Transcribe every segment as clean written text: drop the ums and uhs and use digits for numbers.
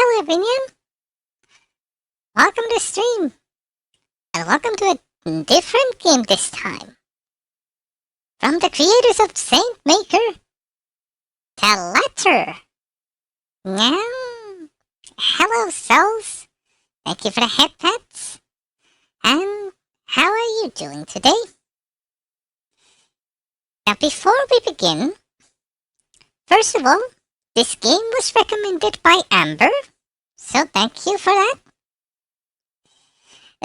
Hello everyone, welcome to the stream, and welcome to a different game this time. From the creators of Saint Maker, Teletter. Now, hello souls, thank you for the head pets, and how are you doing today? Now before we begin, first of all, this game was recommended by Amber, so thank you for that.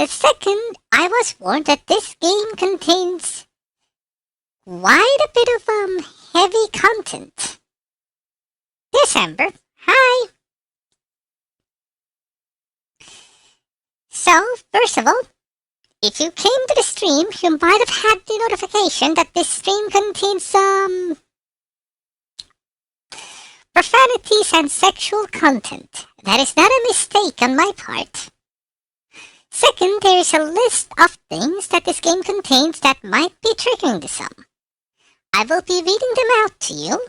Second, I was warned that this game contains quite a bit of heavy content. Yes, Amber. Hi. So, first of all, if you came to the stream, you might have had the notification that this stream contains some profanities and sexual content. That is not a mistake on my part. Second, there is a list of things that this game contains that might be triggering to some. I will be reading them out to you.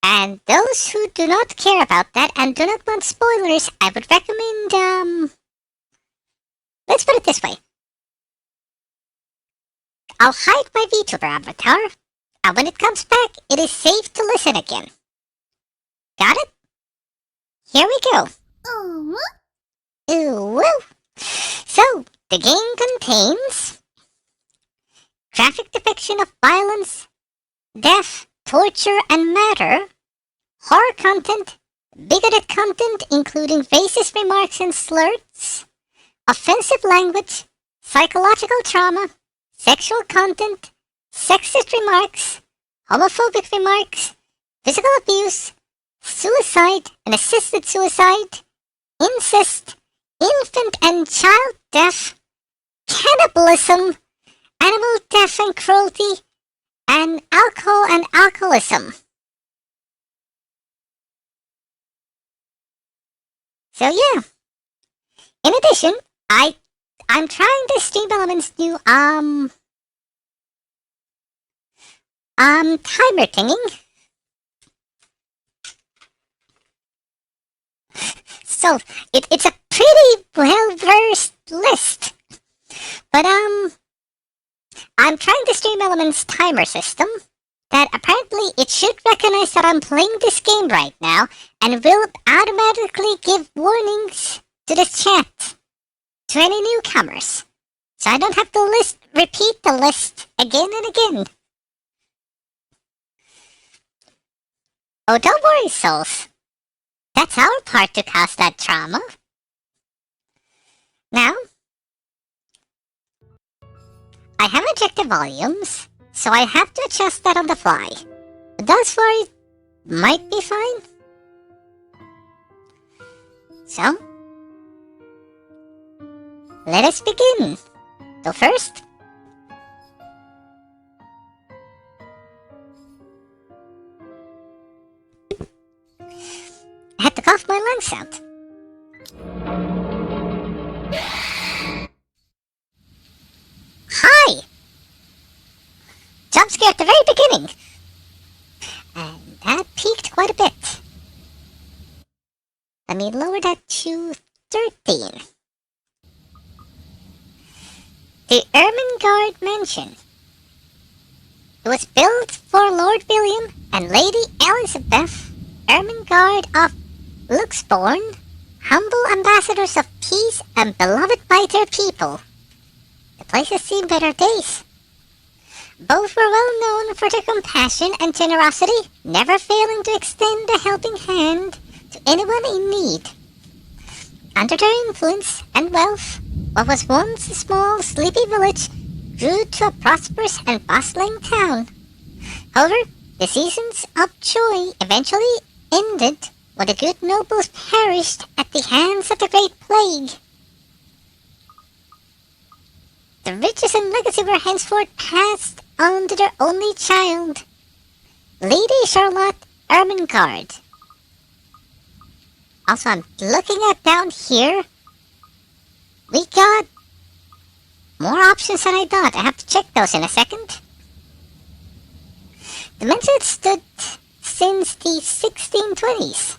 And those who do not care about that and do not want spoilers, I would recommend, let's put it this way. I'll hide my VTuber avatar, and when it comes back, it is safe to listen again. Got it? Here we go. Ooh. So, the game contains graphic depiction of violence, death, torture, and matter, horror content, bigoted content including racist remarks and slurs, offensive language, psychological trauma, sexual content, sexist remarks, homophobic remarks, physical abuse, suicide and assisted suicide, incest, infant and child death, cannibalism, animal death and cruelty, and alcohol and alcoholism. So yeah. In addition, I'm trying the Stream Elements new timer thingy. So it's a pretty well-versed list. But I'm trying the Stream Elements timer system that apparently it should recognize that I'm playing this game right now and will automatically give warnings to the chat to any newcomers. So I don't have to repeat the list again and again. Oh, don't worry, souls. That's our part to cause that trauma. Now, I have adjusted volumes, so I have to adjust that on the fly. But thus far, it might be fine. So, let us begin. So first, I had to cough my lungs out. Hi! Jump scare at the very beginning. And that peaked quite a bit. Let me lower that to 13. The Ermengarde Mansion. It was built for Lord William and Lady Elizabeth Ermengarde of Luxbourne, humble ambassadors of peace and beloved by their people. The place has seen better days. Both were well known for their compassion and generosity, never failing to extend a helping hand to anyone in need. Under their influence and wealth, what was once a small, sleepy village grew to a prosperous and bustling town. However, the seasons of joy eventually ended when the good nobles perished at the hands of the Great Plague. The riches and legacy were henceforth passed on to their only child, Lady Charlotte Ermengarde. Also, I'm looking at down here. We got more options than I thought. I have to check those in a second. The mansion stood since the 1620s.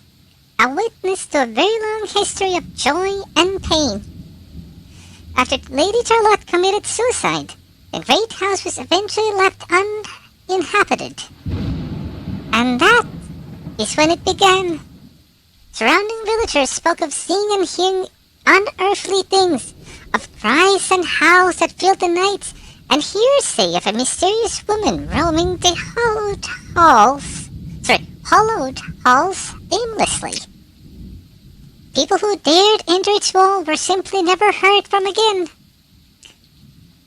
a witness to a very long history of joy and pain. After Lady Charlotte committed suicide, the great house was eventually left uninhabited. And that is when it began. Surrounding villagers spoke of seeing and hearing unearthly things, of cries and howls that filled the nights, and hearsay of a mysterious woman roaming the hollowed halls aimlessly. People who dared enter its wall were simply never heard from again.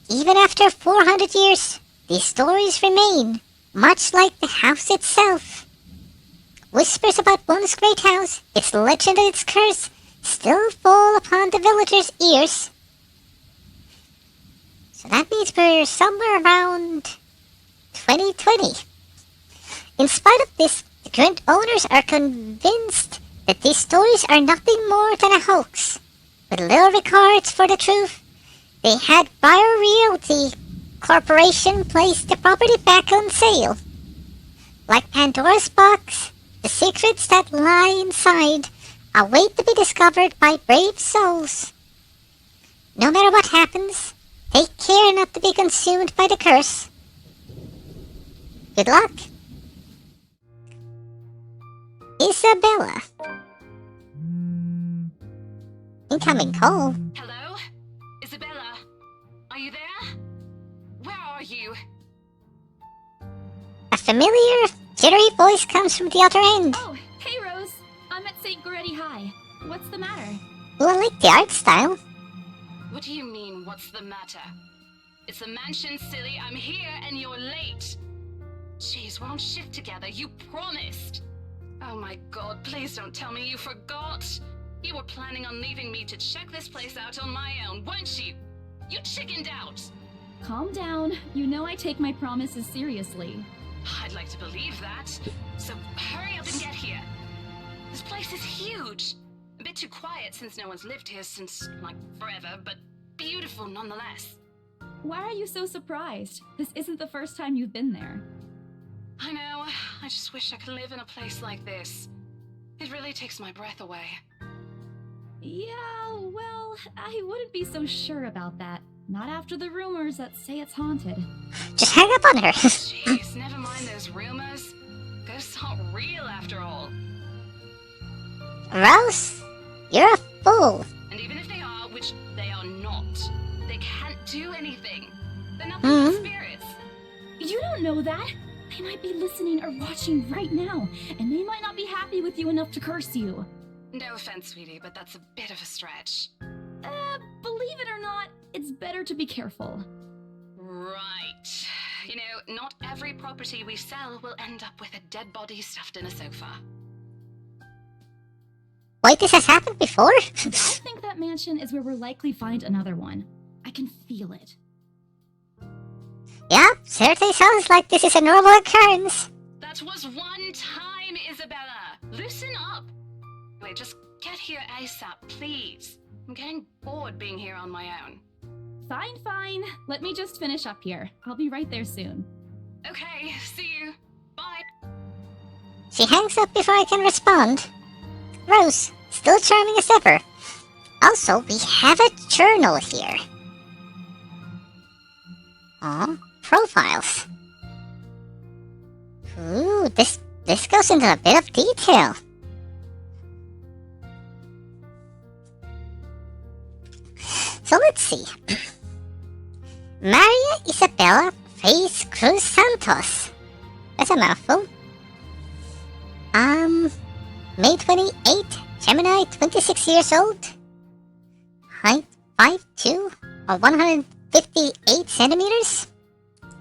Even after 400 years, these stories remain, much like the house itself. Whispers about once great house, its legend and its curse, still fall upon the villagers' ears. So that means we're somewhere around 2020. In spite of this, the current owners are convinced that these stories are nothing more than a hoax. With little regards for the truth, they had Buyer Realty Corporation place the property back on sale. Like Pandora's box, the secrets that lie inside await to be discovered by brave souls. No matter what happens, take care not to be consumed by the curse. Good luck. Isabella. Incoming call. Hello? Isabella? Are you there? Where are you? A familiar, jittery voice comes from the other end. Oh, hey Rose. I'm at St. Goretti High. What's the matter? Ooh, I like the art style. What do you mean, what's the matter? It's the mansion, silly. I'm here and you're late. Jeez, we're on shift together. You promised. Oh my god, please don't tell me you forgot. You were planning on leaving me to check this place out on my own, weren't you? You chickened out. Calm down. You know I take my promises seriously. I'd like to believe that. So hurry up and get here. This place is huge. A bit too quiet since no one's lived here since, like, forever, but beautiful nonetheless. Why are you so surprised? This isn't the first time you've been there. I know. I just wish I could live in a place like this. It really takes my breath away. Yeah, well, I wouldn't be so sure about that. Not after the rumors that say it's haunted. Just hang up on her. Jeez, never mind those rumors. Ghosts aren't real after all. Rose, you're a fool. And even if they are, which they are not, they can't do anything. They're nothing but spirits. You don't know that. They might be listening or watching right now, and they might not be happy with you enough to curse you. No offense, sweetie, but that's a bit of a stretch. Believe it or not, it's better to be careful. Right. You know, not every property we sell will end up with a dead body stuffed in a sofa. Wait, this has happened before? I think that mansion is where we'll likely find another one. I can feel it. Yeah, certainly sounds like this is a normal occurrence. That was one time, Isabella. Listen up. Wait, just get here ASAP, please. I'm getting bored being here on my own. Fine. Let me just finish up here. I'll be right there soon. Okay, see you. Bye. She hangs up before I can respond. Rose, still charming as ever. Also, we have a journal here. Oh, profiles. Ooh, this goes into a bit of detail. So let's see. Maria Isabella Faith Cruz Santos. That's a mouthful. May 28, Gemini, 26 years old. Height 5'2", or 158 centimeters.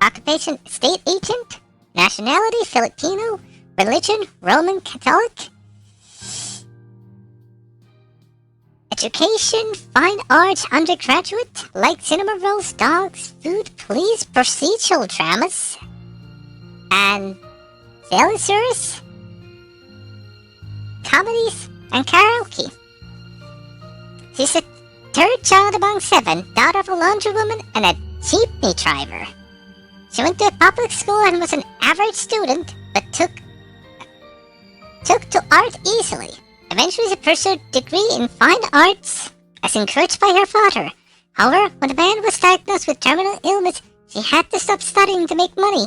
Occupation, state agent. Nationality, Filipino. Religion, Roman Catholic. Education, fine arts undergraduate. Like cinema rolls, dogs, food, police, procedural dramas. And Zealous, comedies, and karaoke. She's a third child among 7, daughter of a laundrywoman and a jeepney driver. She went to a public school and was an average student, but took to art easily. Eventually, she pursued a degree in fine arts, as encouraged by her father. However, when the man was diagnosed with terminal illness, she had to stop studying to make money.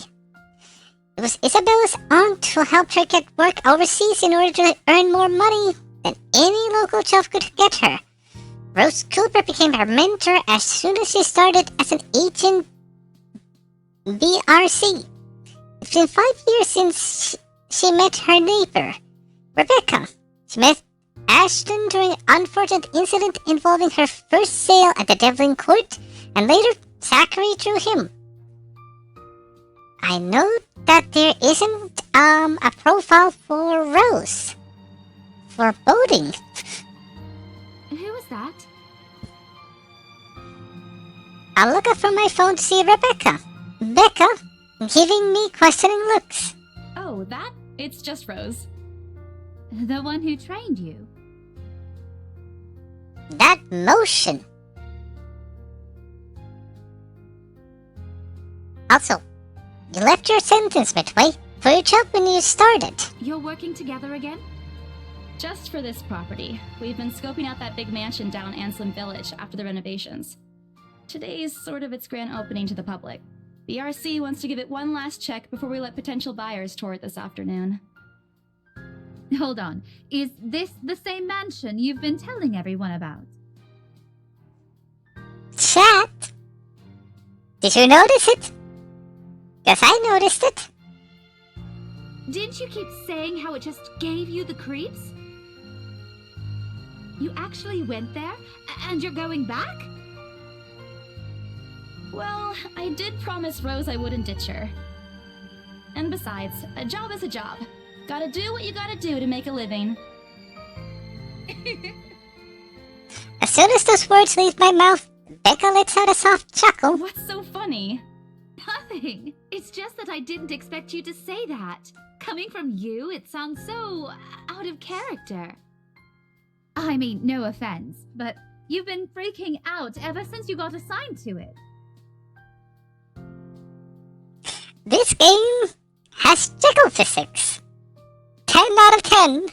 It was Isabella's aunt who helped her get work overseas in order to earn more money than any local job could get her. Rose Cooper became her mentor as soon as she started as an agent BRC. It's been 5 years since she met her neighbor, Rebecca. She met Ashton during an unfortunate incident involving her first sale at the Devlin Court, and later Zachary through him. I know that there isn't a profile for Rose. Foreboding. Who was that? I'll look up from my phone to see Rebecca. Becca, giving me questioning looks. Oh, that? It's just Rose. The one who trained you. That motion. Also, you left your sentence midway for your job when you started. You're working together again? Just for this property. We've been scoping out that big mansion down Anselm Village after the renovations. Today's sort of its grand opening to the public. The RC wants to give it one last check before we let potential buyers tour it this afternoon. Hold on. Is this the same mansion you've been telling everyone about? Chat? Did you notice it? Guess I noticed it. Didn't you keep saying how it just gave you the creeps? You actually went there? And you're going back? Well, I did promise Rose I wouldn't ditch her. And besides, a job is a job. Gotta do what you gotta do to make a living. As soon as those words leave my mouth, Becca lets out a soft chuckle. What's so funny? Nothing. It's just that I didn't expect you to say that. Coming from you, it sounds so out of character. I mean, no offense, but you've been freaking out ever since you got assigned to it. This game has jiggle physics. 10 out of 10.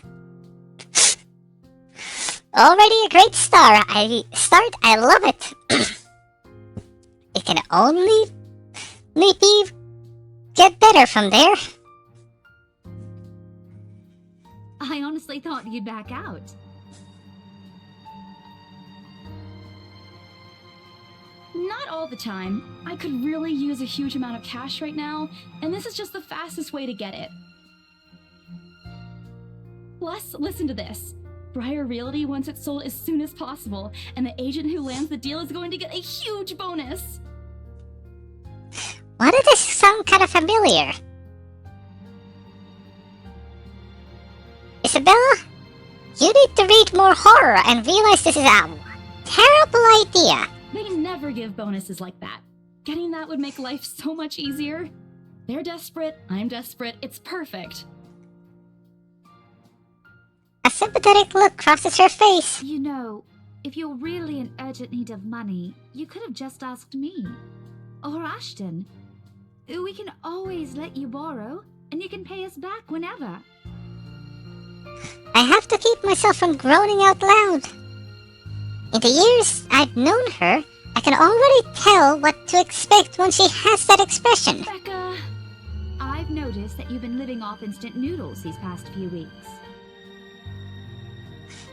Already a great start. I love it. It can only maybe get better from there. I honestly thought you'd back out. Not all the time. I could really use a huge amount of cash right now, and this is just the fastest way to get it. Plus, listen to this. Briar Realty wants it sold as soon as possible, and the agent who lands the deal is going to get a huge bonus. Why does this sound kind of familiar? Isabella, you need to read more horror and realize this is a terrible idea. They never give bonuses like that. Getting that would make life so much easier. They're desperate, I'm desperate, it's perfect. A sympathetic look crosses her face. You know, if you're really in urgent need of money, you could have just asked me. Or Ashton. We can always let you borrow, and you can pay us back whenever. I have to keep myself from groaning out loud. In the years I've known her, I can already tell what to expect when she has that expression. Becca, I've noticed that you've been living off instant noodles these past few weeks.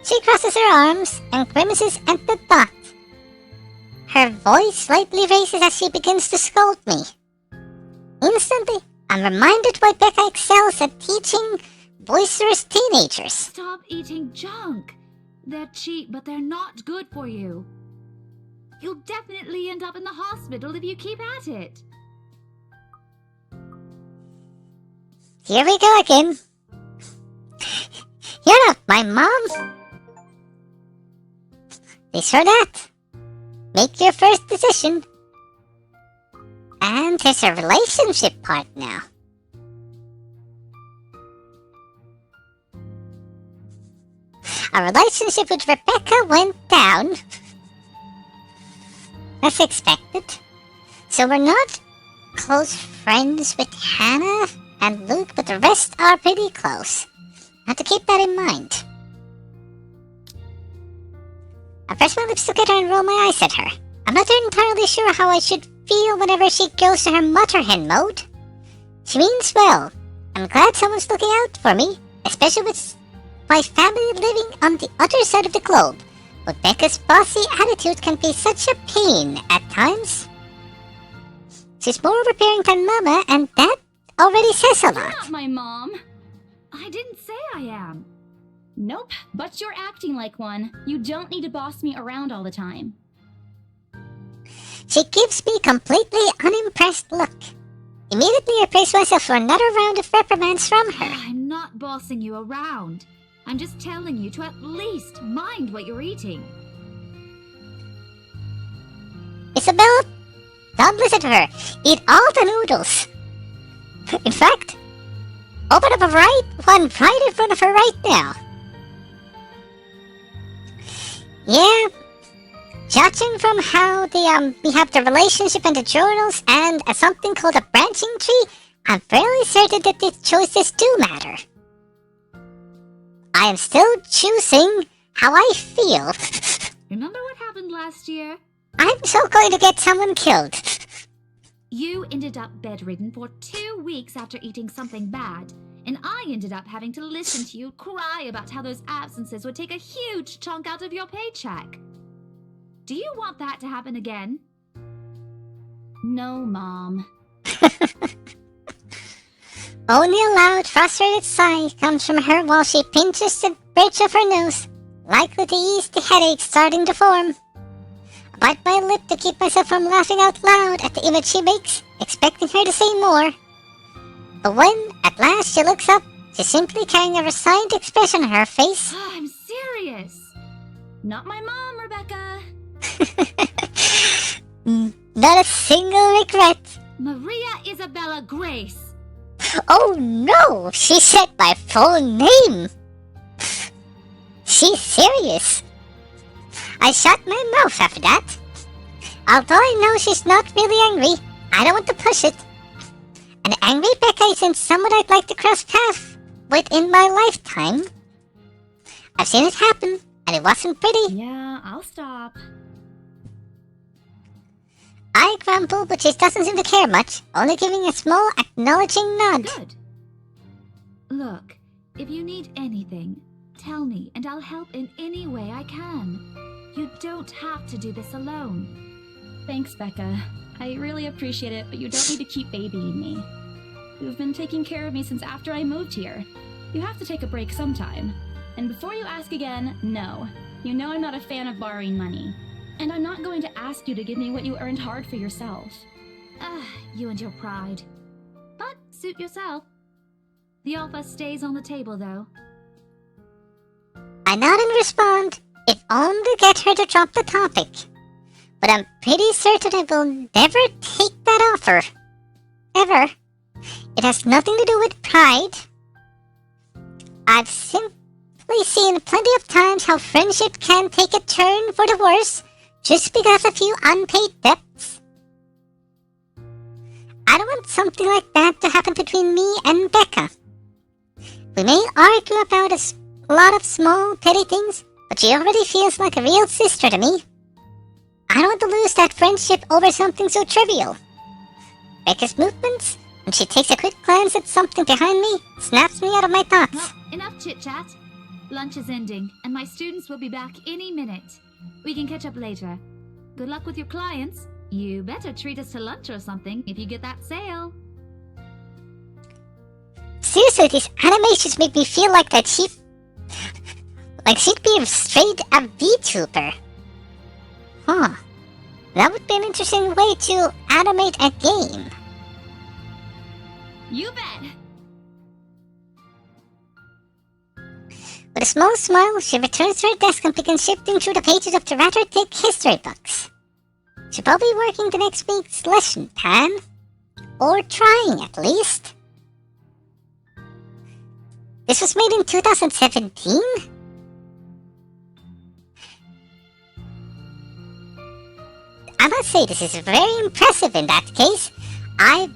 She crosses her arms and grimaces at the thought. Her voice slightly raises as she begins to scold me. Instantly, I'm reminded why Becca excels at teaching boisterous teenagers. Stop eating junk. They're cheap, but they're not good for you. You'll definitely end up in the hospital if you keep at it. Here we go again. You're not my mom. Be sure that. Make your first decision. And there's a relationship part now. Our relationship with Rebecca went down. As expected. So we're not close friends with Hannah and Luke, but the rest are pretty close. Have to keep that in mind. I press my lips together and roll my eyes at her. I'm not entirely sure how I should feel whenever she goes to her mutter hen mode. She means well. I'm glad someone's looking out for me, especially with my family living on the other side of the globe. But Becca's bossy attitude can be such a pain at times. She's more overbearing than Mama, and that already says a You're lot. not my mom. I didn't say I am. Nope, but you're acting like one. You don't need to boss me around all the time. She gives me completely unimpressed look. Immediately I brace myself for another round of reprimands from her. I'm not bossing you around. I'm just telling you to at least mind what you're eating. Isabel, don't listen to her. Eat all the noodles. In fact, open up one right in front of her right now. Yeah, judging from how we have the relationship in the journals and something called a branching tree, I'm fairly certain that these choices do matter. I am still choosing how I feel. Remember what happened last year? I'm so going to get someone killed. You ended up bedridden for 2 weeks after eating something bad, and I ended up having to listen to you cry about how those absences would take a huge chunk out of your paycheck. Do you want that to happen again? No, Mom. Only a loud, frustrated sigh comes from her while she pinches the bridge of her nose, likely to ease the headache starting to form. I bite my lip to keep myself from laughing out loud at the image she makes, expecting her to say more. But when, at last, she looks up, she's simply carrying a resigned expression on her face. I'm serious. Not my mom, Rebecca. Not a single regret. Maria Isabella Grace. Oh no, she said my full name. She's serious. I shut my mouth after that. Although I know she's not really angry, I don't want to push it. An angry Becca isn't someone I'd like to cross paths with in my lifetime. I've seen it happen, and it wasn't pretty. Yeah, I'll stop. I grumble, but she doesn't seem to care much, only giving a small acknowledging nod. Good. Look, if you need anything, tell me and I'll help in any way I can. You don't have to do this alone. Thanks, Becca. I really appreciate it, but you don't need to keep babying me. You've been taking care of me since after I moved here. You have to take a break sometime. And before you ask again, no. You know I'm not a fan of borrowing money. And I'm not going to ask you to give me what you earned hard for yourself. You and your pride. But suit yourself. The offer stays on the table, though. I nod and respond, if only to get her to drop the topic. But I'm pretty certain I will never take that offer. Ever. It has nothing to do with pride. I've simply seen plenty of times how friendship can take a turn for the worse just because of a few unpaid debts. I don't want something like that to happen between me and Becca. We may argue about a lot of small, petty things, but she already feels like a real sister to me. I don't want to lose that friendship over something so trivial. Becca's movements, when she takes a quick glance at something behind me, snaps me out of my thoughts. Well, enough chit-chat. Lunch is ending, and my students will be back any minute. We can catch up later. Good luck with your clients. You better treat us to lunch or something if you get that sale. Seriously, these animations make me feel like that she'd be straight a VTuber. Huh. That would be an interesting way to animate a game. You bet! With a small smile, she returns to her desk and begins shifting through the pages of the rather thick history books. She'll probably be working the next week's lesson plan. Or trying, at least. This was made in 2017? I must say this is very impressive in that case. I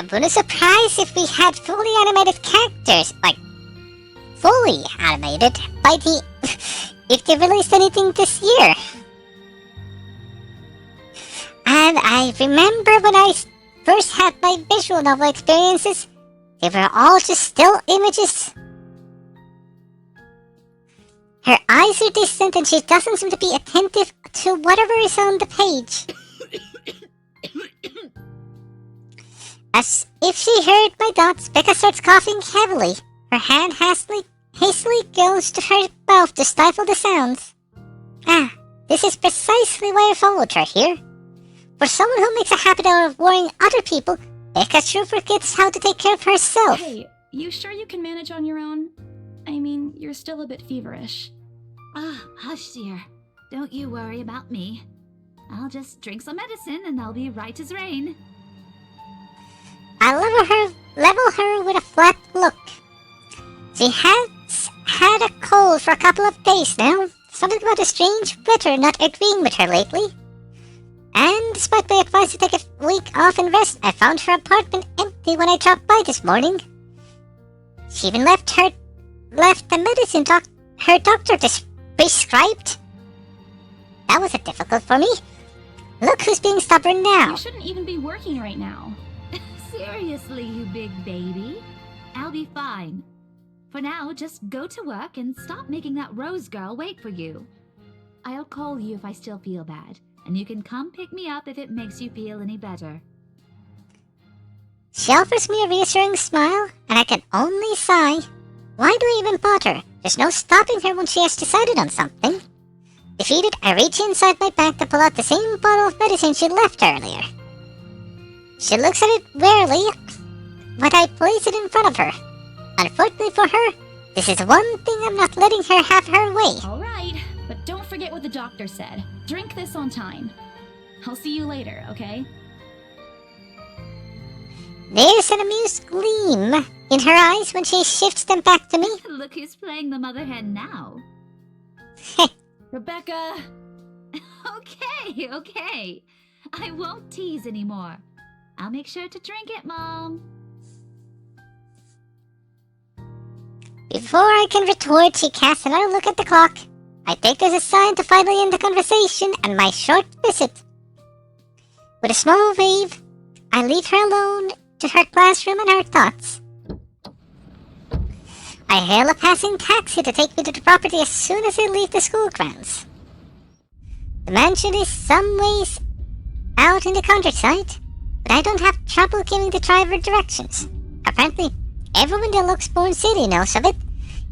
wouldn't be surprised if we had fully animated characters, like fully animated by the if they released anything this year. And I remember when I first had my visual novel experiences, they were all just still images. Her eyes are distant and she doesn't seem to be attentive to whatever is on the page. As if she heard my thoughts, Becca starts coughing heavily. Her hand hastily goes to her mouth to stifle the sounds. Ah, this is precisely why I followed her here. For someone who makes a habit out of worrying other people, Becca sure forgets how to take care of herself. Hey, you sure you can manage on your own? I mean, you're still a bit feverish. Hush, dear. Don't you worry about me. I'll just drink some medicine and I'll be right as rain. I level her with a flat look. She has had a cold for a couple of days now. Something about a strange weather not agreeing with her lately. And despite my advice to take a week off and rest, I found her apartment empty when I dropped by this morning. She even left the medicine her doctor prescribed. That was difficult for me. Look who's being stubborn now. You shouldn't even be working right now. Seriously, you big baby. I'll be fine. For now, just go to work and stop making that Rose girl wait for you. I'll call you if I still feel bad, and you can come pick me up if it makes you feel any better. She offers me a reassuring smile, and I can only sigh. Why do I even bother? There's no stopping her when she has decided on something. Defeated, I reach inside my bag to pull out the same bottle of medicine she left earlier. She looks at it warily, but I place it in front of her. Unfortunately for her, this is one thing I'm not letting her have her way. Alright, but don't forget what the doctor said. Drink this on time. I'll see you later, okay? There's an amused gleam in her eyes when she shifts them back to me. Look who's playing the mother hen now. Rebecca! Okay. I won't tease anymore. I'll make sure to drink it, Mom. Before I can retort, she casts another look at the clock. I take this as a sign to finally end the conversation and my short visit. With a small wave, I leave her alone to her classroom and her thoughts. I hail a passing taxi to take me to the property as soon as I leave the school grounds. The mansion is some ways out in the countryside, but I don't have trouble giving the driver directions. Apparently, everyone in the Luxborn city knows of it,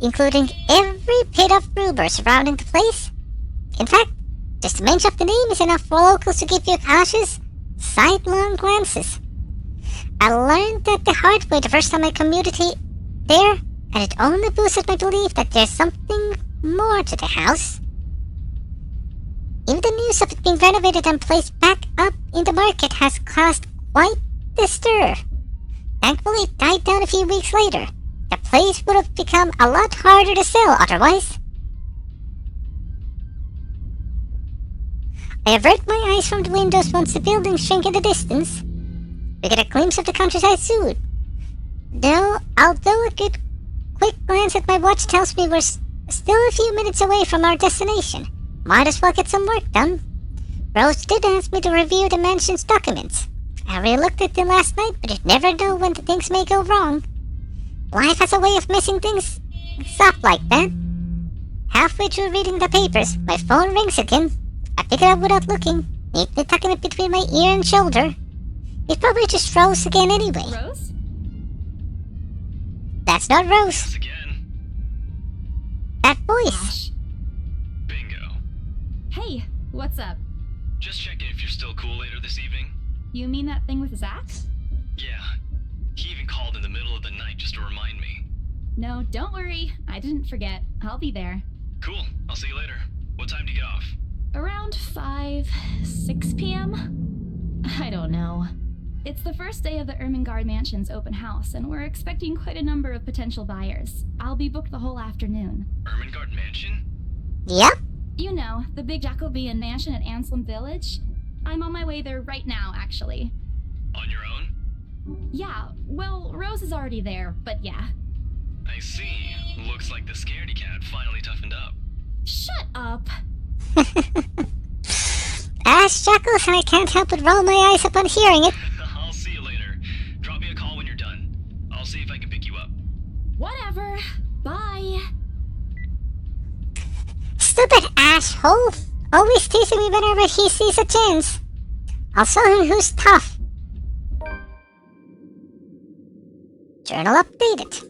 including every bit of rumor surrounding the place. In fact, just the mention of the name is enough for locals to give you cautious, sidelong glances. I learned that the hard way the first time I commuted there, and it only boosted my belief that there's something more to the house. Even the news of it being renovated and placed back up in the market has caused quite the stir. Thankfully, it died down a few weeks later. The place would have become a lot harder to sell otherwise. I avert my eyes from the windows once the buildings shrink in the distance. We get a glimpse of the countryside soon. Although a quick glance at my watch tells me we're still a few minutes away from our destination. Might as well get some work done. Rose did ask me to review the mansion's documents. I re-looked at them last night, but you never know when the things may go wrong. Life has a way of messing things up like that. Halfway through reading the papers, my phone rings again. I pick it up without looking, neatly tucking it between my ear and shoulder. It's probably just Rose again anyway. Rose? That's not Rose. Once again. That voice. Gosh. Bingo. Hey, what's up? Just checking if you're still cool later this evening. You mean that thing with Zach? Yeah. He even called in the middle of the night just to remind me. No, don't worry. I didn't forget. I'll be there. Cool. I'll see you later. What time do you get off? Around 6 p.m.? I don't know. It's the first day of the Ermengarde Mansion's open house, and we're expecting quite a number of potential buyers. I'll be booked the whole afternoon. Ermengarde Mansion? Yep. You know, the big Jacobean mansion at Anselm Village? I'm on my way there right now, actually. On your own? Yeah, well, Rose is already there, but yeah. I see. Looks like the scaredy cat finally toughened up. Shut up. Ash chuckles and I can't help but roll my eyes upon hearing it. I'll see you later. Drop me a call when you're done. I'll see if I can pick you up. Whatever. Bye. Stupid asshole! Always teasing me whenever he sees a chance. I'll show him who's tough. Journal updated.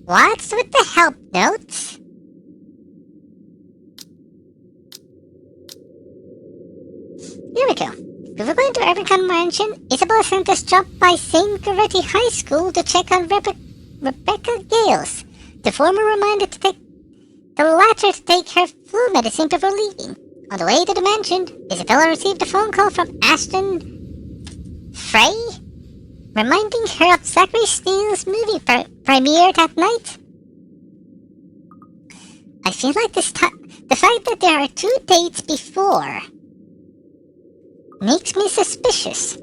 What's with the help notes? Here we go. We were going to Ericon Mansion. Isabel sent us drop by St. Goretti High School to check on Rebecca Gales. The former reminded the latter to take her flu medicine before leaving. On the way to the mansion, Isabella received a phone call from Ashton Frey, reminding her of Zachary Steele's movie premiere that night. I feel like the fact that there are 2 dates before makes me suspicious.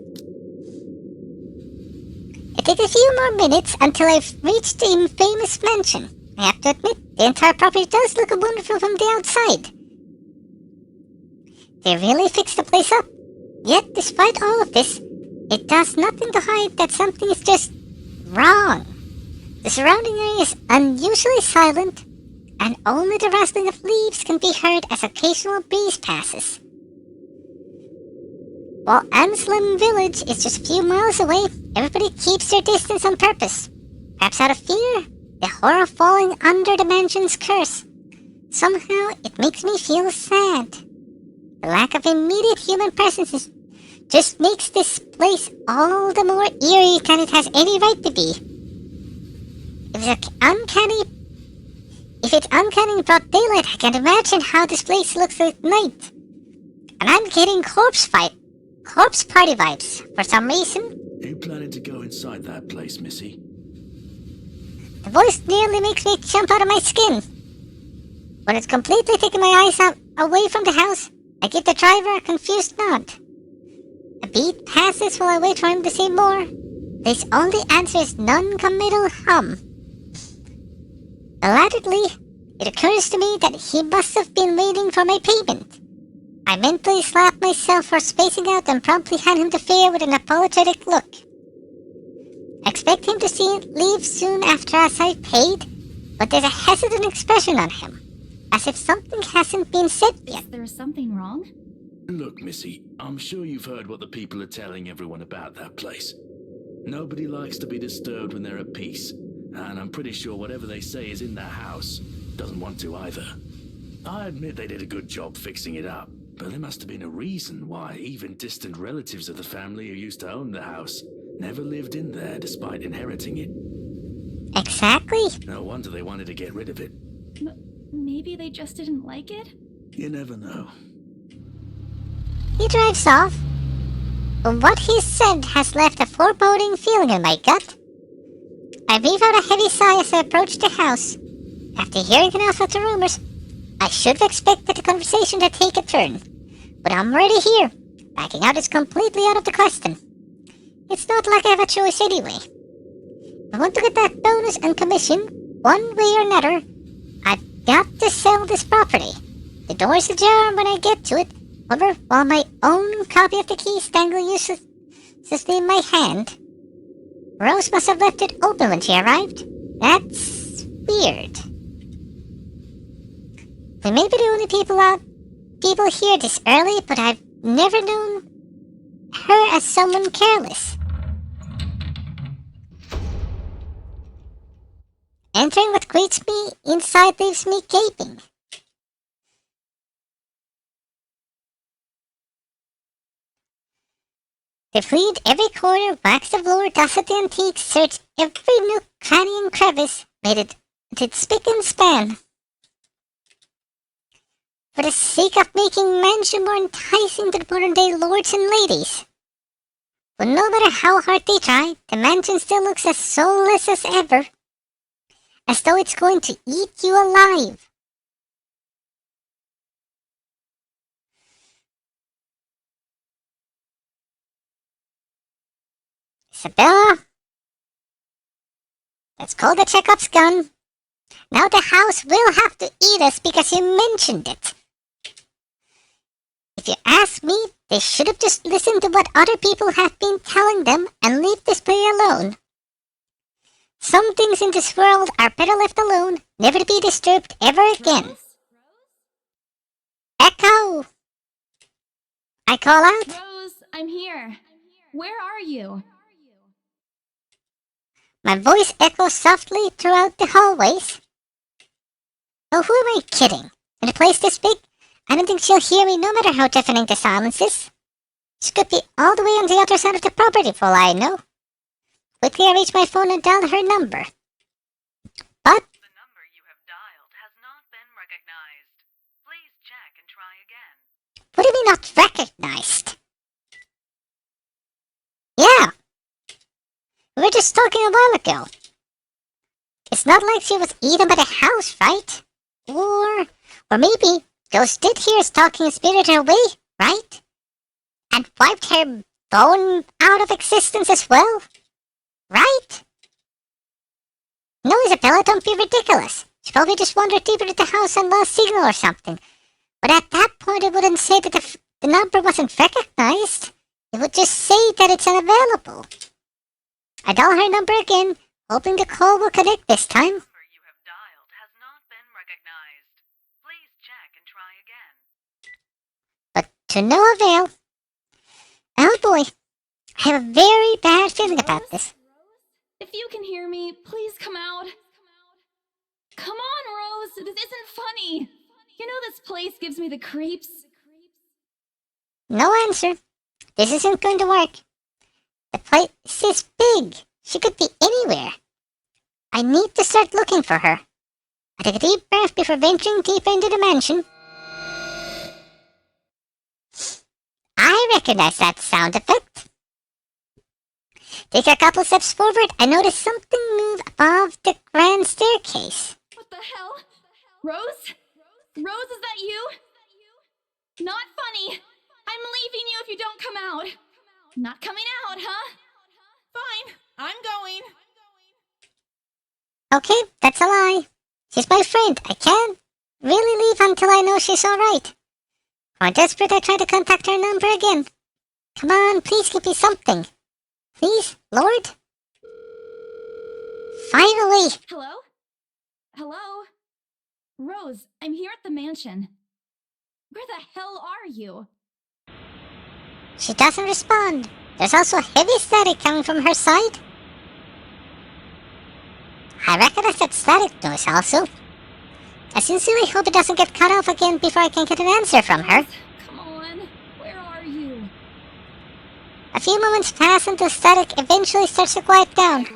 It took a few more minutes until I've reached the infamous mansion. I have to admit, the entire property does look wonderful from the outside. They really fixed the place up. Yet, despite all of this, it does nothing to hide that something is just wrong. The surrounding area is unusually silent, and only the rustling of leaves can be heard as occasional breeze passes. While Anselm Village is just a few miles away, everybody keeps their distance on purpose. Perhaps out of fear, the horror of falling under the mansion's curse. Somehow, it makes me feel sad. The lack of immediate human presence just makes this place all the more eerie than it has any right to be. If it's uncanny in broad daylight, I can't imagine how this place looks at night. And I'm getting corpse party vibes for some reason. Are you planning to go inside that place, Missy? The voice nearly makes me jump out of my skin. When it's completely taken my eyes away from the house, I give the driver a confused nod. A beat passes while I wait for him to say more. His only answer is non-committal hum. Belatedly, it occurs to me that he must have been waiting for my payment. I mentally slap myself for spacing out and promptly hand him the fare with an apologetic look. I expect him to leave soon after as I paid, but there's a hesitant expression on him, as if something hasn't been said yet. Is there something wrong? Look, Missy, I'm sure you've heard what the people are telling everyone about that place. Nobody likes to be disturbed when they're at peace, and I'm pretty sure whatever they say is in that house doesn't want to either. I admit they did a good job fixing it up, but there must have been a reason why even distant relatives of the family who used to own the house never lived in there despite inheriting it. Exactly. No wonder they wanted to get rid of it. Maybe they just didn't like it? You never know. He drives off, but what he said has left a foreboding feeling in my gut. I breathe out a heavy sigh as I approach the house. After hearing enough of the rumors, I should have expected the conversation to take a turn. But I'm already here. Backing out is completely out of the question. It's not like I have a choice anyway. If I want to get that bonus and commission, one way or another, I've got to sell this property. The door's ajar when I get to it. However, while my own copy of the keys dangle uselessly in my hand, Rose must have left it open when she arrived. That's weird. We may be the only people here this early, but I've never known her as someone careless. Entering what greets me inside leaves me gaping. They cleaned every corner, waxed the floor, dusted the antiques, searched every nook, cranny, and crevice, did spick and span. For the sake of making mansion more enticing to the modern-day lords and ladies. But no matter how hard they try, the mansion still looks as soulless as ever. As though it's going to eat you alive. Isabella, let's call the Chekhov's gun. Now the house will have to eat us because you mentioned it. If you ask me, they should have just listened to what other people have been telling them and leave this play alone. Some things in this world are better left alone, never to be disturbed ever again. Echo! I call out. Rose, I'm here. Where are you? My voice echoes softly throughout the hallways. Oh, who am I kidding? In a place this big, I don't think she'll hear me no matter how deafening the silence is. She could be all the way on the other side of the property for all I know. Quickly I reach my phone and dial her number. But The number you have dialed has not been recognized. Please check and try again. what do you mean not recognized? Yeah. We were just talking a while ago. It's not like she was eaten by the house, right? Or maybe Ghost did hear us talking and spirited her away, right? And wiped her bone out of existence as well, right? No, Isabella, don't be ridiculous. She probably just wandered deeper into the house and lost signal or something. But at that point, it wouldn't say that the number wasn't recognized. It would just say that it's unavailable. I dial her number again, hoping the call will connect this time. The number you have dialed has not been recognized. Please check and try again. But to no avail. Oh boy, I have a very bad feeling about this. If you can hear me, please come out. Come on, Rose. This isn't funny. You know this place gives me the creeps. No answer. This isn't going to work. The place is big. She could be anywhere. I need to start looking for her. I take a deep breath before venturing deeper into the mansion. I recognize that sound effect. Take a couple steps forward, I notice something move above the grand staircase. What the hell? Rose? Rose, is that you? Not funny. I'm leaving you if you don't come out. Not coming out, huh? Fine, I'm going. Okay, that's a lie. She's my friend. I can't really leave until I know she's alright. More desperate, I try to contact her number again. Come on, please give me something. Please, Lord? Finally! Hello? Hello? Rose, I'm here at the mansion. Where the hell are you? She doesn't respond. There's also heavy static coming from her side. I recognize that static noise also. I sincerely hope it doesn't get cut off again before I can get an answer from her. Come on, where are you? A few moments pass until static eventually starts to quiet down.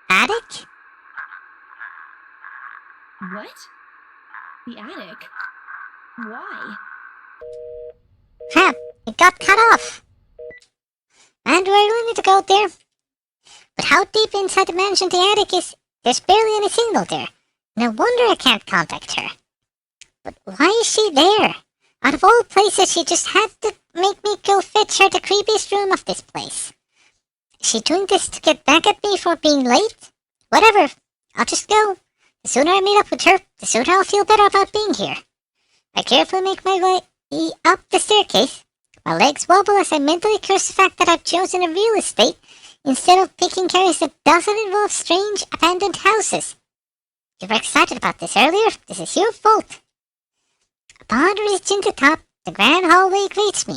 Attic? What? The attic? Why? Crap, it got cut off. And do I really need to go there? But how deep inside the mansion the attic is, there's barely any signal there. No wonder I can't contact her. But why is she there? Out of all places, she just had to make me go fetch her the creepiest room of this place. Is she doing this to get back at me for being late? Whatever, I'll just go. The sooner I meet up with her, the sooner I'll feel better about being here. I carefully make my way up the staircase. My legs wobble as I mentally curse the fact that I've chosen a real estate instead of picking carriers that doesn't involve strange, abandoned houses. You were excited about this earlier. This is your fault. Upon reaching the top, the grand hallway greets me.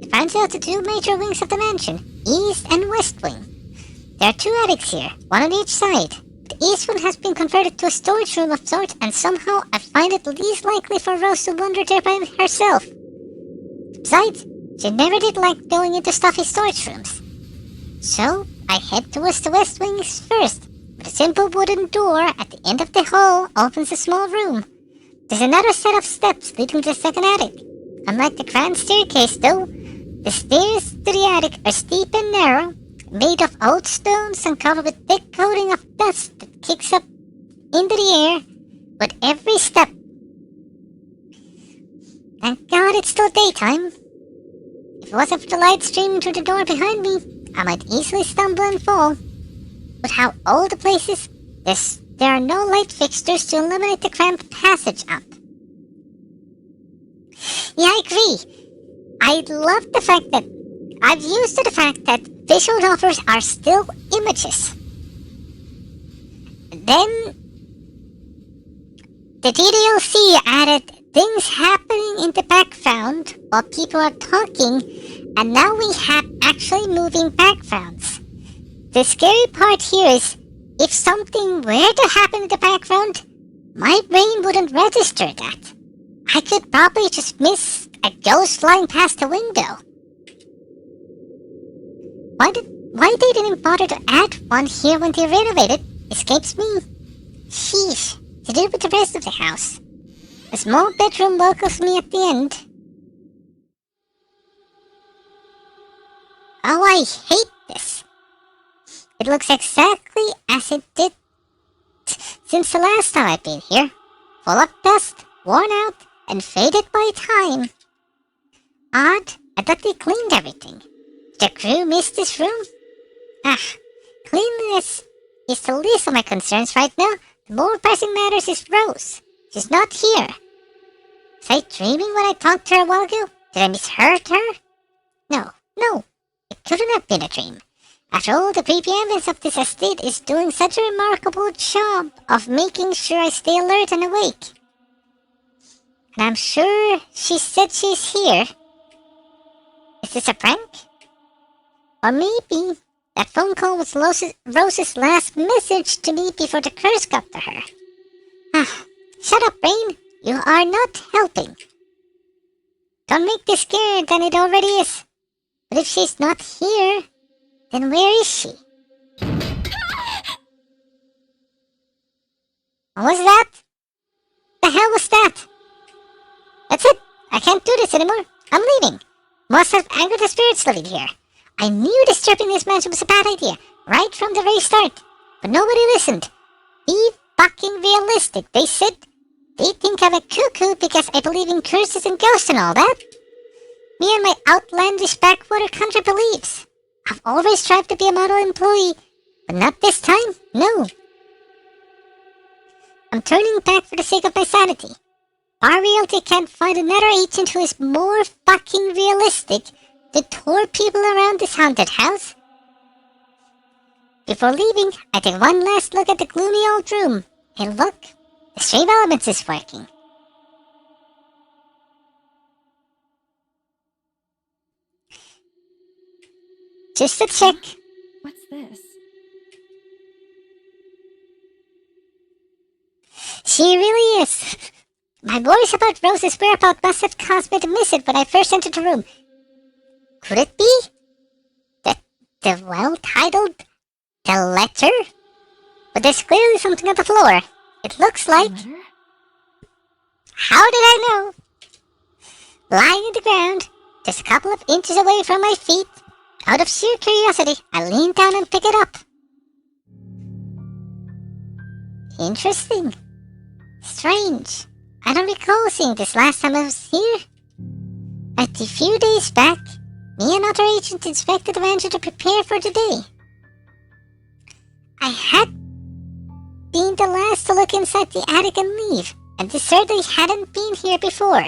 Defines out the two major wings of the mansion, East and West Wing. There are two attics here, one on each side. The East one has been converted to a storage room of sorts, and somehow I find it least likely for Rose to wander there by herself. Besides, she never did like going into stuffy storage rooms. So, I head towards the West Wings first. With a simple wooden door at the end of the hall opens a small room. There's another set of steps leading to the second attic. Unlike the grand staircase, though, the stairs to the attic are steep and narrow, made of old stones and covered with thick coating of dust that kicks up into the air with every step, Thank God it's still daytime. If it wasn't for the light streaming through the door behind me, I might easily stumble and fall. But how old the place is, there are no light fixtures to illuminate the cramped passage up. Yeah, I agree. I love the fact that I've used to the fact that visual novels are still images. Then the DDLC added things happening in the background while people are talking, and now we have actually moving backgrounds. The scary part here is, if something were to happen in the background, my brain wouldn't register that. I could probably just miss a ghost flying past the window. Why they didn't bother to add one here when they renovated escapes me. Sheesh, to do with the rest of the house. A small bedroom welcomes me at the end. Oh, I hate this. It looks exactly as it did since the last time I've been here. Full of dust, worn out, and faded by time. Odd, I thought they cleaned everything. The crew missed this room? Cleanliness is the least of my concerns right now. The more pressing matters is Rose. She's not here. Was I dreaming when I talked to her a while ago? Did I misheard her? No. It couldn't have been a dream. After all, the creepy ambience of this estate is doing such a remarkable job of making sure I stay alert and awake. And I'm sure she said she's here. Is this a prank? Or maybe that phone call was Rose's last message to me before the curse got to her. Shut up, brain. You are not helping. Don't make this scarier than it already is. But if she's not here, then where is she? What was that? The hell was that? That's it. I can't do this anymore. I'm leaving. Must have angered the spirits living here. I knew disturbing this mansion was a bad idea, right from the very start. But nobody listened. Be fucking realistic, they said. They think I'm a cuckoo because I believe in curses and ghosts and all that. Me and my outlandish backwater country beliefs. I've always tried to be a model employee, but not this time, no. I'm turning back for the sake of my sanity. Our realty can't find another agent who is more fucking realistic to tour people around this haunted house. Before leaving, I take one last look at the gloomy old room. And look, the Shave Elements is working. Just to check. What's this? She really is. My worries about Rose's whereabouts must have caused me to miss it when I first entered the room. Could it be? The well-titled The Letter? But there's clearly something on the floor. It looks like... Letter? How did I know? Lying on the ground, just a couple of inches away from my feet, out of sheer curiosity, I leaned down and picked it up. Interesting. Strange. I don't recall seeing this last time I was here. A few days back, me and other agents inspected the mansion to prepare for the day. I had been the last to look inside the attic and leave, and this certainly hadn't been here before.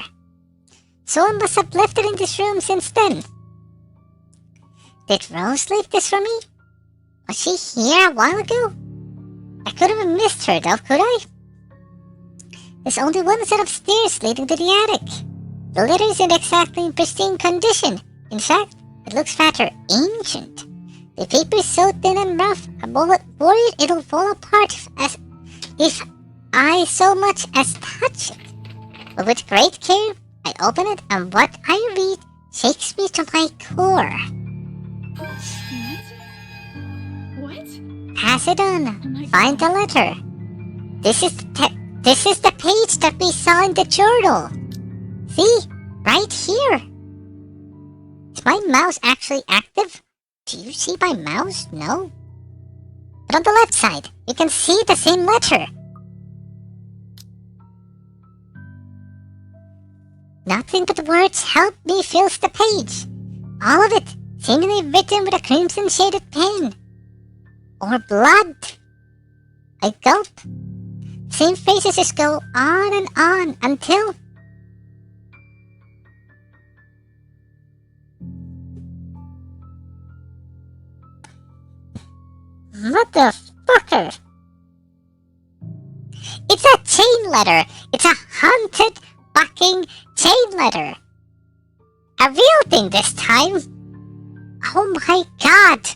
Someone must have left it in this room since then. Did Rose leave this for me? Was she here a while ago? I couldn't have missed her though, could I? There's only one set of stairs leading to the attic. The litter isn't exactly in pristine condition. In fact, it looks rather ancient. The paper is so thin and rough, I'm worried it'll fall apart if I so much as touch it. But with great care, I open it and what I read shakes me to my core. What? Pass it on. Oh my Find the letter. This is the page that we saw in the journal. See? Right here. Is my mouse actually active? Do you see my mouse? No. But on the left side, you can see the same letter. Nothing but words help me fills the page. All of it seemingly written with a crimson shaded pen. Or blood. I gulp. Same phrases just go on and on until... Motherfucker! It's a chain letter! It's a haunted fucking chain letter! A real thing this time! Oh my god!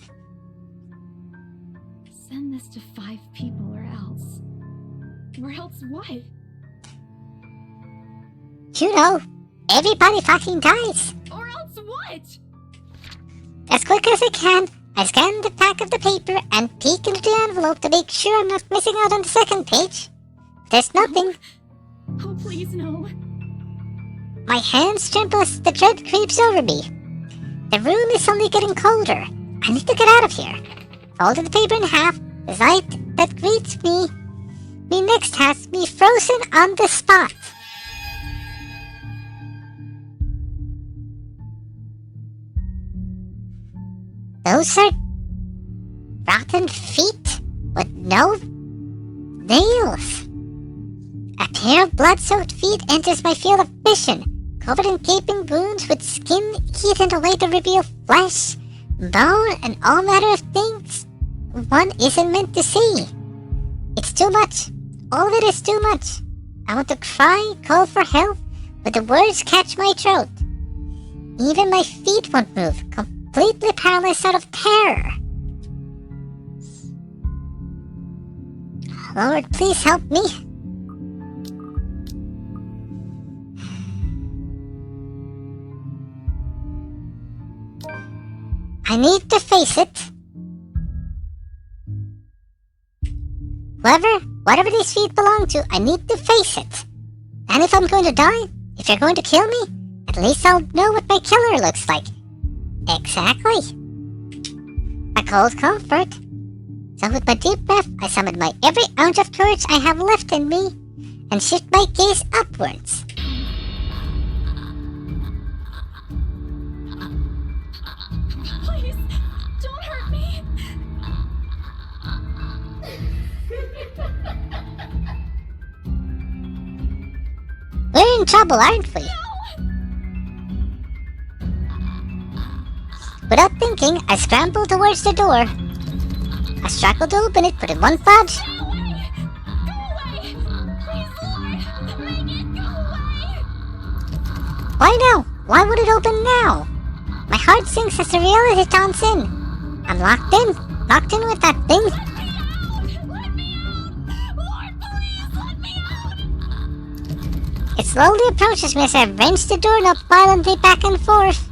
Send this to 5 people or else. Or else what? You know, everybody fucking dies! Or else what? As quick as I can, I scan the back of the paper and peek into the envelope to make sure I'm not missing out on the second page. There's nothing. Oh, please no. My hands tremble as the dread creeps over me. The room is suddenly getting colder. I need to get out of here. Folding the paper in half, the light that greets me next has me frozen on the spot. Those are rotten feet with no nails. A pair of blood-soaked feet enters my field of vision, covered in gaping wounds with skin eaten away to reveal flesh, bone, and all manner of things one isn't meant to see. It's too much. All of it is too much. I want to cry, call for help, but the words catch my throat. Even my feet won't move, completely paralyzed out of terror. Lord, please help me. I need to face it. Whatever these feet belong to, I need to face it. And if I'm going to die, if you're going to kill me, at least I'll know what my killer looks like. Exactly. A cold comfort. So with my deep breath, I summon my every ounce of courage I have left in me and shift my gaze upwards. Please, don't hurt me. We're in trouble, aren't we? Without thinking, I scramble towards the door. I struggle to open it, but in one punch... Go away! Go away! Please, Lord, make it go away! Why now? Why would it open now? My heart sinks as the reality dawns in. I'm locked in with that thing. Let me out! Lord, please, let me out! It slowly approaches me as I wrench the doorknob violently back and forth.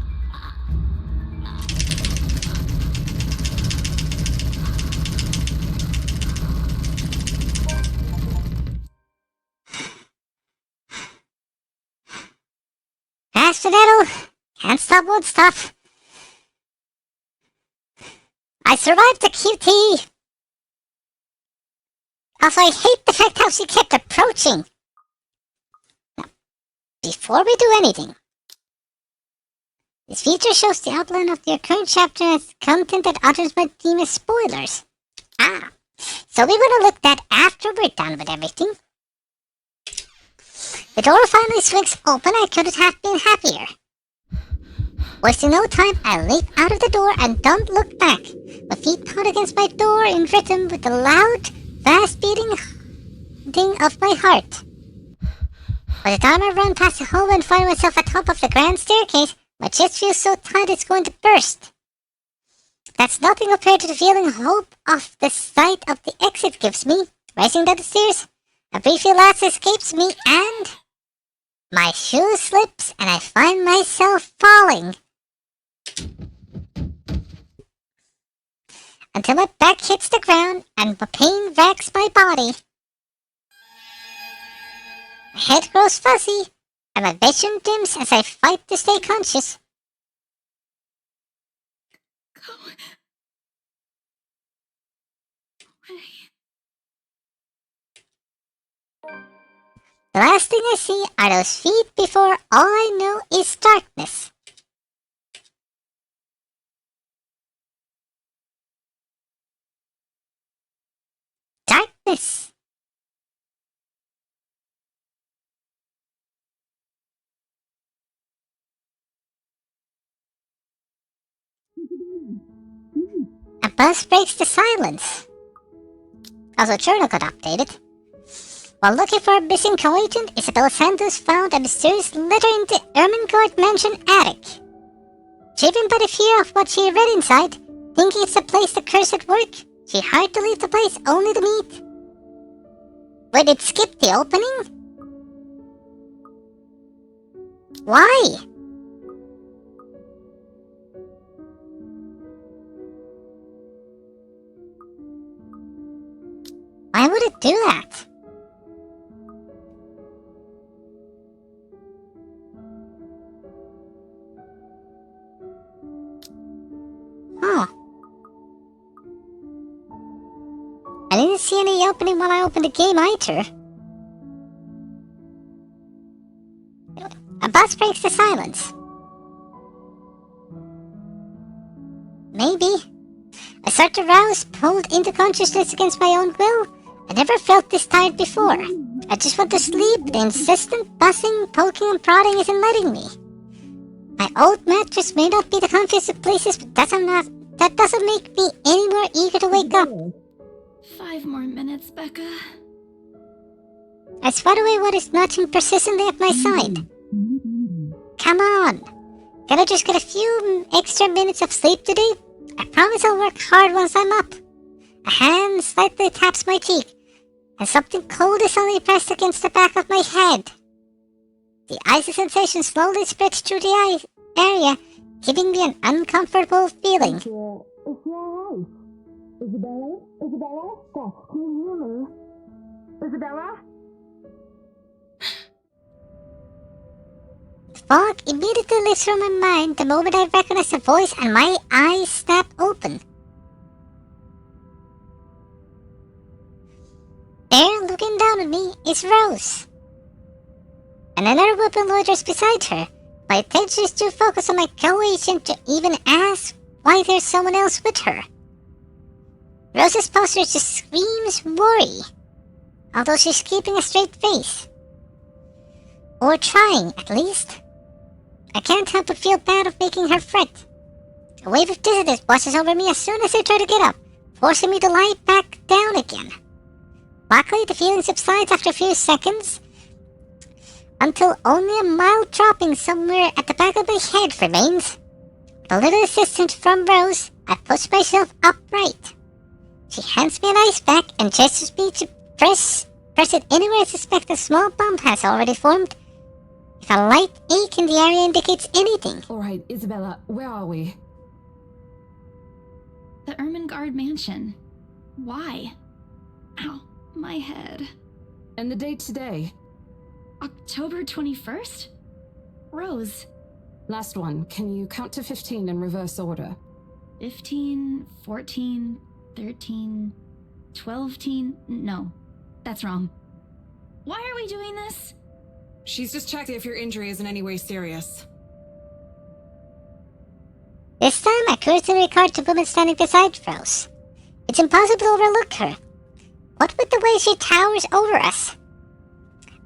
Castanetto, can't stop, won't stop. I survived the QT. Also, I hate the fact how she kept approaching. Now, before we do anything, this feature shows the outline of your current chapter as content that others might deem as spoilers. So we're gonna look at that after we're done with everything. The door finally swings open. I couldn't have been happier. Wasting no time, I leap out of the door and don't look back. My feet pound against my door in rhythm with the loud, fast-beating ding of my heart. By the time I run past the hallway and find myself atop of the grand staircase, my chest feels so tight it's going to burst. That's nothing compared to the feeling of hope of the sight of the exit gives me. Racing down the stairs, a brief last escapes me and... my shoe slips and I find myself falling. Until my back hits the ground and the pain racks my body. My head grows fuzzy and my vision dims as I fight to stay conscious. Go away. The last thing I see are those feet before all I know is darkness. Darkness. A buzz breaks the silence. Also, journal got updated. While looking for a missing co-agent, Isabella Santos found a mysterious letter in the Ermengarde mansion attic. Driven by the fear of what she read inside, thinking it's the place the curse at work, she hired to leave the place only to meet. Wait, it skipped the opening? Why? Why would it do that? Huh. I didn't see any opening when I opened the game either. A buzz breaks the silence. Maybe. I start to rouse, pulled into consciousness against my own will. I never felt this tired before. I just want to sleep. The insistent buzzing, poking and prodding isn't letting me. My old mattress may not be the comfiest of places, but that doesn't make me any more eager to wake up. 5 more minutes, Becca. I swat away what is nudging persistently at my side. Come on! Can I just get a few extra minutes of sleep today? I promise I'll work hard once I'm up. A hand slightly taps my cheek, and something cold is suddenly pressed against the back of my head. The icy sensation slowly spreads through the area, giving me an uncomfortable feeling. Fog immediately lifts from my mind the moment I recognize the voice and my eyes snap open. There, looking down at me, is Rose. And another woman loiters beside her. My attention is too focused on my co-agent to even ask why there's someone else with her. Rose's posture just screams worry, although she's keeping a straight face. Or trying, at least. I can't help but feel bad of making her fret. A wave of dizziness washes over me as soon as I try to get up, forcing me to lie back down again. Luckily, the feeling subsides after a few seconds, until only a mild dropping somewhere at the back of my head remains. With a little assistance from Rose, I push myself upright. She hands me an ice pack and gestures me to press it anywhere I suspect a small bump has already formed. If a light ache in the area indicates anything. Alright, Isabella, where are we? The Ermengarde mansion. Why? Ow, my head. And the date today? October 21st? Rose. Last one. Can you count to 15 in reverse order? 15, 14, 13, 12. No, that's wrong. Why are we doing this? She's just checked if your injury is in any way serious. This time, I curiously regard the woman standing beside Rose. It's impossible to overlook her. What with the way she towers over us?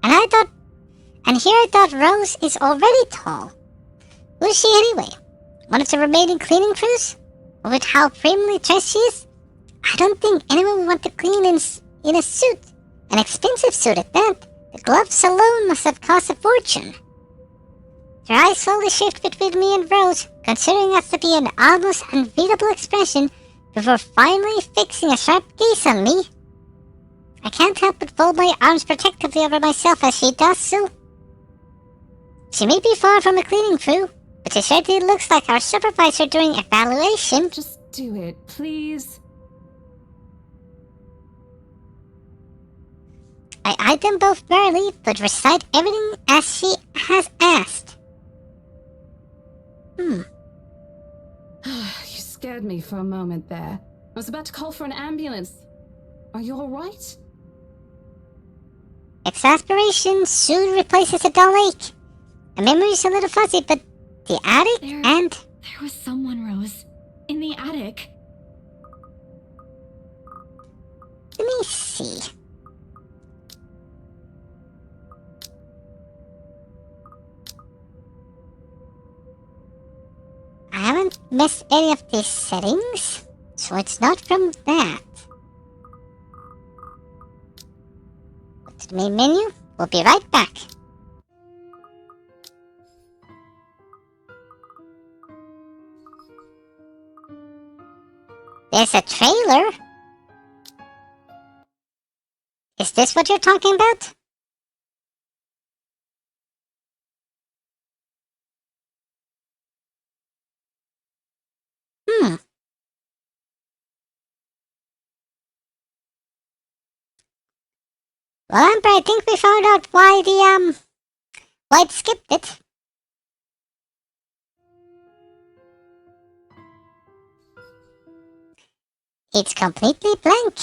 And here I thought Rose is already tall. Who is she anyway? One of the remaining cleaning crews? With how primly dressed she is? I don't think anyone would want to clean in a suit. An expensive suit at that. The gloves alone must have cost a fortune. Her eyes slowly shift between me and Rose, considering us to be an almost unreadable expression, before finally fixing a sharp gaze on me. I can't help but fold my arms protectively over myself as she does so. She may be far from a cleaning crew, but she certainly looks like our supervisor during evaluation. Just do it, please. I eyed them both barely, but recite everything as she has asked. You scared me for a moment there. I was about to call for an ambulance. Are you alright? Exasperation soon replaces a dull ache. The memory's a little fuzzy, but the attic and... There was someone, Rose. In the attic. Let me see. I haven't missed any of these settings, so it's not from that. Go to the main menu. We'll be right back. There's a trailer. Is this what you're talking about? Well, Amber, I think we found out why why it skipped it. It's completely blank.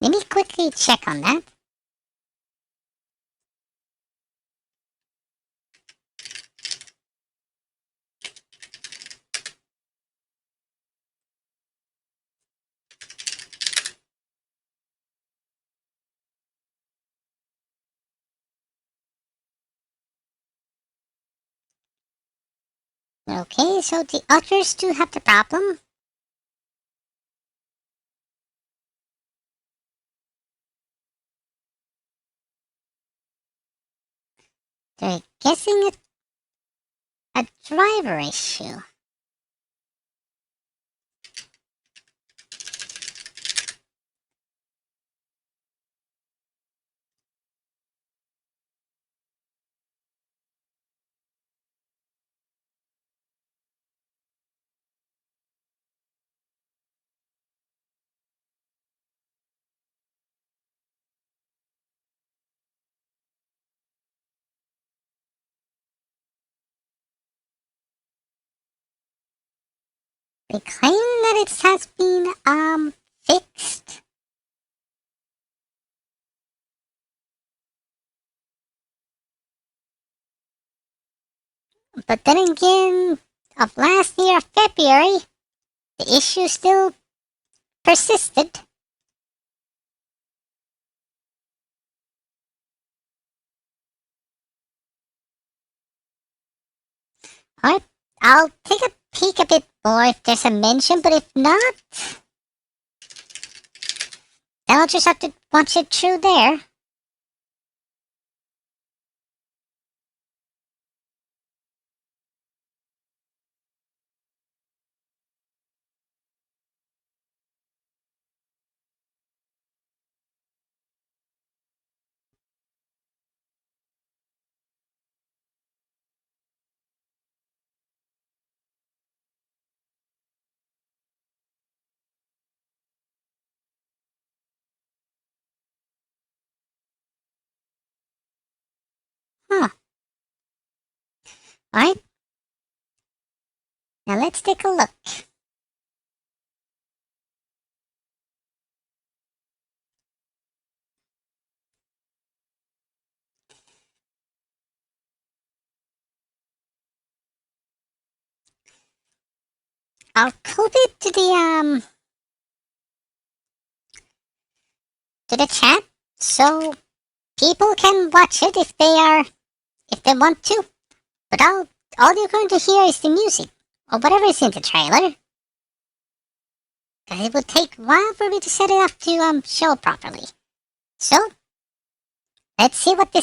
Let me quickly check on that. Okay, so the others do have the problem. They're guessing a driver issue. They claim that it has been, fixed. But then again, of last year, February, the issue still persisted. Alright, I'll take a peek a bit more if there's a mention, but if not, then I'll just have to watch it through there. Huh. Alright. Now let's take a look. I'll code it to the chat so people can watch it if they want to. But all you're going to hear is the music or whatever is in the trailer. Cause it would take a while for me to set it up to show properly. So let's see what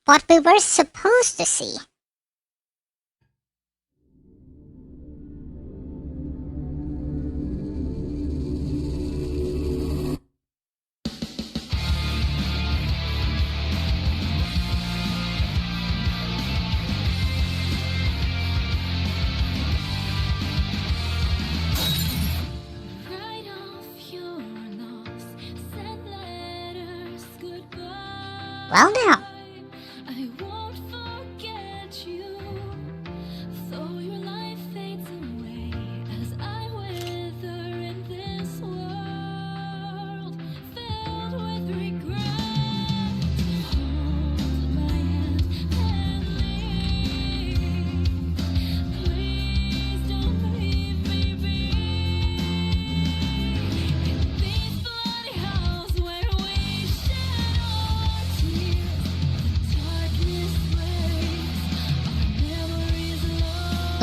what we were supposed to see. Well now. I won't forget you, though your life fades away as I wither in this world filled with regret.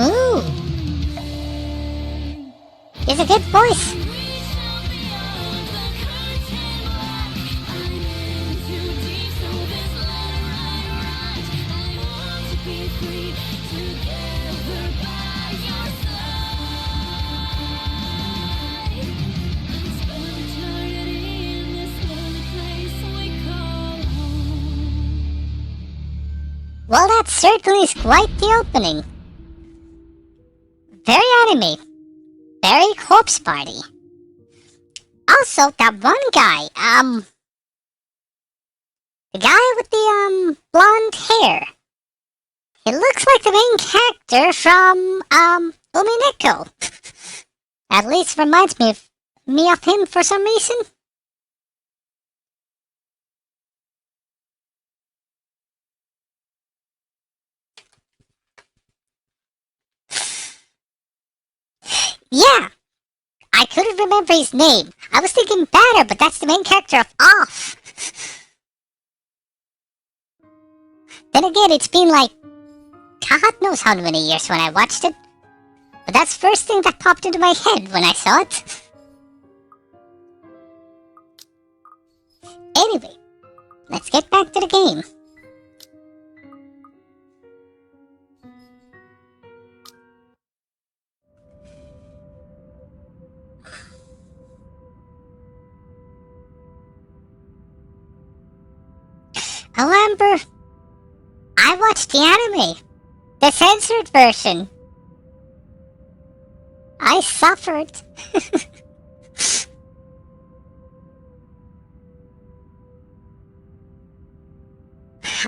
Ooh. It's a good voice. Well, that certainly is quite the opening. Very anime. Very corpse party. Also, that one guy, the guy with the, blonde hair. He looks like the main character from, Umineko. At least reminds me of him for some reason. Yeah, I couldn't remember his name. I was thinking Batter, but that's the main character of Off. Then again, it's been like, God knows how many years when I watched it. But that's the first thing that popped into my head when I saw it. Anyway, let's get back to the game. Oh, Amber, I watched the anime, the censored version. I suffered.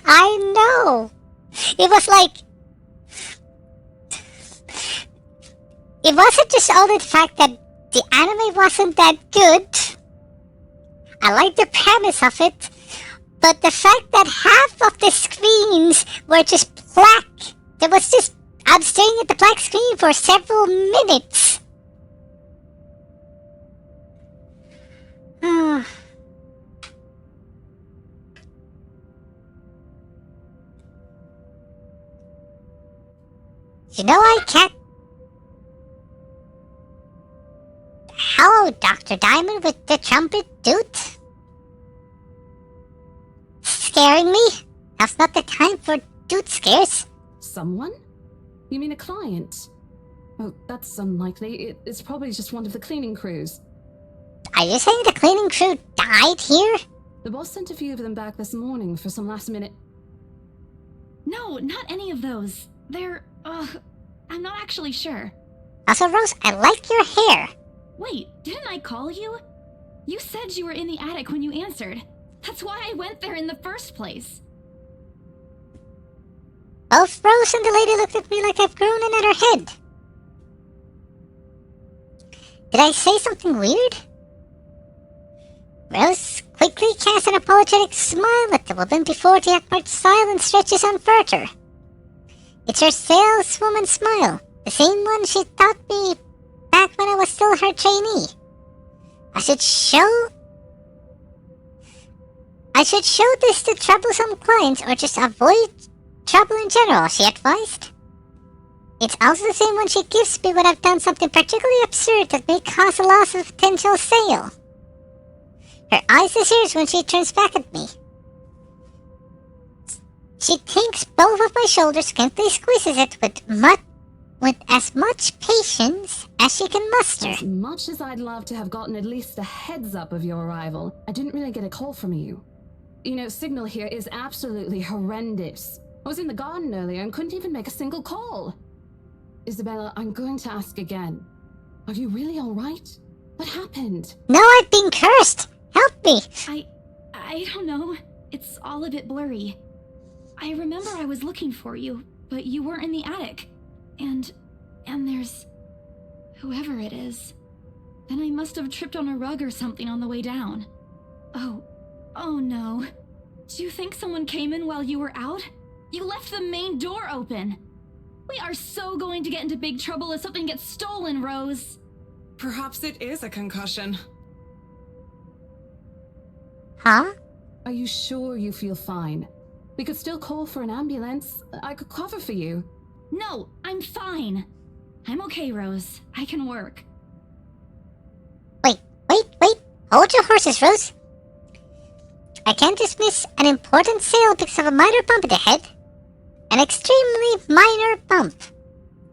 I know. It was like, it wasn't just only the fact that the anime wasn't that good. I liked the premise of it. But the fact that half of the screens were just black, there was just, I'm staring at the black screen for several minutes. You know I can't... Hello, Dr. Diamond with the trumpet dude. Scaring me? Now's not the time for dude scares. Someone? You mean a client? Oh, that's unlikely. It's probably just one of the cleaning crews. Are you saying the cleaning crew died here? The boss sent a few of them back this morning for some last minute... No, not any of those. They're, I'm not actually sure. Also, Rose, I like your hair. Wait, didn't I call you? You said you were in the attic when you answered. That's why I went there in the first place. Both Rose and the lady looked at me like I've grown another head. Did I say something weird? Rose quickly casts an apologetic smile at the woman before the awkward silence stretches on further. It's her saleswoman smile, the same one she taught me back when I was still her trainee. I should show this to troublesome clients or just avoid trouble in general, she advised. It's also the same one she gives me when I've done something particularly absurd that may cause a loss of potential sale. Her eyes are serious when she turns back at me. She takes both of my shoulders, gently squeezes it with as much patience as she can muster. As much as I'd love to have gotten at least a heads up of your arrival, I didn't really get a call from you. You know, signal here is absolutely horrendous. I was in the garden earlier and couldn't even make a single call. Isabella, I'm going to ask again. Are you really alright? What happened? No, I've been cursed! Help me! I don't know. It's all a bit blurry. I remember I was looking for you, but you weren't in the attic. And there's... whoever it is. Then I must have tripped on a rug or something on the way down. Oh no. Do you think someone came in while you were out? You left the main door open! We are so going to get into big trouble if something gets stolen, Rose! Perhaps it is a concussion. Huh? Are you sure you feel fine? We could still call for an ambulance. I could cover for you. No, I'm I'm fine. I'm okay, Rose. I can work. Wait. Hold your horses, Rose. I can't dismiss an important sale because of a minor bump in the head. An extremely minor bump.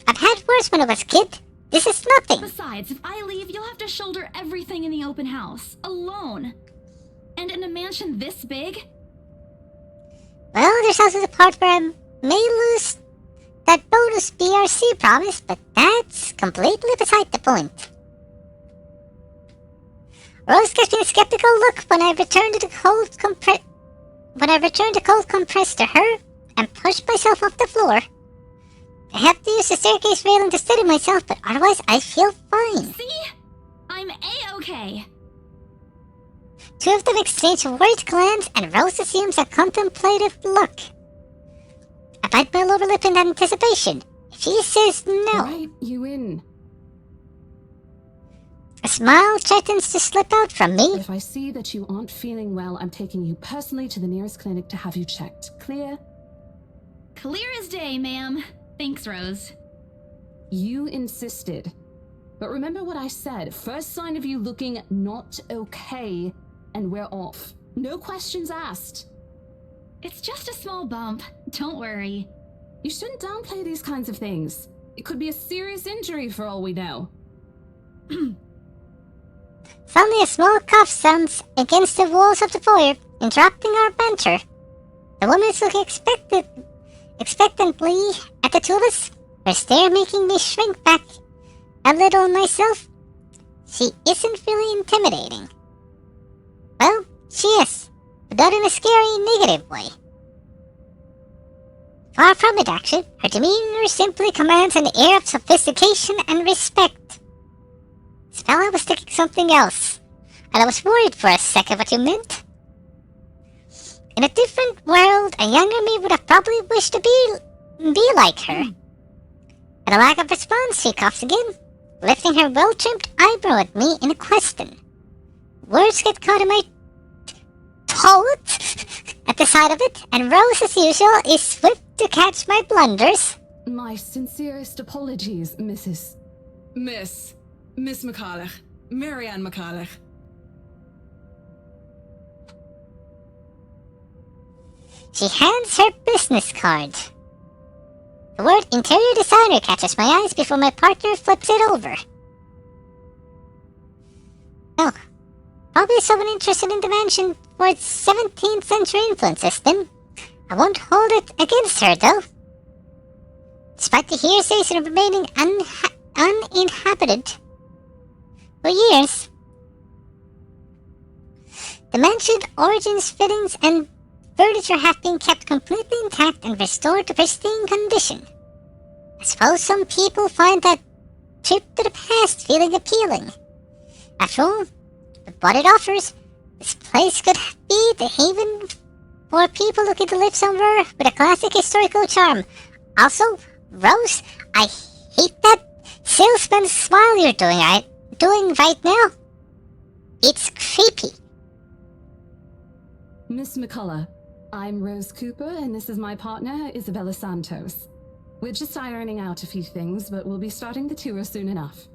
I've had worse when I was a kid. This is nothing. Besides, if I leave, you'll have to shoulder everything in the open house, alone. And in a mansion this big? Well, there's also the part where I may lose that bonus BRC promise, but that's completely beside the point. Rose gives me a skeptical look when I return the cold compress to her and push myself off the floor. I have to use the staircase railing to steady myself, but otherwise I feel fine. See? I'm A-okay. Two of them exchange a worried glance, and Rose assumes a contemplative look. I bite my lower lip in anticipation. She says no. Right, you in. A smile threatens to slip out from me. If I see that you aren't feeling well, I'm taking you personally to the nearest clinic to have you checked. Clear? Clear as day, ma'am. Thanks, Rose. You insisted. But remember what I said. First sign of you looking not okay, and we're off. No questions asked. It's just a small bump. Don't worry. You shouldn't downplay these kinds of things. It could be a serious injury for all we know. Suddenly a small cough sounds against the walls of the foyer, interrupting our banter. The woman is looking expectantly at the two of us, her stare making me shrink back a little myself. She isn't really intimidating. Well, she is, but not in a scary, negative way. Far from it, actually. Her demeanor simply commands an air of sophistication and respect. This fella was thinking something else, and I was worried for a second what you meant. In a different world, a younger me would have probably wished to be like her. At a lack of response, she coughs again, lifting her well-trimmed eyebrow at me in a question. Words get caught in my throat at the sight of it, and Rose, as usual, is swift to catch my blunders. My sincerest apologies, Miss McCulloch. Marianne McCulloch. She hands her business card. The word interior designer catches my eyes before my partner flips it over. Oh, probably someone interested in the mansion for its 17th century influence system. I won't hold it against her, though. Despite the hearsays and remaining uninhabited for years, the mansion's origins, fittings, and furniture have been kept completely intact and restored to pristine condition. I suppose some people find that trip to the past feeling appealing. After all, with what it offers, this place could be the haven for people looking to live somewhere with a classic historical charm. Also, Rose, I hate that salesman smile you're doing right now. It's creepy. Miss McCullough, I'm Rose Cooper, and this is my partner, Isabella Santos. We're just ironing out a few things, but we'll be starting the tour soon enough.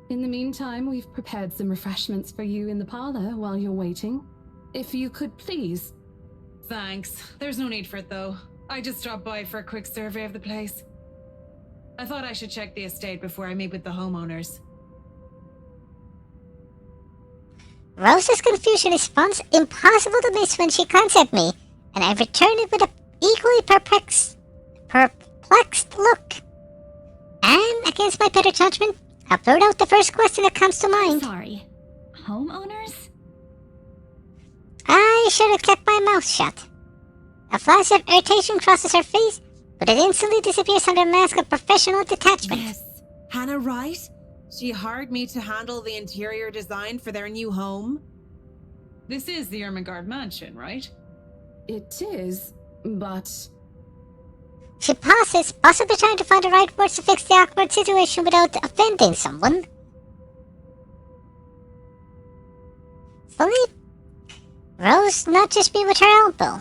In the meantime, we've prepared some refreshments for you in the parlor while you're waiting. If you could please. Thanks. There's no need for it, though. I just dropped by for a quick survey of the place. I thought I should check the estate before I meet with the homeowners. Rose's confusion is impossible to miss when she glanced at me, and I returned it with an equally perplexed look. And, against my better judgment, I blurt out the first question that comes to mind. Sorry. Homeowners? I should have kept my mouth shut. A flash of irritation crosses her face, but it instantly disappears under a mask of professional detachment. Yes. Hannah Wright? She hired me to handle the interior design for their new home. This is the Ermengarde mansion, right? It is, but... She pauses, possibly trying to find the right words to fix the awkward situation without offending someone. Slowly, Rose nudges me with her elbow.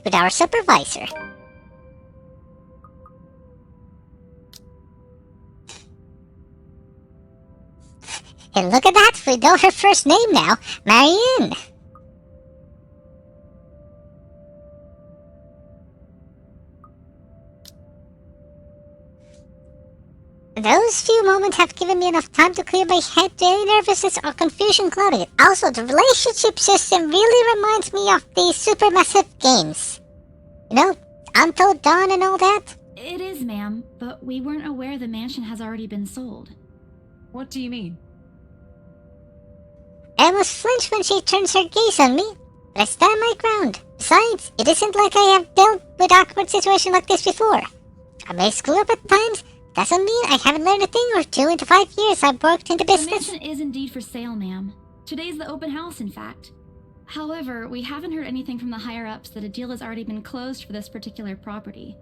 with our supervisor. And look at that, we know her first name now, Marianne. Those few moments have given me enough time to clear my head. Any nervousness or confusion clouding it. Also, the relationship system really reminds me of these supermassive games. You know, Until Dawn and all that? It is, ma'am, but we weren't aware the mansion has already been sold. What do you mean? I almost flinch when she turns her gaze on me, but I stand my ground. Besides, it isn't like I have dealt with awkward situations like this before. I may screw up at times, doesn't mean I haven't learned a thing or two in the 5 years I've worked in the business. The mansion is indeed for sale, ma'am. Today's the open house, in fact. However, we haven't heard anything from the higher-ups that a deal has already been closed for this particular property.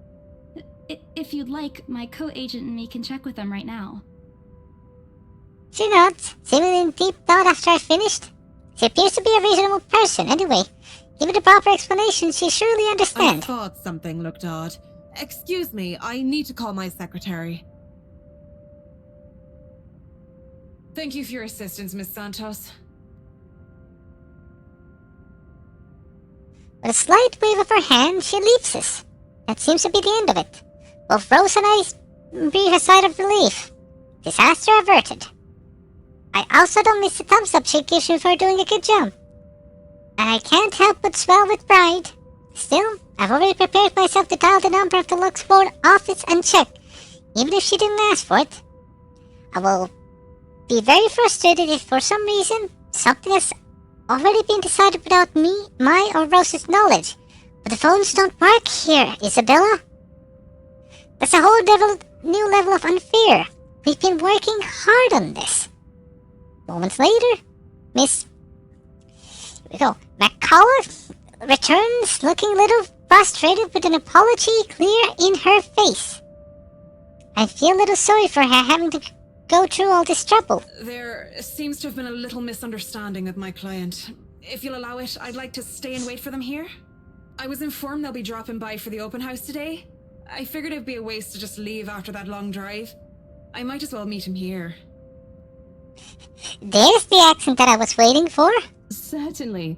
If you'd like, my co-agent and me can check with them right now. She nods, seemingly in deep thought after I finished. She appears to be a reasonable person, anyway. Given the proper explanation, she surely I understands. thought something looked odd. Excuse me, I need to call my secretary. Thank you for your assistance, Miss Santos. With a slight wave of her hand, she leaves us. That seems to be the end of it. Both Rose and I breathe a sigh of relief. Disaster averted. I also don't miss the thumbs up she gives me for doing a good job. And I can't help but swell with pride. Still, I've already prepared myself to dial the number of the Luxbourne office and check, even if she didn't ask for it. I will be very frustrated if for some reason something has already been decided without me, my or Rose's knowledge. But the phones don't work here, Isabella. That's a whole new level of unfair. We've been working hard on this. Moments later, Miss McCullough returns looking a little frustrated with an apology clear in her face. I feel a little sorry for her having to go through all this trouble. There seems to have been a little misunderstanding with my client. If you'll allow it, I'd like to stay and wait for them here. I was informed they'll be dropping by for the open house today. I figured it'd be a waste to just leave after that long drive. I might as well meet him here. There's the accent that I was waiting for. Certainly.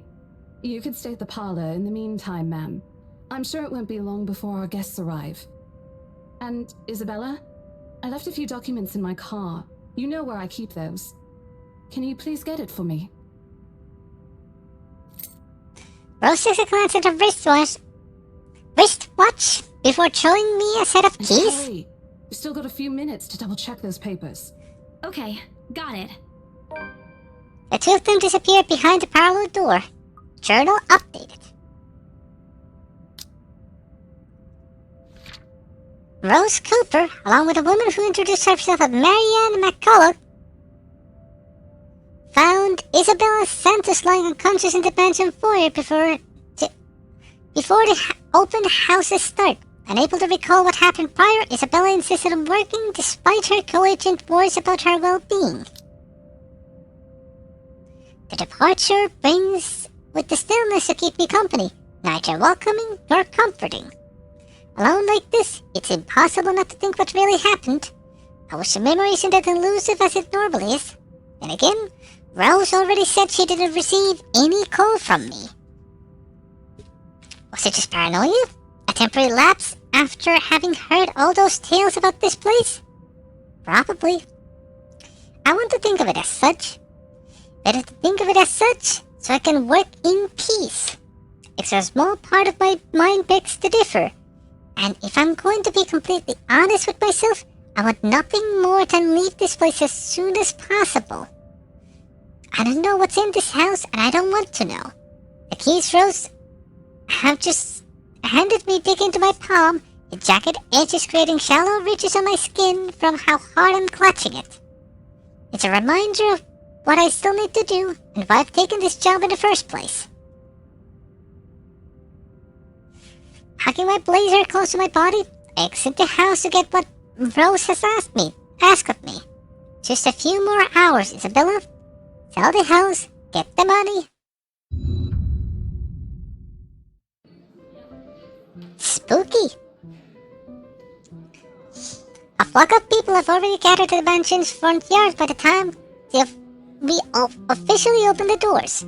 You could stay at the parlor in the meantime, ma'am. I'm sure it won't be long before our guests arrive. And, Isabella, I left a few documents in my car. You know where I keep those. Can you please get it for me? Rose takes a glance at her wristwatch before showing me a set of keys. Hurry. We've still got a few minutes to double-check those papers. Okay, got it. The two of them disappeared behind the parlor door. Journal updated. Rose Cooper, along with a woman who introduced herself as Marianne McCullough, found Isabella Santos lying unconscious in the mansion foyer before the open houses start. Unable to recall what happened prior, Isabella insisted on working despite her co-agent worries about her well-being. The departure brings with the stillness to keep me company, neither welcoming nor comforting. Alone like this, it's impossible not to think what really happened. I wish the memory isn't as elusive as it normally is. Then again, Rose already said she didn't receive any call from me. Was it just paranoia? A temporary lapse after having heard all those tales about this place? Probably. I want to think of it as such. Better to think of it as such, so I can work in peace. It's a small part of my mind begs to differ. And if I'm going to be completely honest with myself, I want nothing more than leave this place as soon as possible. I don't know what's in this house, and I don't want to know. The keys Rose have just handed me dig into my palm, the jagged edges creating shallow ridges on my skin from how hard I'm clutching it. It's a reminder of what I still need to do, and why I've taken this job in the first place. Hugging my blazer close to my body, I exit the house to get what Rose has asked of me. Just a few more hours, Isabella. Sell the house, get the money. flock of people have already gathered to the mansion's front yard by the time we officially open the doors.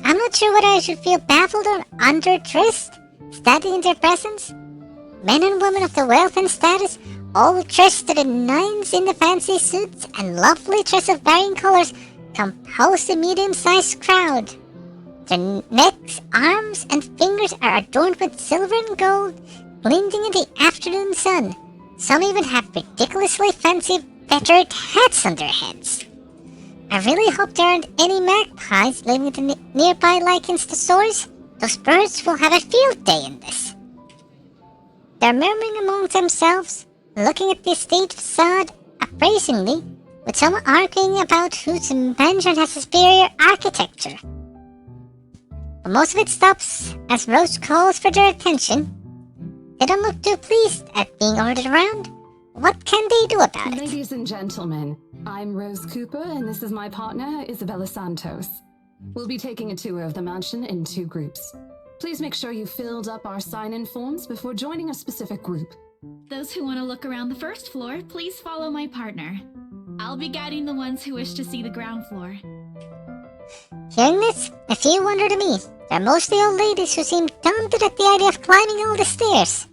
I'm not sure whether I should feel baffled or underdressed, standing in their presence. Men and women of the wealth and status, all dressed to the nines in the fancy suits and lovely dresses of varying colors, compose the medium-sized crowd. Their necks, arms, and fingers are adorned with silver and gold, glinting in the afternoon sun. Some even have ridiculously fancy feathered hats on their heads. I really hope there aren't any magpies living in the nearby lichens to stores. Those birds will have a field day in this. They're murmuring among themselves, looking at the estate facade appraisingly, with some arguing about whose mansion has superior architecture. But most of it stops as Rose calls for their attention. They don't look too pleased at being ordered around. What can they do about it? Ladies and gentlemen, I'm Rose Cooper, and this is my partner, Isabella Santos. We'll be taking a tour of the mansion in 2 groups. Please make sure you filled up our sign-in forms before joining a specific group. Those who want to look around the first floor, please follow my partner. I'll be guiding the ones who wish to see the ground floor. Hearing this, a few wonder to me. They're mostly old ladies who seem daunted at the idea of climbing all the stairs.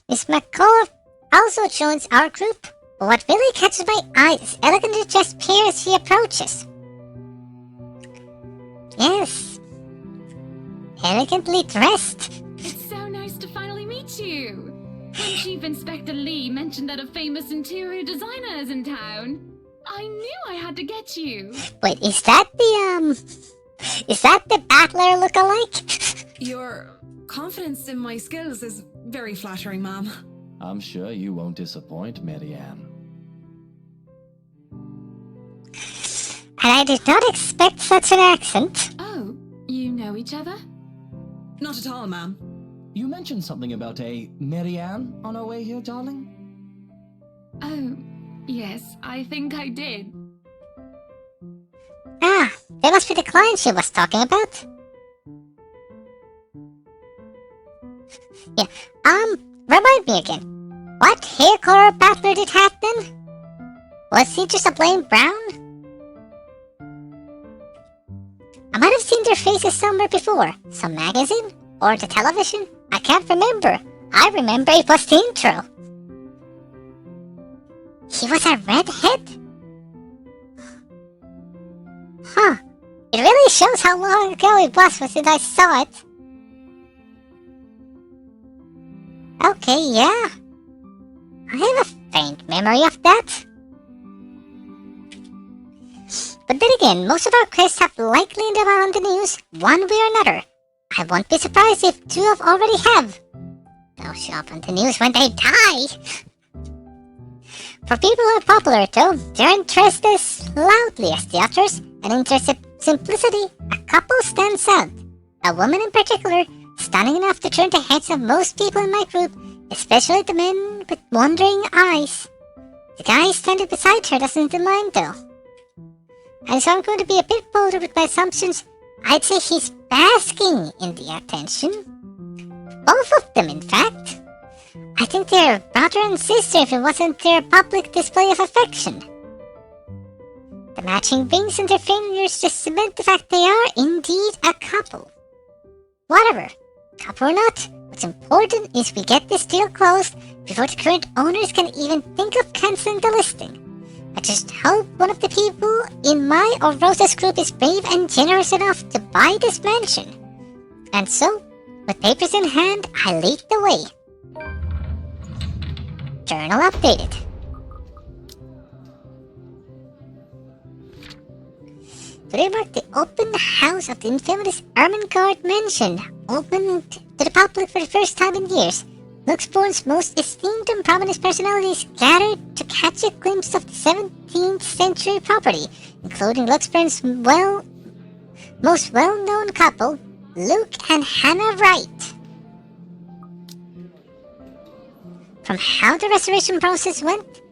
Miss McCullough also joins our group, but what really catches my eye is elegantly dressed pair as she approaches. Yes, elegantly dressed. It's so nice to finally meet you. When Chief Inspector Lee mentioned that a famous interior designer is in town, I knew I had to get you. Wait, is that the Battler look-alike? Your confidence in my skills is very flattering, ma'am. I'm sure you won't disappoint, Marianne. And I did not expect such an accent. Oh, you know each other? Not at all, ma'am. You mentioned something about a Marianne on our way here, darling? Oh, yes, I think I did. Ah, that must be the client she was talking about. Yeah, remind me again. What hair color Battler did have then? Was he just a plain brown? I might have seen their faces somewhere before. Some magazine? Or the television? I can't remember. I remember it was the intro. He was a redhead? Huh. It really shows how long ago it was since I saw it. Okay, yeah. I have a faint memory of that. But then again, most of our quests have likely ended up on the news, one way or another. I won't be surprised if 2 already have. They'll show up on the news when they die. For people who are popular, though, they aren't dressed as loudly as the others, and in their simplicity, a couple stands out. A woman in particular, stunning enough to turn the heads of most people in my group, especially the men with wondering eyes. The guy standing beside her doesn't mind, though. And so I'm going to be a bit bolder with my assumptions. I'd say he's basking in the attention. Both of them, in fact. I think they're brother and sister if it wasn't their public display of affection. The matching rings on their fingers just cement the fact they are indeed a couple. Whatever, couple or not, what's important is we get this deal closed before the current owners can even think of cancelling the listing. I just hope one of the people in my or Rosa's group is brave and generous enough to buy this mansion. And so, with papers in hand, I lead the way. Journal updated. Today marked the open house of the infamous Ermengarde Mansion, opened to the public for the first time in years. Luxborn's most esteemed and prominent personalities gathered to catch a glimpse of the 17th century property, including Luxborn's most well-known couple, Luke and Hannah Wright. From how the restoration process went,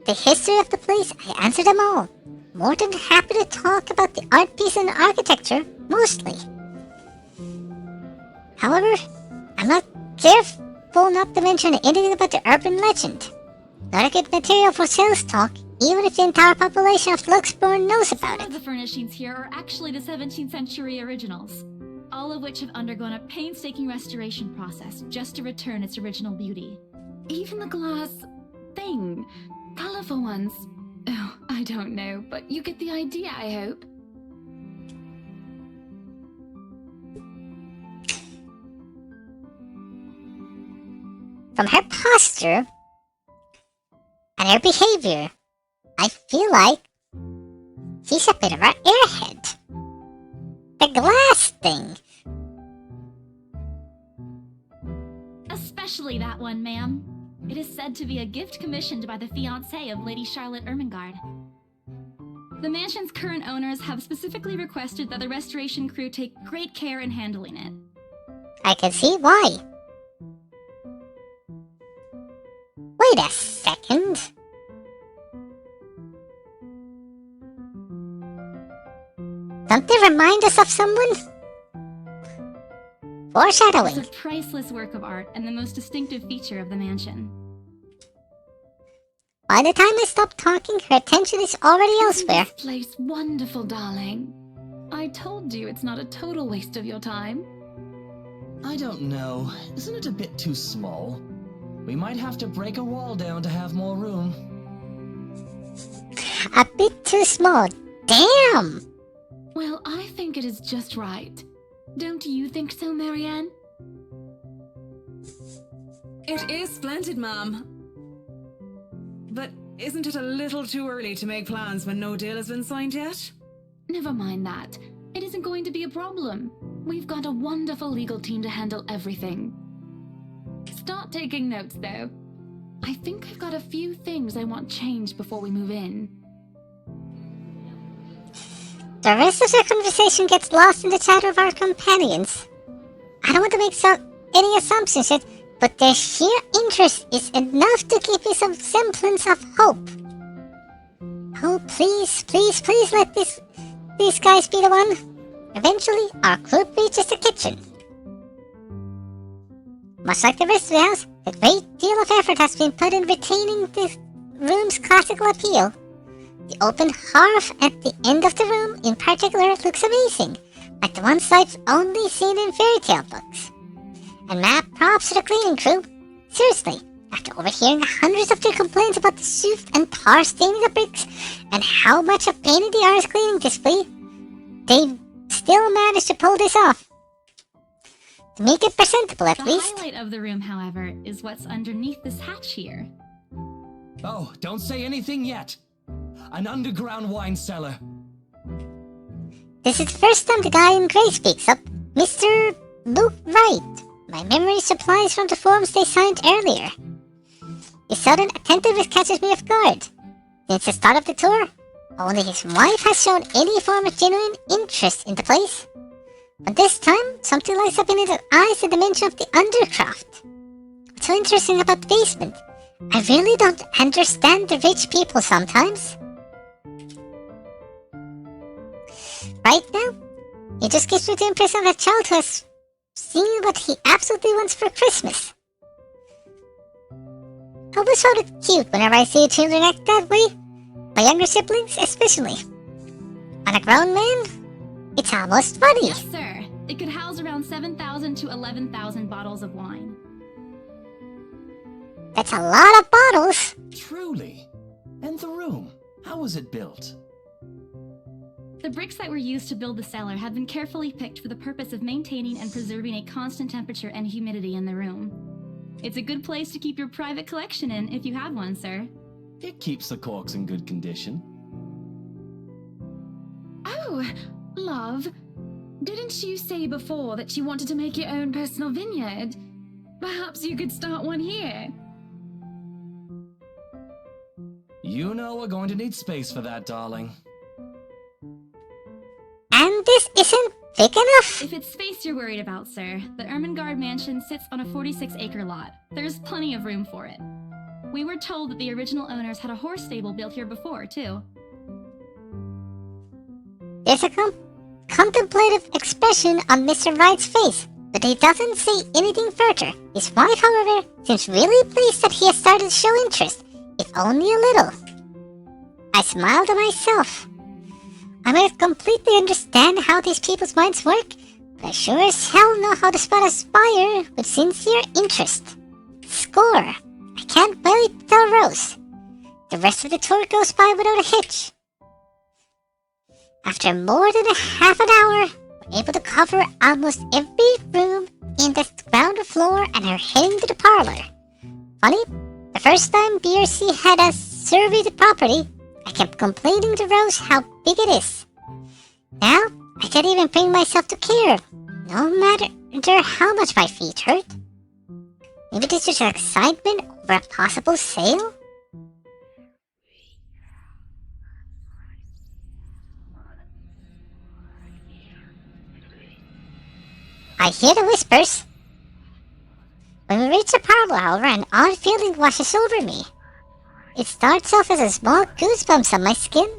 the history of the place, I answered them all. More than happy to talk about the art piece and architecture, mostly. However, I'm not careful not to mention anything about the urban legend. Not a good material for sales talk, even if the entire population of Luxborn knows about Some it. of the furnishings here are actually the 17th century originals, all of which have undergone a painstaking restoration process just to return its original beauty. Even the glass thing, colorful ones. Oh, I don't know, but you get the idea, I hope. From her posture and her behavior, I feel like she's a bit of an airhead. The glass thing. Especially that one, ma'am. It is said to be a gift commissioned by the fiancé of Lady Charlotte Ermengarde. The mansion's current owners have specifically requested that the restoration crew take great care in handling it. I can see why. Wait a second. Don't they remind us of someone? Foreshadowing. It's a priceless work of art and the most distinctive feature of the mansion. By the time I stop talking, her attention is already elsewhere. Isn't this place wonderful, darling? I told you it's not a total waste of your time. I don't know. Isn't it a bit too small? We might have to break a wall down to have more room. A bit too small. Damn! Well, I think it is just right. Don't you think so, Marianne? It is splendid, ma'am. But isn't it a little too early to make plans when no deal has been signed yet? Never mind that. It isn't going to be a problem. We've got a wonderful legal team to handle everything. Start taking notes, though. I think I've got a few things I want changed before we move in. The rest of the conversation gets lost in the chatter of our companions. I don't want to make any assumptions yet, but their sheer interest is enough to give me some semblance of hope. Oh, please, please, please let these guys be the one. Eventually, our group reaches the kitchen. Much like the rest of the house, a great deal of effort has been put in retaining the room's classical appeal. The open hearth at the end of the room in particular looks amazing, like the ones I've only seen in fairy tale books. And mad props to the cleaning crew. Seriously, after overhearing hundreds of their complaints about the soot and tar staining the bricks, and how much a pain in the arse cleaning this be, they still managed to pull this off. To make it presentable, at least. The highlight of the room, however, is what's underneath this hatch here. Oh, don't say anything yet. An underground wine cellar. This is the first time the guy in grey speaks up, Mr. Luke Wright. My memory supplies from the forms they signed earlier. His sudden attentiveness catches me off guard. Since the start of the tour, only his wife has shown any form of genuine interest in the place. But this time, something lights up in his eyes at the mention of the undercraft. What's so interesting about the basement? I really don't understand the rich people sometimes. Right now, he just gives me the impression of a child who has seen what he absolutely wants for Christmas. I always found it cute whenever I see children act that way. My younger siblings especially. On a grown man, it's almost funny. Yes, sir. It could house around 7,000 to 11,000 bottles of wine. That's a lot of bottles. Truly. And the room, how was it built? The bricks that were used to build the cellar had been carefully picked for the purpose of maintaining and preserving a constant temperature and humidity in the room. It's a good place to keep your private collection in if you have one, sir. It keeps the corks in good condition. Oh, love. Didn't you say before that you wanted to make your own personal vineyard? Perhaps you could start one here. You know we're going to need space for that, darling. And this isn't big enough? If it's space you're worried about, sir, the Ermengarde mansion sits on a 46-acre lot. There's plenty of room for it. We were told that the original owners had a horse stable built here before, too. There's a contemplative expression on Mr. Wright's face, but he doesn't say anything further. His wife, however, seems really pleased that he has started to show interest, if only a little. I smiled to myself. I might completely understand how these people's minds work, but I sure as hell know how to spot a spire with sincere interest. Score! I can't wait to tell Rose. The rest of the tour goes by without a hitch. After more than a half an hour, we're able to cover almost every room in the ground floor and are heading to the parlor. Funny, the first time BRC had us survey the property, I kept complaining to Rose how big it is. Now, I can't even bring myself to care, no matter how much my feet hurt. Maybe this is just excitement over a possible sale? I hear the whispers. When we reach the parlor, however, an odd feeling washes over me. It starts off as a small goosebumps on my skin,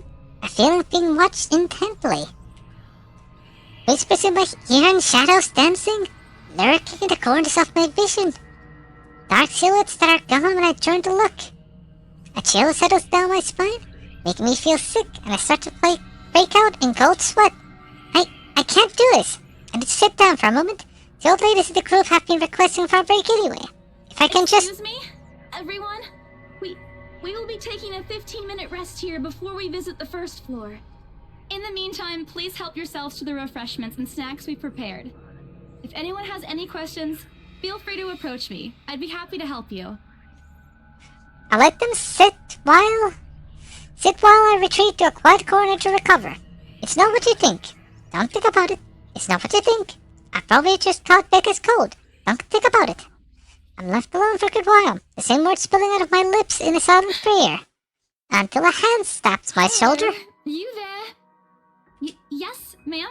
a feeling of being watched intently. Whispers in my ear and shadows dancing, lurking in the corners of my vision. Dark silhouettes that are gone when I turn to look. A chill settles down my spine, making me feel sick, and I start to break out in cold sweat. I can't do this. I need to sit down for a moment. The old ladies in the group have been requesting for a break anyway. If I can Excuse me, everyone? We will be taking a 15-minute rest here before we visit the first floor. In the meantime, please help yourselves to the refreshments and snacks we prepared. If anyone has any questions, feel free to approach me. I'd be happy to help you. I'll let them sit while I retreat to a quiet corner to recover. It's not what you think. Don't think about it. It's not what you think. I probably just caught Becca's cold. Don't think about it. I'm left alone for a good while, the same words spilling out of my lips in a silent prayer. Until a hand slaps my shoulder. You there? Yes, ma'am?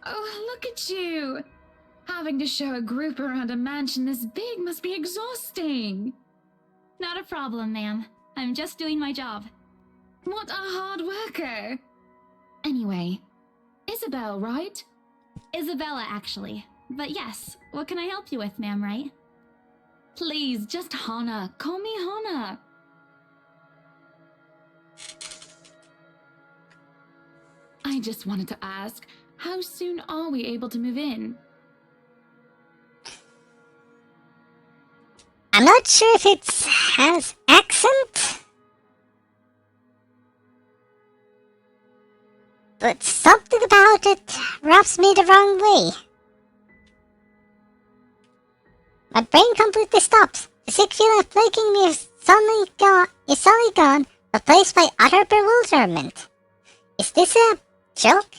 Oh, look at you. Having to show a group around a mansion this big must be exhausting. Not a problem, ma'am. I'm just doing my job. What a hard worker. Anyway, Isabel, right? Isabella, actually. But yes, what can I help you with, ma'am, right? Please, just Hana. Call me Hana. I just wanted to ask, how soon are we able to move in? I'm not sure if it has accent, but something about it rubs me the wrong way. My brain completely stops. The sick feeling of plaguing me is suddenly gone, replaced by utter bewilderment. Is this a joke?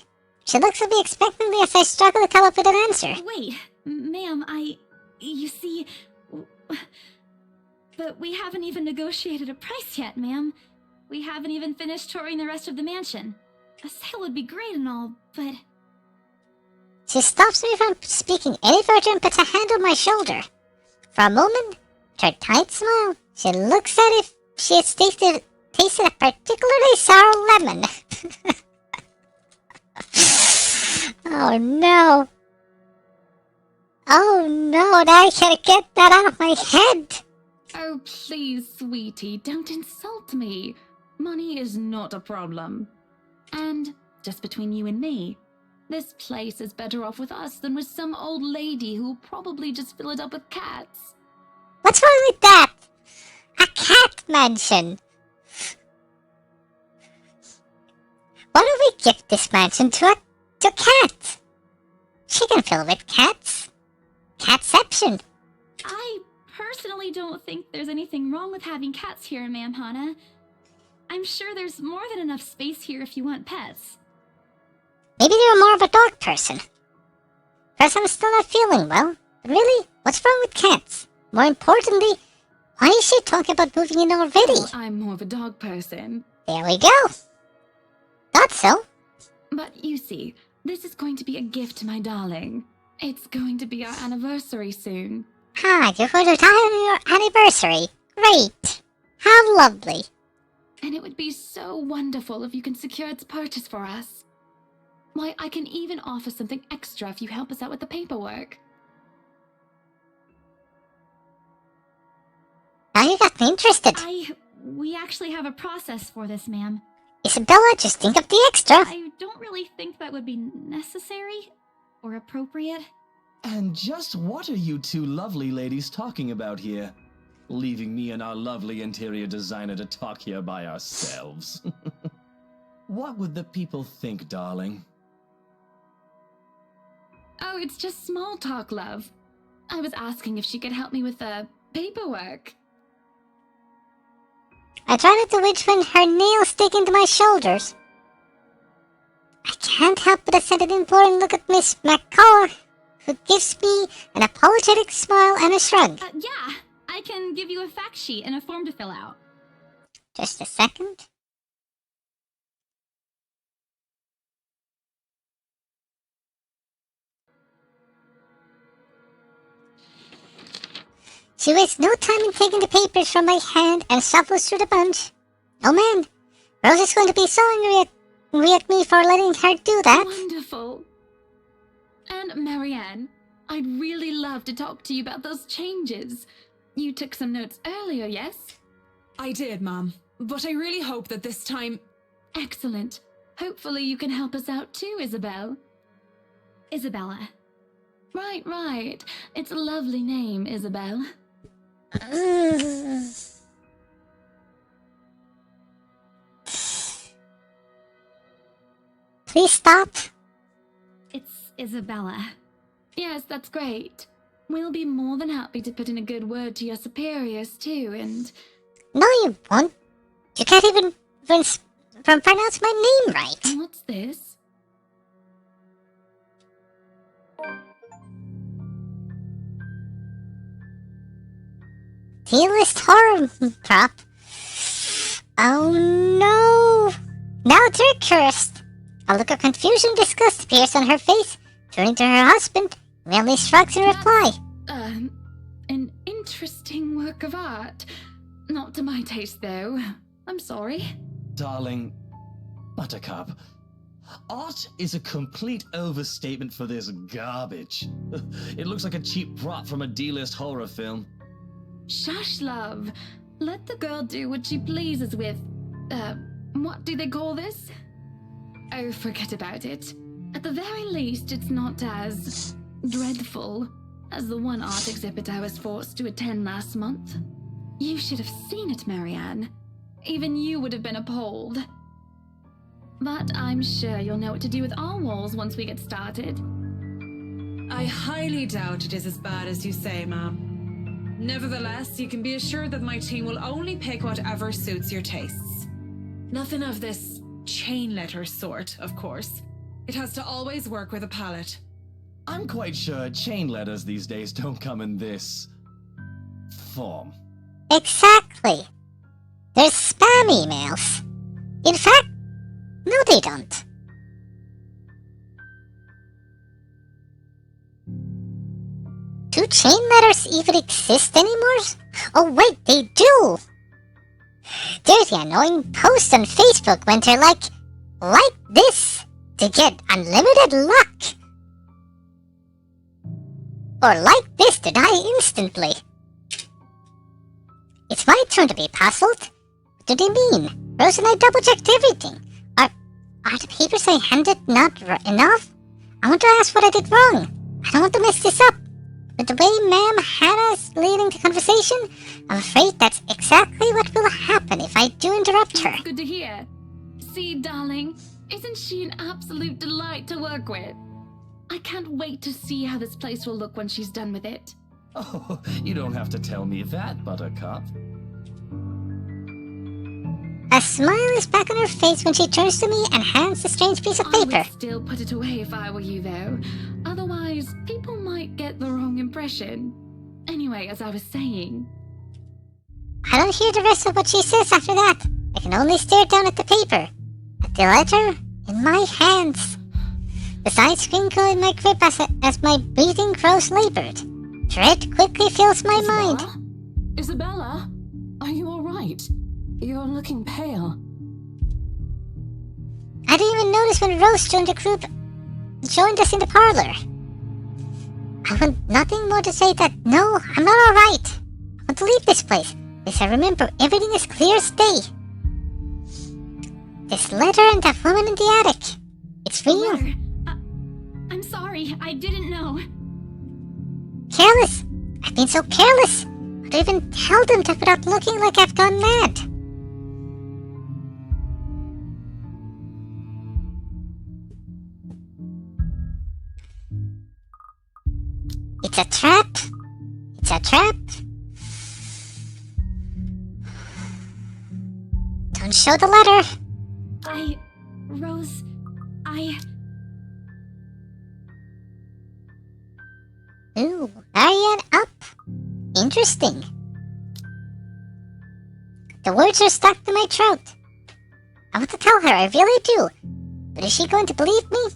She looks at me expectantly as I struggle to come up with an answer. Wait, ma'am, you see... But we haven't even negotiated a price yet, ma'am. We haven't even finished touring the rest of the mansion. A sale would be great and all, but... She stops me from speaking any further and puts a hand on my shoulder. For a moment, with her tight smile, she looks as if she has tasted a particularly sour lemon. Oh no. Oh no, now I can't get that out of my head. Oh, please, sweetie, don't insult me. Money is not a problem. And, just between you and me, this place is better off with us than with some old lady who'll probably just fill it up with cats. What's wrong with that? A cat mansion. Why don't we give this mansion to Cat? She can fill it with cats. Catception. I personally don't think there's anything wrong with having cats here, Ma'am Hana. I'm sure there's more than enough space here if you want pets. Maybe you're more of a dog person. Perhaps I'm still not feeling well. But really, what's wrong with cats? More importantly, why is she talking about moving in already? Oh, I'm more of a dog person. There we go. Thought so. But you see, this is going to be a gift to my darling. It's going to be our anniversary soon. Ah, you're going to die on your anniversary. Great. How lovely. And it would be so wonderful if you can secure its purchase for us. Why, I can even offer something extra if you help us out with the paperwork. Now you got me interested. I We actually have a process for this, ma'am. Isabella, just think of the extra. I don't really think that would be necessary or appropriate. And just what are you two lovely ladies talking about here? Leaving me and our lovely interior designer to talk here by ourselves. What would the people think, darling? Oh, it's just small talk, love. I was asking if she could help me with the paperwork. I try not to wince when her nails stick into my shoulders. I can't help but send an imploring look at Miss McCall, who gives me an apologetic smile and a shrug. Yeah, I can give you a fact sheet and a form to fill out. Just a second. She wastes no time in taking the papers from my hand and shuffles through the bunch. Oh man, Rose is going to be so angry at me for letting her do that. Wonderful. And Marianne, I'd really love to talk to you about those changes. You took some notes earlier, yes? I did, Mom. But I really hope that this time... Excellent. Hopefully you can help us out too, Isabel. Isabella. Right. It's a lovely name, Isabel. Please stop. It's Isabella. Yes, that's great. We'll be more than happy to put in a good word to your superiors too, and... No, you won't. You can't even pronounce my name right. What's this? D-list horror prop. Oh no! Now they're cursed. A look of confusion and disgust appears on her face. Turning to her husband, he only shrugs in reply. An interesting work of art. Not to my taste, though. I'm sorry. Darling, Buttercup, art is a complete overstatement for this garbage. It looks like a cheap prop from a D-list horror film. Shush, love. Let the girl do what she pleases with... what do they call this? Oh, forget about it. At the very least, it's not as... dreadful as the one art exhibit I was forced to attend last month. You should have seen it, Marianne. Even you would have been appalled. But I'm sure you'll know what to do with our walls once we get started. I highly doubt it is as bad as you say, Ma'am. Nevertheless, you can be assured that my team will only pick whatever suits your tastes. Nothing of this chain letter sort, of course. It has to always work with a palette. I'm quite sure chain letters these days don't come in this... form. Exactly. They're spam emails. In fact, no they don't. Do chain letters even exist anymore? Oh wait, they do! There's the annoying post on Facebook when they're like this to get unlimited luck. Or like this to die instantly. It's my turn to be puzzled. What do they mean? Rose and I double-checked everything. Are the papers I handed not enough? I want to ask what I did wrong. I don't want to mess this up. But the way Ma'am Hannah's leading the conversation, I'm afraid that's exactly what will happen if I do interrupt her. That's good to hear. See, darling, isn't she an absolute delight to work with? I can't wait to see how this place will look when she's done with it. Oh, you don't have to tell me that, Buttercup. A smile is back on her face when she turns to me and hands the strange piece of paper. I would still put it away if I were you, though. Otherwise, people might get the wrong impression. Anyway, as I was saying... I don't hear the rest of what she says after that. I can only stare down at the paper. At the letter in my hands. The sides crinkle in my grip as my breathing grows labored. Dread quickly fills my mind. Isabella? Are you alright? You're looking pale. I didn't even notice when Rose joined us in the parlor. I want nothing more to say that no, I'm not alright. I want to leave this place. Yes, I remember everything is clear as day. This letter and that woman in the attic. It's real. Letter. I'm sorry, I didn't know. Careless. I've been so careless. I'd even held them to without looking like I've gone mad. It's a trap. It's a trap. Don't show the letter. Rose, Ooh, Marianne up. Interesting. The words are stuck to my throat. I want to tell her, I really do. But is she going to believe me?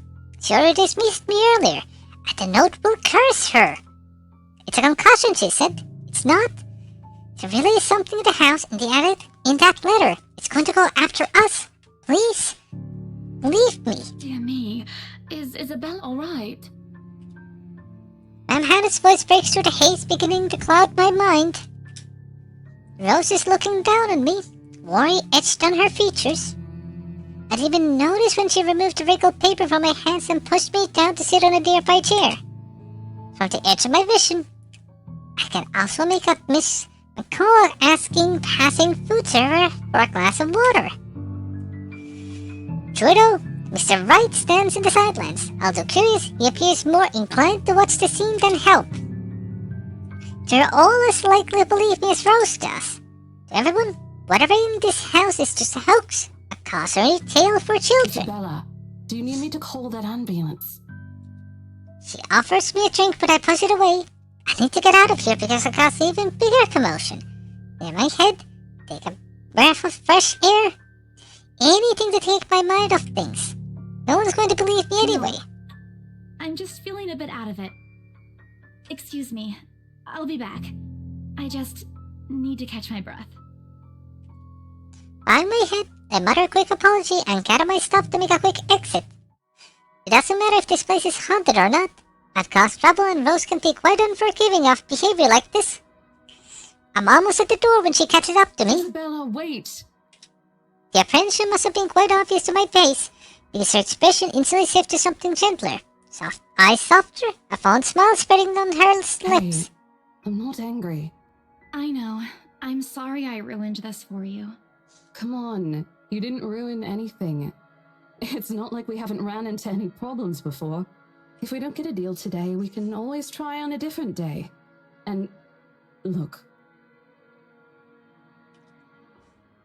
She already dismissed me earlier, and the note will curse her. It's a concussion, she said. It's not. There really is something in the house in the attic in that letter. It's going to go after us. Please, believe me. dear me. Is Isabelle alright? Ma'am Hannah's voice breaks through the haze, beginning to cloud my mind. Rose is looking down on me, worry etched on her features. I'd even noticed when she removed the wrinkled paper from my hands and pushed me down to sit on a nearby chair. From the edge of my vision, I can also make out Miss McCall asking passing food server for a glass of water. Trudeau, Mr. Wright stands in the sidelines. Although curious, he appears more inclined to watch the scene than help. They're all as likely to believe me as Rose does. To everyone, whatever in this house is just a hoax, a cautionary tale for children. Isabella, do you need me to call that ambulance? She offers me a drink, but I push it away. I need to get out of here because I cause even bigger commotion. Clear my head, take a breath of fresh air. Anything to take my mind off things. No one's going to believe me anyway. I'm just feeling a bit out of it. Excuse me. I'll be back. I just need to catch my breath. Bowing my head, I mutter a quick apology and gather my stuff to make a quick exit. It doesn't matter if this place is haunted or not. I've caused trouble and Rose can be quite unforgiving of behavior like this. I'm almost at the door when she catches up to me. Isabella, wait! The apprehension must have been quite obvious to my face, because her expression instantly shifted to something gentler. Soft eyes softer, a fond smile spreading on her lips. Hey, I'm not angry. I know. I'm sorry I ruined this for you. Come on, you didn't ruin anything. It's not like we haven't ran into any problems before. If we don't get a deal today, we can always try on a different day. And look.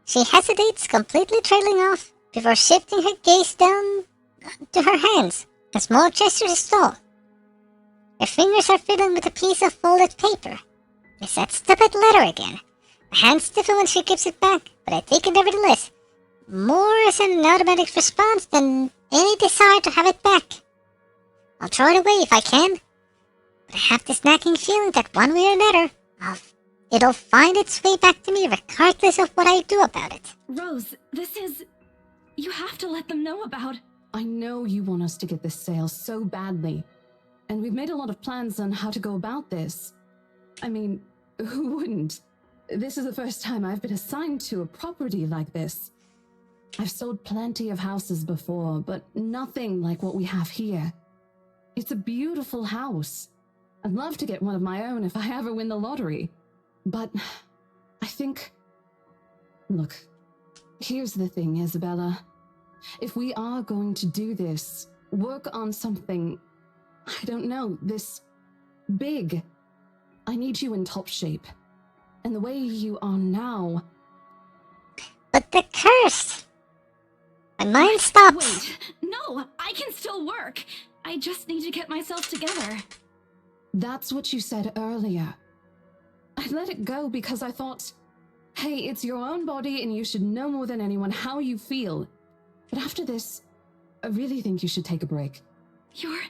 She hesitates, completely trailing off, before shifting her gaze down to her hands, a small gesture to stall. Her fingers are fiddling with a piece of folded paper. It's that stupid letter again. My hands stiffen when she gives it back, but I take it nevertheless, more as an automatic response than any desire to have it back. I'll throw it away if I can, but I have this nagging feeling that one way or another, it'll find its way back to me regardless of what I do about it. Rose, this is... You have to let them know about... I know you want us to get this sale so badly, and we've made a lot of plans on how to go about this. I mean, who wouldn't? This is the first time I've been assigned to a property like this. I've sold plenty of houses before, but nothing like what we have here. It's a beautiful house. I'd love to get one of my own if I ever win the lottery. But I think... Look, here's the thing, Isabella. If we are going to do this, work on something, I don't know, this big, I need you in top shape. And the way you are now... But the curse! My mind stops. Wait, no, I can still work. I just need to get myself together. That's what you said earlier. I let it go because I thought, hey, it's your own body and you should know more than anyone how you feel. But after this, I really think you should take a break. You're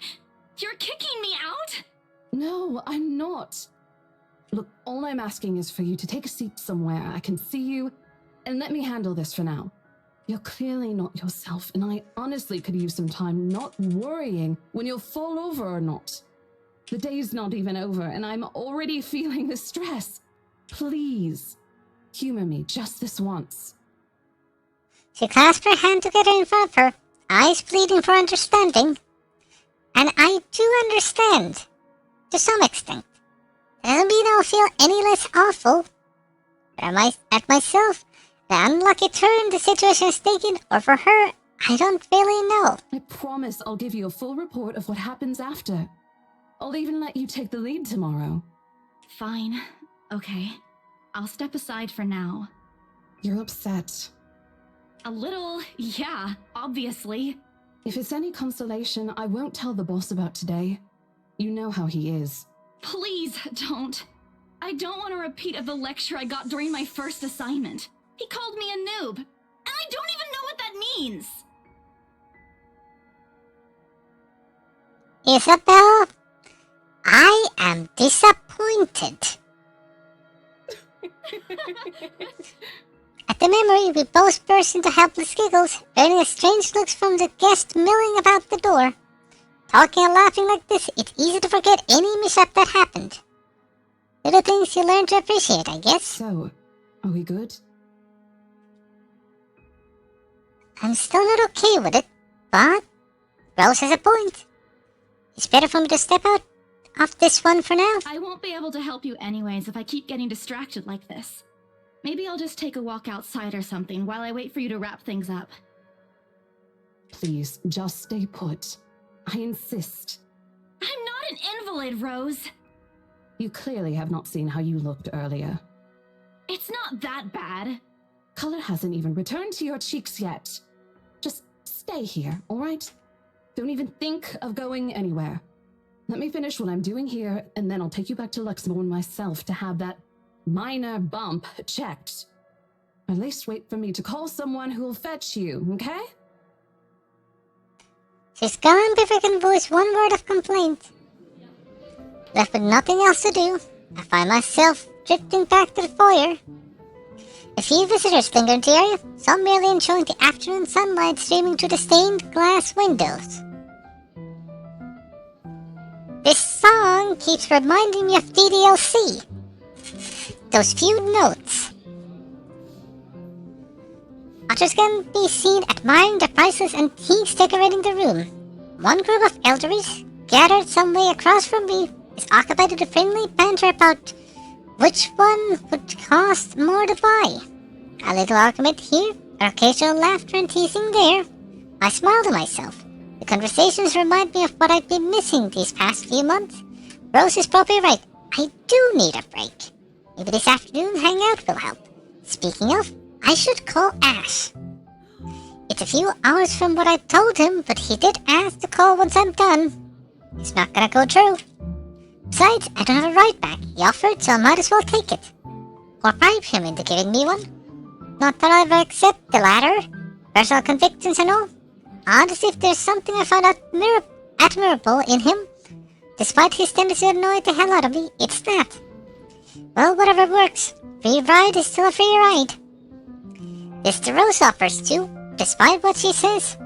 kicking me out? No, I'm not. Look, all I'm asking is for you to take a seat somewhere I can see you, and let me handle this for now. You're clearly not yourself, and I honestly could use some time not worrying when you'll fall over or not. The day's not even over, and I'm already feeling the stress. Please, Humor me just this once. She clasped her hand together in front of her, eyes pleading for understanding. And I do understand, to some extent. Doesn't mean I'll feel any less awful at myself, the unlucky turn the situation has taken, or for her, I don't really know. I promise I'll give you a full report of what happens after. I'll even let you take the lead tomorrow. Fine. Okay. I'll step aside for now. You're upset. A little, yeah, obviously. If it's any consolation, I won't tell the boss about today. You know how he is. Please don't. I don't want a repeat of the lecture I got during my first assignment. He called me a noob, and I don't even know what that means. Isabel, I am disappointed. At the memory, we both burst into helpless giggles, earning strange looks from the guest milling about the door. Talking and laughing like this, it's easy to forget any mishap that happened. Little things you learn to appreciate, I guess. So, are we good? I'm still not okay with it, but Rose has a point. It's better for me to step out of this one for now. I won't be able to help you anyways if I keep getting distracted like this. Maybe I'll just take a walk outside or something while I wait for you to wrap things up. Please, just stay put. I insist. I'm not an invalid, Rose. You clearly have not seen how you looked earlier. It's not that bad. Color hasn't even returned to your cheeks yet. Just stay here, alright? Don't even think of going anywhere. Let me finish what I'm doing here, and then I'll take you back to Luxembourg myself to have that minor bump checked. At least wait for me to call someone who'll fetch you, okay? She's gone before I can voice one word of complaint. Left with nothing else to do, I find myself drifting back to the foyer. A few visitors linger in the area, some merely enjoying the afternoon sunlight streaming through the stained glass windows. This song keeps reminding me of DDLC. Those few notes. Others can be seen admiring the priceless antiques decorating the room. One group of elders, gathered some way across from me, is occupied with a friendly banter about which one would cost more to buy. A little argument here, occasional laughter and teasing there. I smile to myself. The conversations remind me of what I've been missing these past few months. Rose is probably right. I do need a break. Maybe this afternoon hangout will help. Speaking of, I should call Ash. It's a few hours from what I told him, but he did ask to call once I'm done. It's not gonna go through. Besides, I don't have a ride back. He offered, so I might as well take it. Or bribe him into giving me one. Not that I'll ever accept the latter. Personal convictions and all. Honestly, if there's something I find admirable in him, despite his tendency to annoy the hell out of me, it's that. Well, whatever works. Free ride is still a free ride. This the Rose offers too, despite what she says.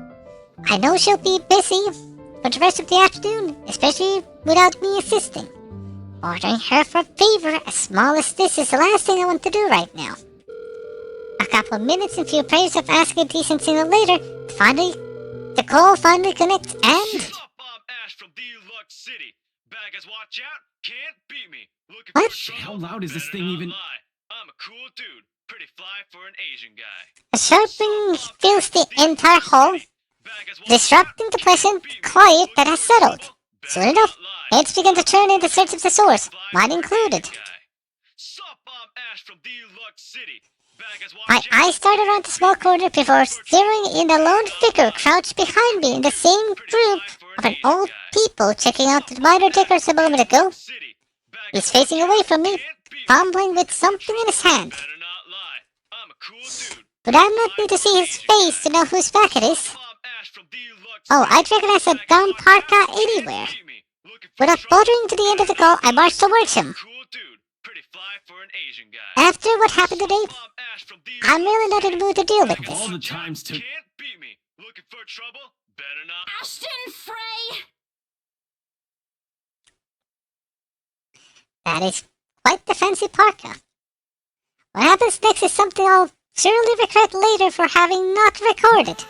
I know she'll be busy for the rest of the afternoon, especially without me assisting. Ordering her for a favor as small as this is the last thing I want to do right now. A couple of minutes and few prayers of asking a decent signal later, the call finally connects and... Shut up, I'm Ash from Deluxe City. Baggers, watch out, can't beat me. Looking What? for trouble? How loud is this Better thing not even- lie. I'm a cool dude, pretty fly for an Asian guy. A sharp ring fills the entire hall, disrupting the pleasant quiet that has settled. Soon enough, heads begin to turn in the search of the source, mine included. Sup, I'm Ash from Deluxe City. Baggers, My watch out. eyes started around the small corner before steering in a lone figure crouched behind me in the same group of an old people checking out the minor deckers a moment ago. He's facing away from me, fumbling with something in his hand. Better not lie. I'm a cool dude. But I don't need to see his face to know whose back it is. I'm Ash from Deluxe Oh, City. I'd recognize a dumb parka anywhere. Beat me. Looking for Without trouble? bothering to the end of the call, I marched towards him. Cool dude, pretty fly for an Asian guy. After what happened today, I'm really not in the mood to deal with All this. the times to... Can't beat me. Looking for trouble? Better not. Ashton Frey! That is quite the fancy parka. What happens next is something I'll surely regret later for having not recorded.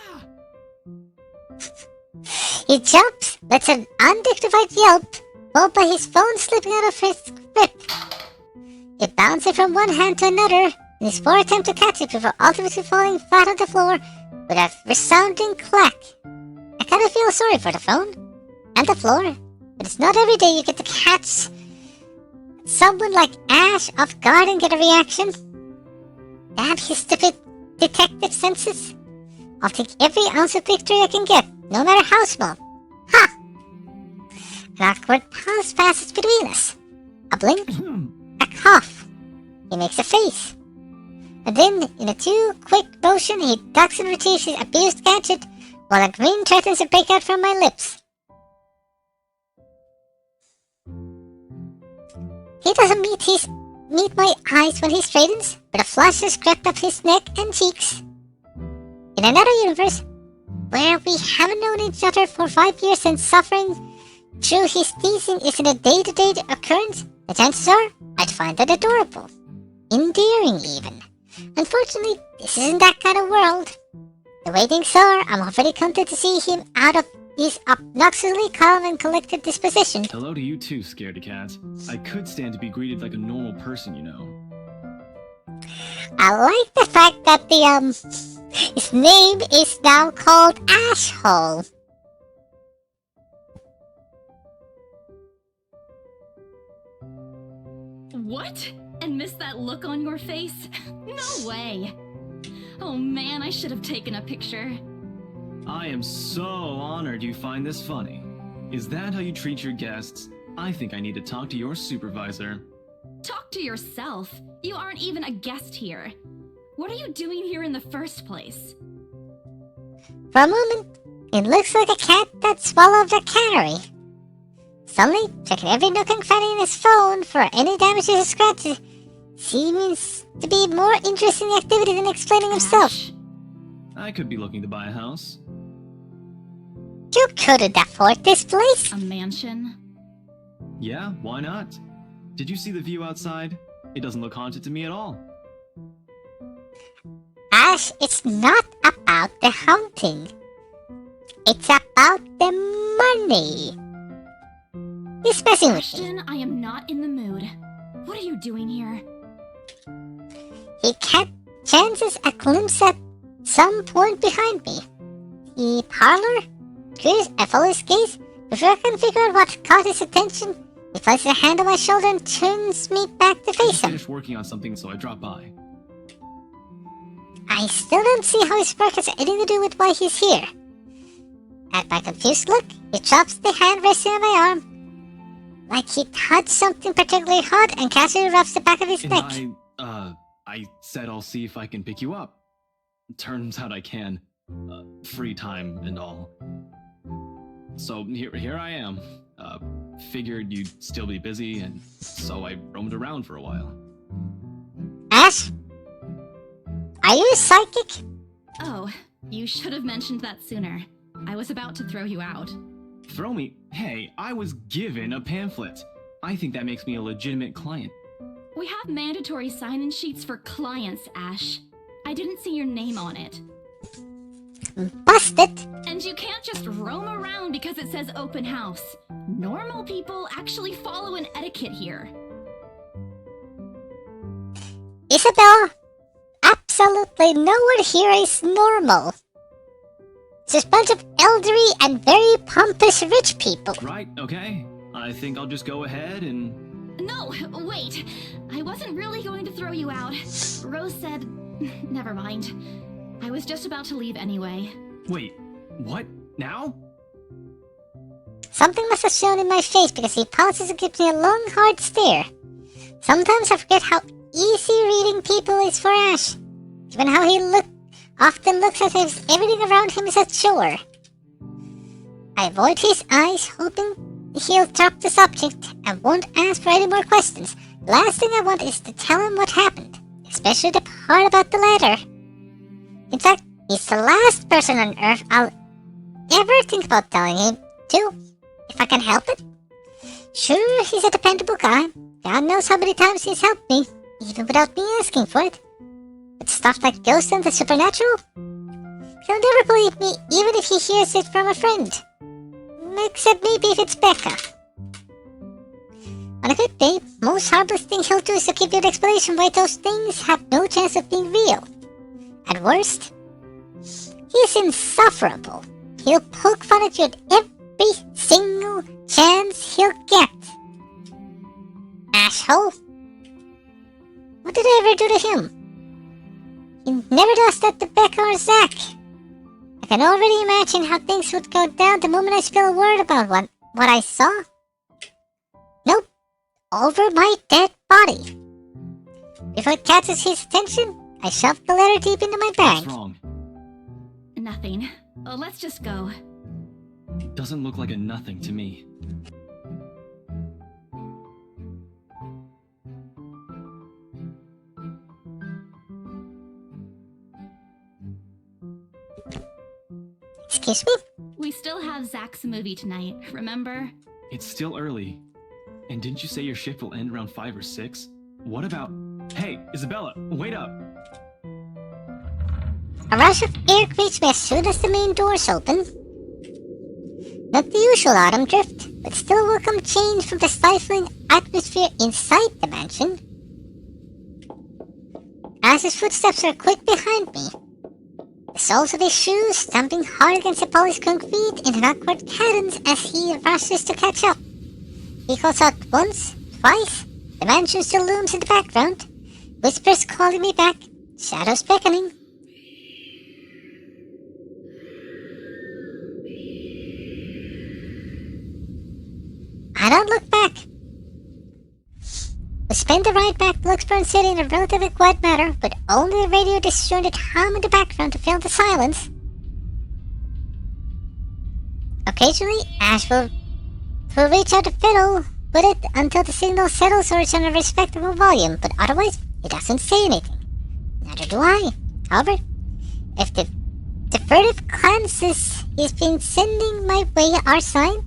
He jumps, lets an undignified yelp, followed by his phone slipping out of his grip. He bounces from one hand to another in his poor attempt to catch it before ultimately falling flat on the floor with a resounding clack. I kind of feel sorry for the phone and the floor, but it's not every day you get to catch someone like Ash off guard and get a reaction. Damn his stupid detective senses. I'll take every ounce of victory I can get, no matter how small. Ha! An awkward pause passes between us. A blink, a cough. He makes a face. And then, in a quick motion, he ducks and retrieves his abused gadget, while a grin threatens to break out from my lips. He doesn't meet my eyes when he straightens, but a flush has crept up his neck and cheeks. In another universe, where we haven't known each other for 5 years and suffering through his teasing isn't a day-to-day occurrence, the chances are I'd find that adorable. Endearing, even. Unfortunately, this isn't that kind of world. The way things are, I'm already content to see him out of his obnoxiously calm and collected disposition. Hello to you too, Scaredy Cat. I could stand to be greeted like a normal person, you know. I like the fact that his name is now called Asshole. What? And miss that look on your face? No way. Oh man, I should have taken a picture. I am so honored you find this funny. Is that how you treat your guests? I think I need to talk to your supervisor. Talk to yourself. You aren't even a guest here. What are you doing here in the first place? For a moment, it looks like a cat that swallowed a canary. Suddenly, checking every nook and cranny in his phone for any damages or scratches seems to be more interesting activity than explaining himself. I could be looking to buy a house. You couldn't afford this place. A mansion? Yeah, why not? Did you see the view outside? It doesn't look haunted to me at all. Ash, it's not about the haunting. It's about the money. He's messing with me. Ashton, I am not in the mood. What are you doing here? He chances a glimpse at some point behind me. The parlor? Curious, I follow his gaze. Before I can figure out what caught his attention, he places a hand on my shoulder and turns me back to face him. I finished working on something, so I dropped by. I still don't see how his work has anything to do with why he's here. At my confused look, he drops the hand resting on my arm, like he touched something particularly hot and casually rubs the back of his neck. I said I'll see if I can pick you up. Turns out I can. Free time and all. So here I am. Figured you'd still be busy, and so I roamed around for a while. Ash? Are you psychic? Oh, you should have mentioned that sooner. I was about to throw you out. Throw me? Hey, I was given a pamphlet. I think that makes me a legitimate client. We have mandatory sign-in sheets for clients, Ash. I didn't see your name on it. Busted! And you can't just roam around because it says open house. Normal people actually follow an etiquette here. Isabella, absolutely no one here is normal. It's just a bunch of elderly and very pompous rich people. Right, okay. I think I'll just go ahead and... No, wait. I wasn't really going to throw you out. Rose said... Never mind. I was just about to leave anyway. Wait, what? Now? Something must have shown in my face because he pauses and gives me a long, hard stare. Sometimes I forget how easy reading people is for Ash, given how he often looks as if everything around him is a chore. I avoid his eyes, hoping he'll drop the subject and won't ask for any more questions. Last thing I want is to tell him what happened, especially the part about the ladder. In fact, he's the last person on Earth I'll ever think about telling him to, if I can help it. Sure, he's a dependable guy. God knows how many times he's helped me, even without me asking for it. But stuff like ghosts and the supernatural? He'll never believe me even if he hears it from a friend. Except maybe if it's Becca. On a good day, most harmless thing he'll do is to give you an explanation why those things have no chance of being real. At worst, he's insufferable. He'll poke fun at you at every single chance he'll get. Asshole. What did I ever do to him? He never does that to Becca or Zach. I can already imagine how things would go down the moment I spill a word about what I saw. Nope. Over my dead body. Before it catches his attention, I shoved the letter deep into my bag. What's wrong? Nothing. Let's just go. Doesn't look like a nothing to me. Excuse me? We still have Zach's movie tonight, remember? It's still early. And didn't you say your shift will end around 5 or 6? What about... Hey, Isabella, wait up! A rush of air greets me as soon as the main doors open. Not the usual autumn drift, but still a welcome change from the stifling atmosphere inside the mansion. As his footsteps are quick behind me, the soles of his shoes stamping hard against the polished concrete in an awkward cadence as he rushes to catch up. He calls out once, twice, the mansion still looms in the background, whispers calling me back, shadows beckoning. I don't look back. We spend the ride back to Luxburn City in a relatively quiet manner, with only a radio disjointed hum in the background to fill the silence. Occasionally, Ash will reach out to fiddle with it until the signal settles or is on a respectable volume, but otherwise, he doesn't say anything. Neither do I. However, if the furtive glances he's been sending my way are signs,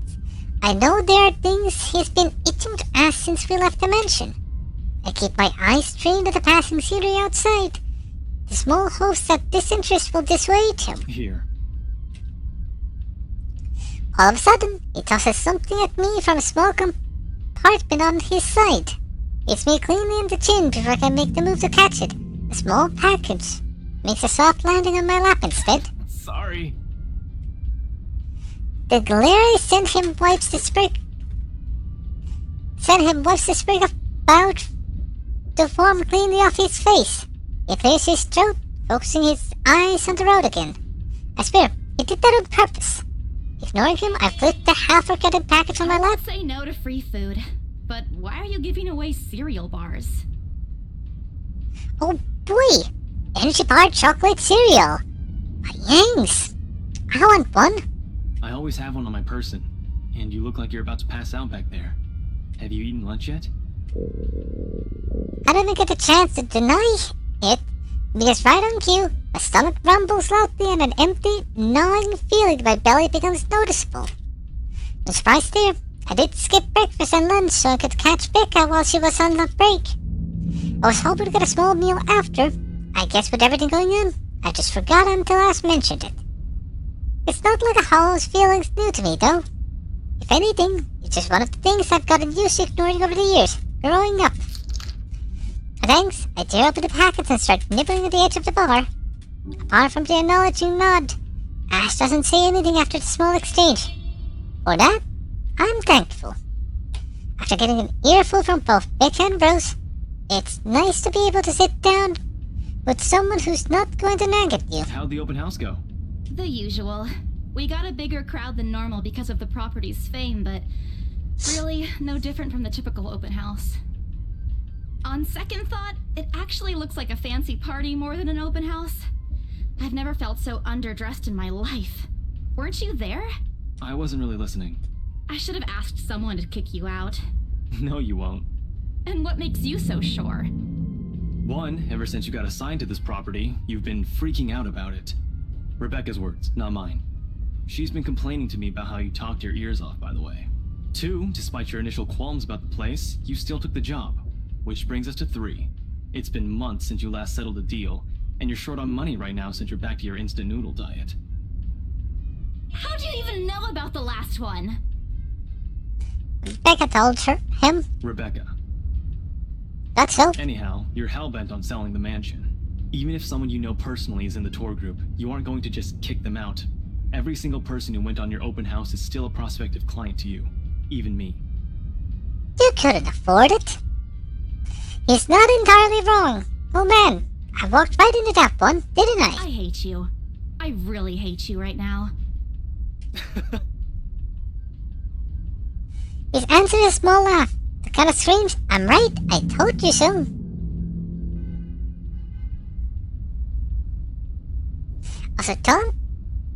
I know there are things he's been itching to ask since we left the mansion. I keep my eyes trained at the passing scenery outside. The small hopes that disinterest will dissuade him. Here. All of a sudden, he tosses something at me from a small compartment on his side. Hits me cleanly in the chin before I can make the move to catch it. A small package makes a soft landing on my lap instead. Sorry. The glare I send him wipes the sprig of about to form cleanly off his face. He clears his throat, focusing his eyes on the road again. I swear, he did that on purpose. Ignoring him, I flipped the half-forgotten package on my lap. Say no to free food, but why are you giving away cereal bars? Oh boy! Energy bar chocolate cereal! My yangs! I want one! I always have one on my person, and you look like you're about to pass out back there. Have you eaten lunch yet? I didn't get a chance to deny it, because right on cue, my stomach rumbles loudly and an empty, gnawing feeling in my belly becomes noticeable. No surprise there, I did skip breakfast and lunch so I could catch Becca while she was on lunch break. I was hoping to get a small meal after. I guess with everything going on, I just forgot until Ash mentioned it. It's not like a hollow's feelings new to me, though. If anything, it's just one of the things I've gotten used to ignoring over the years, growing up. Thanks, I tear open the packets and start nibbling at the edge of the bar. Apart from the acknowledging nod, Ash doesn't say anything after the small exchange. For that, I'm thankful. After getting an earful from both Becca and Rose, it's nice to be able to sit down with someone who's not going to nag at you. How'd the open house go? The usual. We got a bigger crowd than normal because of the property's fame, but really no different from the typical open house. On second thought, it actually looks like a fancy party more than an open house. I've never felt so underdressed in my life. Weren't you there? I wasn't really listening. I should have asked someone to kick you out. No, you won't. And what makes you so sure? One, ever since you got assigned to this property, you've been freaking out about it. Rebecca's words, not mine. She's been complaining to me about how you talked your ears off, by the way. Two, despite your initial qualms about the place, you still took the job. Which brings us to three. It's been months since you last settled a deal, and you're short on money right now since you're back to your instant noodle diet. How do you even know about the last one? Becca told him. Rebecca. That's so. Anyhow, you're hellbent on selling the mansion. Even if someone you know personally is in the tour group, you aren't going to just kick them out. Every single person who went on your open house is still a prospective client to you. Even me. You couldn't afford it. He's not entirely wrong. Oh man, I walked right into that one, didn't I? I hate you. I really hate you right now. His answer is a small laugh. The kind of screams, I'm right, I told you so. Also, Tom,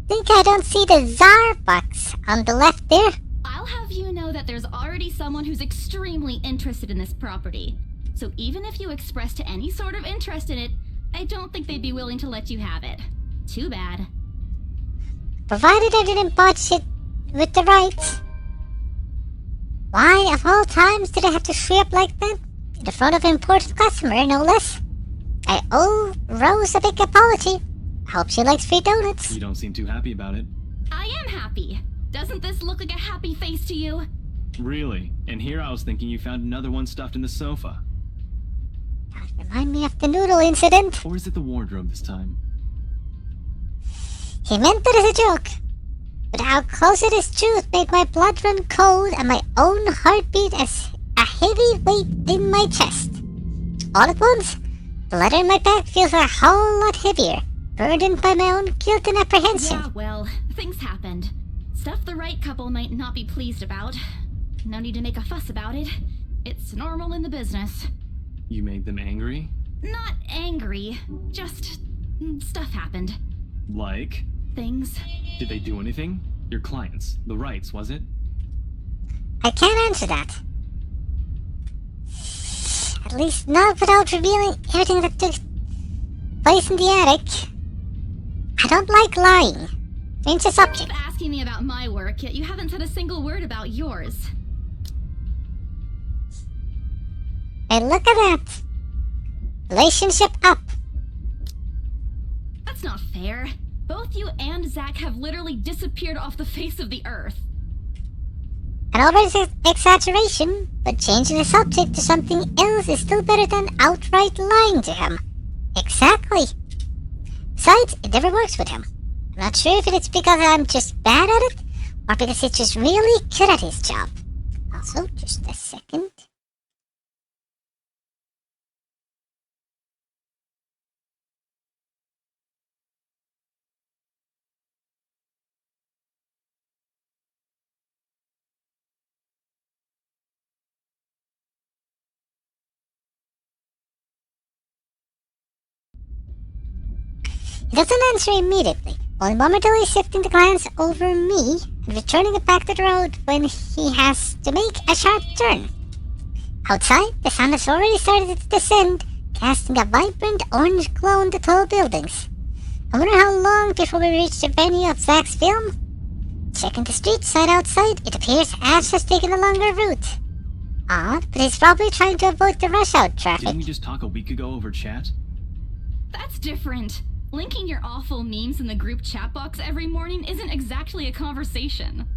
think I don't see the Tsar box on the left there? I'll have you know that there's already someone who's extremely interested in this property. So even if you expressed any sort of interest in it, I don't think they'd be willing to let you have it. Too bad. Provided I didn't botch it with the rights. Why, of all times, did I have to show up like that? In the front of an important customer, no less. I owe Rose a big apology. I hope she likes free donuts. You don't seem too happy about it. I am happy. Doesn't this look like a happy face to you? Really? And here I was thinking you found another one stuffed in the sofa. Remind me of the noodle incident. Or is it the wardrobe this time? He meant that as a joke. But how close it is truth made my blood run cold and my own heartbeat as a heavy weight in my chest. All at once, the letter in my back feels a whole lot heavier, burdened by my own guilt and apprehension. Yeah, well, things happened. Stuff the right couple might not be pleased about. No need to make a fuss about it. It's normal in the business. You made them angry? Not angry, just stuff happened. Like? Things. Did they do anything? Your clients, the Wrights, was it? I can't answer that. At least not without revealing everything that took place in the attic. I don't like lying. Change the subject. Keep asking me about my work, yet you haven't said a single word about yours. Hey, look at that. Relationship up. That's not fair. Both you and Zach have literally disappeared off the face of the earth. An over exaggeration, but changing the subject to something else is still better than outright lying to him. Exactly. Besides, it never works with him. I'm not sure if it's because I'm just bad at it, or because he's just really good at his job. Also, just a second. He doesn't answer immediately, while momentarily shifting the glance over me and returning it back to the road when he has to make a sharp turn. Outside, the sun has already started to descend, casting a vibrant orange glow on the tall buildings. I wonder how long before we reach the venue of Zach's film? Checking the street side outside, it appears Ash has taken a longer route. Odd, but he's probably trying to avoid the rush hour traffic. Didn't we just talk a week ago over chat? That's different. Linking your awful memes in the group chat box every morning isn't exactly a conversation.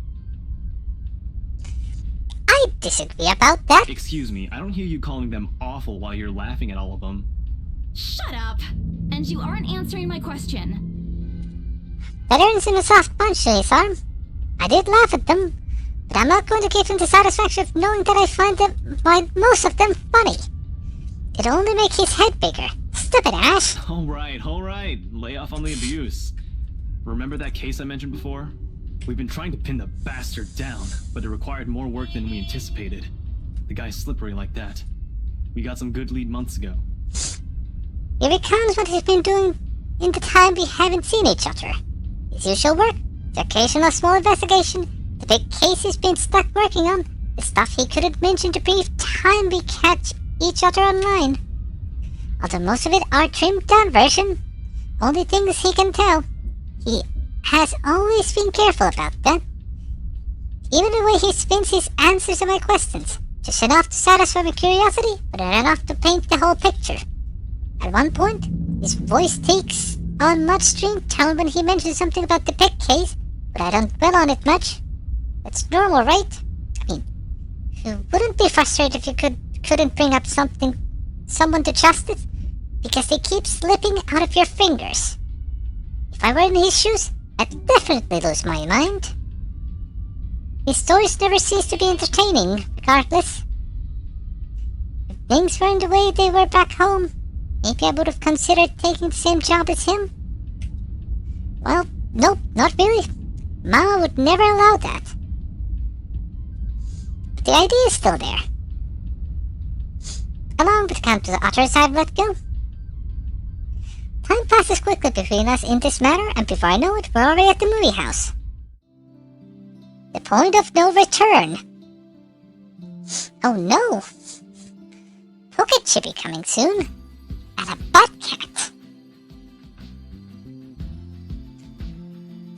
I disagree about that. Excuse me, I don't hear you calling them awful while you're laughing at all of them. Shut up! And you aren't answering my question. Veterans in a soft punch, arm. I did laugh at them, but I'm not going to give him the satisfaction of knowing that I find most of them funny. It'll only make his head bigger. Stupid Ash! Alright. Lay off on the abuse. Remember that case I mentioned before? We've been trying to pin the bastard down, but it required more work than we anticipated. The guy's slippery like that. We got some good lead months ago. He recounts what he's been doing in the time we haven't seen each other. His usual work, the occasional small investigation, the big case he's been stuck working on, the stuff he couldn't mention the brief time we catch each other online. Although most of it are trimmed down version, only things he can tell. He has always been careful about that. Even the way he spins his answers to my questions, just enough to satisfy my curiosity, but not enough to paint the whole picture. At one point, his voice takes on much strange tone when he mentions something about the Peck case, but I don't dwell on it much. That's normal, right? I mean, you wouldn't be frustrated if you couldn't bring up someone to justice, because they keep slipping out of your fingers. If I were in his shoes, I'd definitely lose my mind. His stories never cease to be entertaining, regardless. If things weren't the way they were back home, maybe I would have considered taking the same job as him. Well, nope, not really. Mama would never allow that. But the idea is still there. Along with count of the otters I've let go. Time passes quickly between us in this matter, and before I know it, we're already at the movie house. The point of no return. Oh no! Pocket Chippy coming soon, and a Buttcat.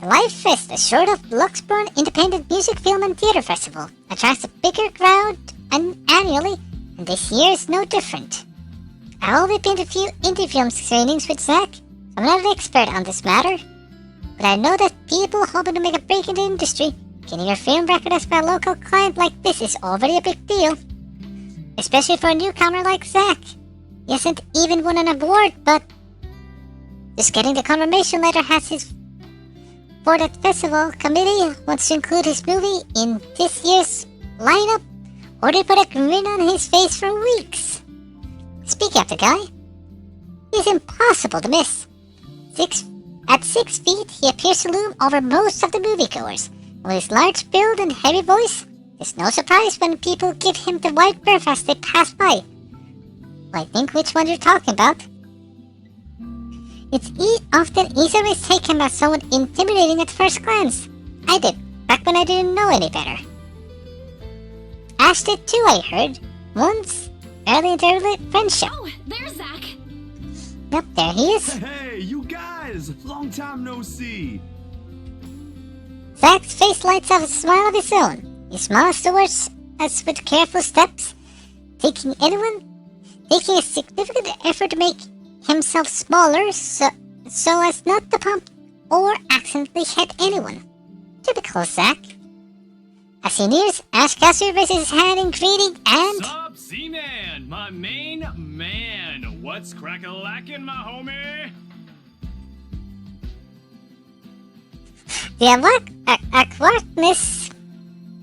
The Live Fest, a sort of Luxburn independent music, film and theater festival, attracts a bigger crowd annually, and this year is no different. I've already been to a few indie film screenings with Zach, so I'm not an expert on this matter, but I know that people hoping to make a break in the industry, getting your film recognized by a local client like this is already a big deal. Especially for a newcomer like Zach. He hasn't even won an award, but just getting the confirmation letter has his for that festival committee wants to include his movie in this year's lineup, or they put a grin on his face for weeks. Speaking of the guy, he's impossible to miss. At 6 feet, he appears to loom over most of the moviegoers. With his large build and heavy voice, it's no surprise when people give him the white berth as they pass by. Well, I think which one you're talking about. It's often easier to mistake him as someone intimidating at first glance. I did, back when I didn't know any better. Ash did too, I heard. Once, early in their friendship. Oh, there's Zach! Yep, there he is. Hey, you guys! Long time no see! Zach's face lights up a smile of his own. He smiles towards us with careful steps, taking a significant effort to make himself smaller so as not to bump or accidentally hit anyone. Typical Zach. As he nears, Ash Cassidy raises his hand in greeting and... Sup, Z-Man, my main man. What's crack-a-lackin', my homie? The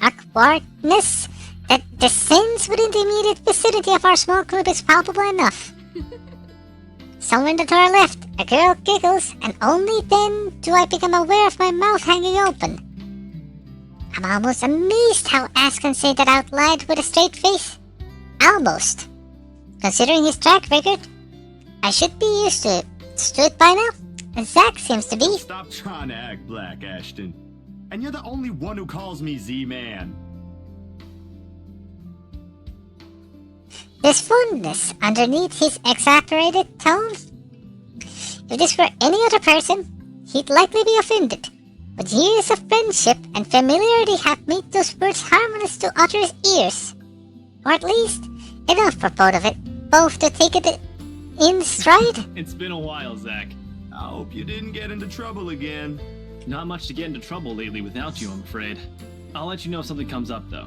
awkwardness that descends within the immediate vicinity of our small group is palpable enough. Somewhere to our left, a girl giggles, and only then do I become aware of my mouth hanging open. I'm almost amazed how Ash can say that out loud with a straight face. Almost. Considering his track record, I should be used to it by now. And Zach seems to be. Stop trying to act black, Ashton. And you're the only one who calls me Z-Man. There's fondness underneath his exasperated tone. If this were any other person, he'd likely be offended. But years of friendship and familiarity have made those words harmless to Otter's ears. Or at least, enough for both to take it in stride. It's been a while, Zach. I hope you didn't get into trouble again. Not much to get into trouble lately without you, I'm afraid. I'll let you know if something comes up, though.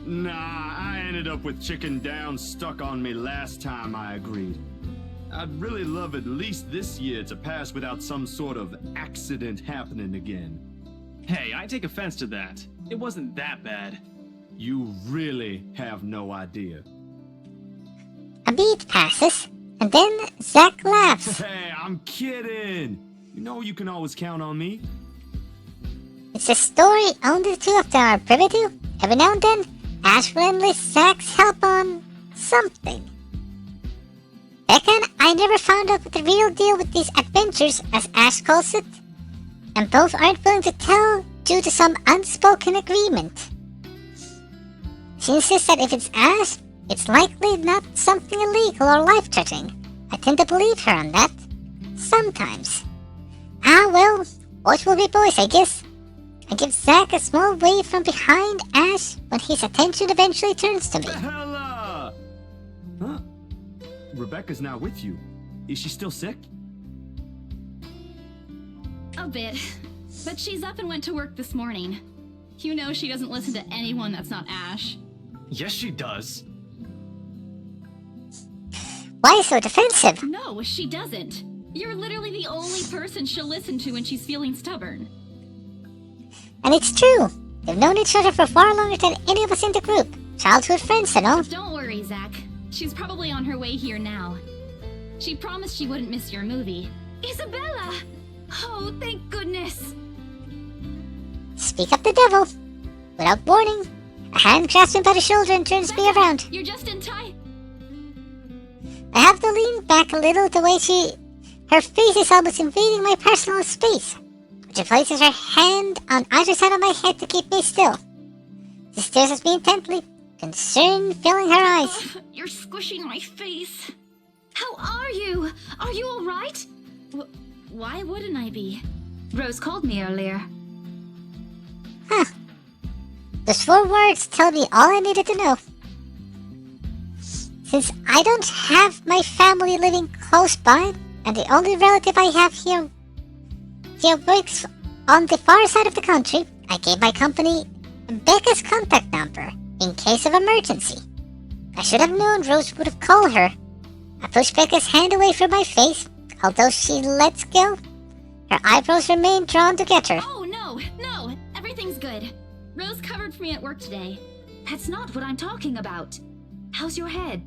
Nah, I ended up with Chicken Down stuck on me last time I agreed. I'd really love at least this year to pass without some sort of accident happening again. Hey, I take offense to that. It wasn't that bad. You really have no idea. A beat passes, and then Zach laughs. Hey, I'm kidding! You know you can always count on me. It's a story only the two of them are privy to. Every now and then, Ash will enlist Zach's help on something. Becca and I never found out the real deal with these adventures, as Ash calls it, and both aren't willing to tell due to some unspoken agreement. She insists that if it's Ash, it's likely not something illegal or life-threatening. I tend to believe her on that. Sometimes. Ah well, boys will be boys, I guess. I give Zach a small wave from behind Ash when his attention eventually turns to me. Bella! Huh? Rebecca's not with you. Is she still sick? A bit. But she's up and went to work this morning. You know she doesn't listen to anyone that's not Ash. Yes, she does. Why so defensive? No, she doesn't. You're literally the only person she'll listen to when she's feeling stubborn. And it's true. They've known each other for far longer than any of us in the group. Childhood friends and all. Don't worry, Zach. She's probably on her way here now. She promised she wouldn't miss your movie. Isabella! Oh, thank goodness. Speak up the devil. Without warning, a hand grabs me by the shoulder and turns me around. You're just in time. I have to lean back a little the way her face is almost invading my personal space. She places her hand on either side of my head to keep me still. She stares at me intently, concern filling her eyes. You're squishing my face. How are you? Are you all right? Why wouldn't I be? Rose called me earlier. Huh. Those 4 words tell me all I needed to know. Since I don't have my family living close by, and the only relative I have here works on the far side of the country, I gave my company Becca's contact number in case of emergency. I should have known Rose would have called her. I pushed Becca's hand away from my face. Although she lets go, her eyebrows remain drawn to get her. Oh, no, everything's good. Rose covered for me at work today. That's not what I'm talking about. How's your head?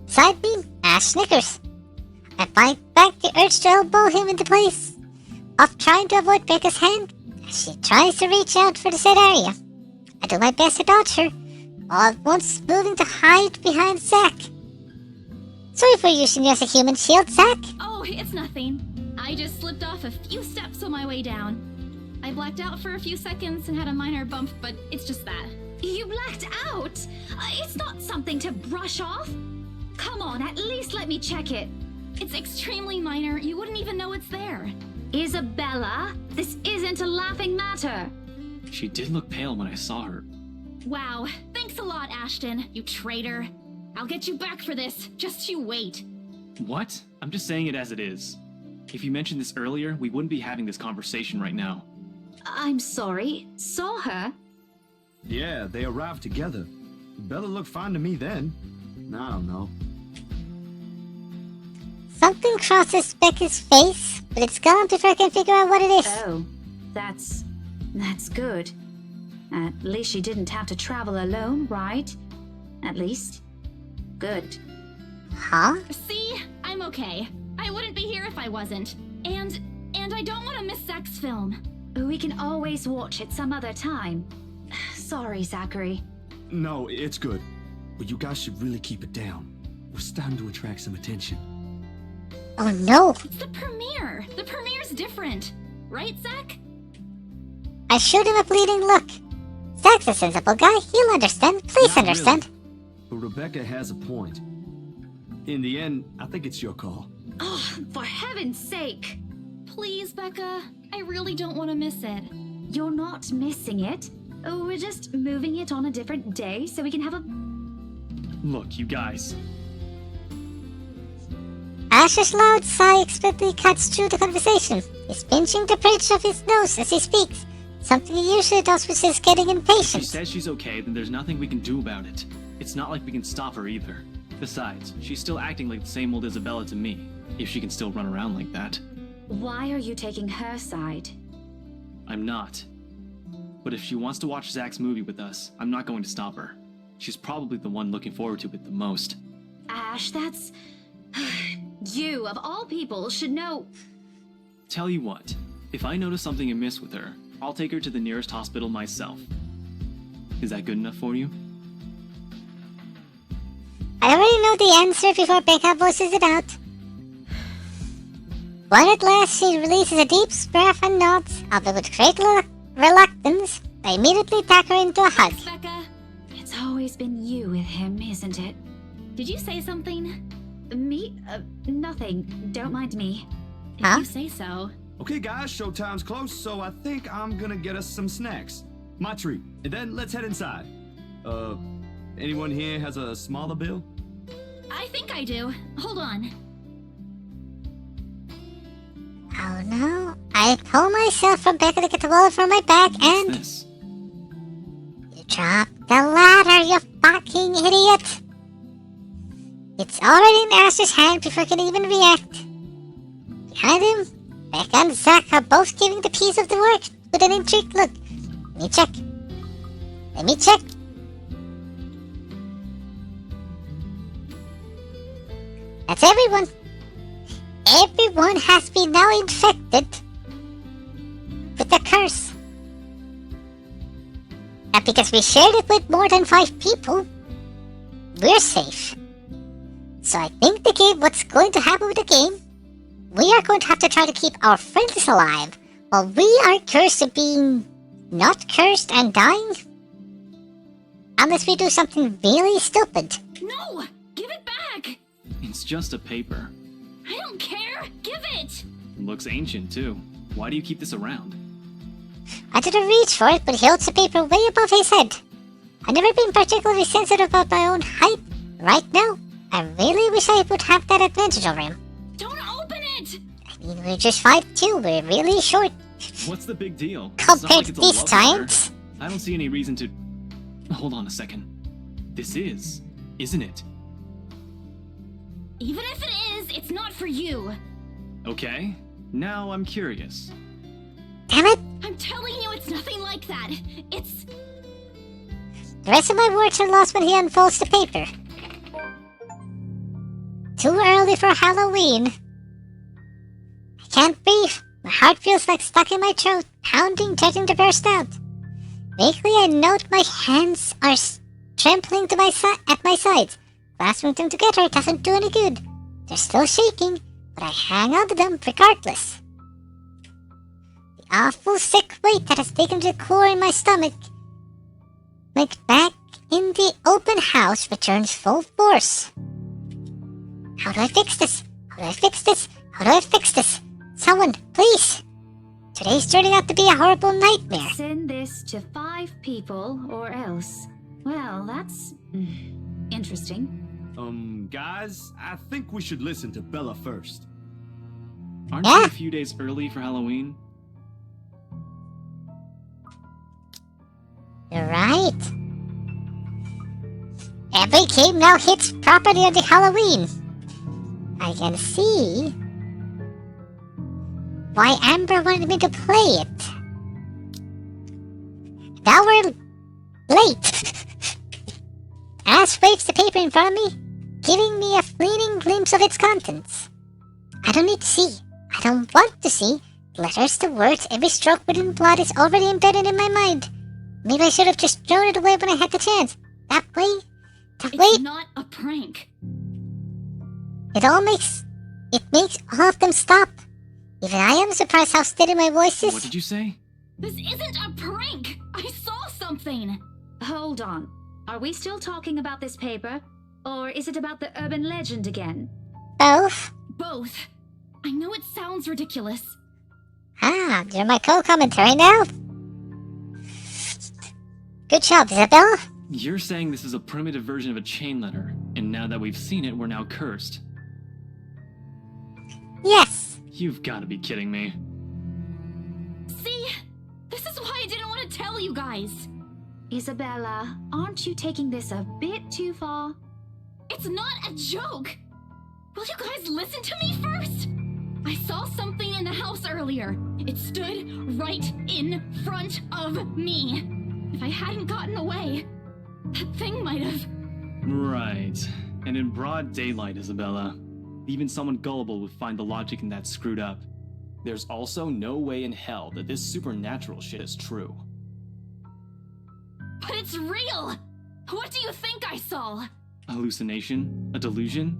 Side beam, Ash snickers. I fight back the urge to elbow him into place, off trying to avoid Becca's hand as she tries to reach out for the said area. I do my best to dodge her, all at once moving to hide behind Zack. Sorry for using you as a human shield, Zack. Oh, it's nothing. I just slipped off a few steps on my way down. I blacked out for a few seconds and had a minor bump, but it's just that. You blacked out? It's not something to brush off. Come on, at least let me check it. It's extremely minor. You wouldn't even know it's there. Isabella, this isn't a laughing matter. She did look pale when I saw her. Wow. Thanks a lot, Ashton, you traitor. I'll get you back for this. Just you wait. What? I'm just saying it as it is. If you mentioned this earlier, we wouldn't be having this conversation right now. I'm sorry. Saw her? Yeah, they arrived together. Bella looked fine to me then. I don't know. Something crosses Becca's face, but it's gone before I can figure out what it is. Oh, that's good. At least she didn't have to travel alone, right? At least. Good. Huh? See? I'm okay. I wouldn't be here if I wasn't. And I don't want to miss Zach's film. We can always watch it some other time. Sorry, Zachary. No, it's good. But you guys should really keep it down. We're starting to attract some attention. Oh no! It's the premiere! The premiere's different. Right, Zach? I shoot him a pleading look. Zach's a sensible guy. He'll understand. Please Not understand. Really. But Rebecca has a point. In the end, I think it's your call. Oh, for heaven's sake! Please, Becca. I really don't want to miss it. You're not missing it. Oh, we're just moving it on a different day so we can have a... Look, you guys. Ash's loud sigh expectantly cuts through the conversation. He's pinching the bridge of his nose as he speaks, something he usually does when he's getting If impatient. she says she's okay, then there's nothing we can do about it. It's not like we can stop her either. Besides, she's still acting like the same old Isabella to me, if she can still run around like that. Why are you taking her side? I'm not. But if she wants to watch Zach's movie with us, I'm not going to stop her. She's probably the one looking forward to it the most. Ash, that's... You, of all people, should know... Tell you what, if I notice something amiss with her, I'll take her to the nearest hospital myself. Is that good enough for you? I already know the answer before Becca voices it out. When at last she releases a deep breath and nods, albeit with great reluctance, I immediately pack her into a hug. Thanks, Becca. It's always been you with him, isn't it? Did you say something? Me? Nothing. Don't mind me. If you say so. Okay, guys, showtime's close, so I think I'm gonna get us some snacks. My treat. And then let's head inside. Anyone here has a smaller bill? I I think I do. Hold on. Oh no. I pull myself from back to get the wallet from my back and... What's this? You dropped the ladder, you fucking idiot! It's already in Alistair's hand before I can even react. Behind him, Becca and Zack are both giving the piece of the work with an intrigued look. Let me check. Let me check. That's everyone. Everyone has been now infected with the curse. And because we shared it with more than 5 people, we're safe. So I think the game, what's going to happen with the game, we are going to have to try to keep our friends alive while we are cursed to being not cursed and dying. Unless we do something really stupid. No! Give it back! It's just a paper. I don't care! Give it! Looks ancient, too. Why do you keep this around? I didn't reach for it, but he holds the paper way above his head. I've never been particularly sensitive about my own height. Right now, I really wish I would have that advantage over him. Don't open it! I mean, we're just 5'2", we're really short. What's the big deal? Compared to it's a these love letter. giants. I don't see any reason to... Hold on a second. This isn't it? Even if it is, it's not for you. Okay, now I'm curious. Damn it! I'm telling you, it's nothing like that. It's... The rest of my words are lost when he unfolds the paper. Too early for Halloween. I can't breathe. My heart feels like stuck in my throat, pounding, threatening to burst out. Vaguely, I note my hands are trembling to at my sides. Clasping them together doesn't do any good. They're still shaking, but I hang on to them regardless. The awful sick weight that has taken to the core in my stomach, like back in the open house, returns full force. How do I fix this? How do I fix this? How do I fix this? Someone, please! Today's turning out to be a horrible nightmare. Send this to 5 people or else. Well, that's interesting. Guys, I think we should listen to Bella first. Aren't you a few days early for Halloween? You're right. Every game now hits properly on the Halloween. I can see why Amber wanted me to play it. Now we're late. Ash waves the paper in front of me, giving me a fleeting glimpse of its contents. I don't need to see. I don't want to see. Letters to words, every stroke within blood is already embedded in my mind. Maybe I should have just thrown it away when I had the chance. That way, It's not a prank. It makes all of them stop. Even I am surprised how steady my voice is. What did you say? This isn't a prank! I saw something! Hold on. Are we still talking about this paper? Or is it about the urban legend again? Both. Both. I know it sounds ridiculous. Ah, you're my co-commentary now? Good job, Isabel. You're saying this is a primitive version of a chain letter, and now that we've seen it, we're now cursed. Yes. You've got to be kidding me. See? This is why I didn't want to tell you guys. Isabella, aren't you taking this a bit too far? It's not a joke! Will you guys listen to me first? I saw something in the house earlier. It stood right in front of me. If I hadn't gotten away, that thing might have... Right. And in broad daylight, Isabella. Even someone gullible would find the logic in that screwed up. There's also no way in hell that this supernatural shit is true. But it's real! What do you think I saw? A hallucination? A delusion?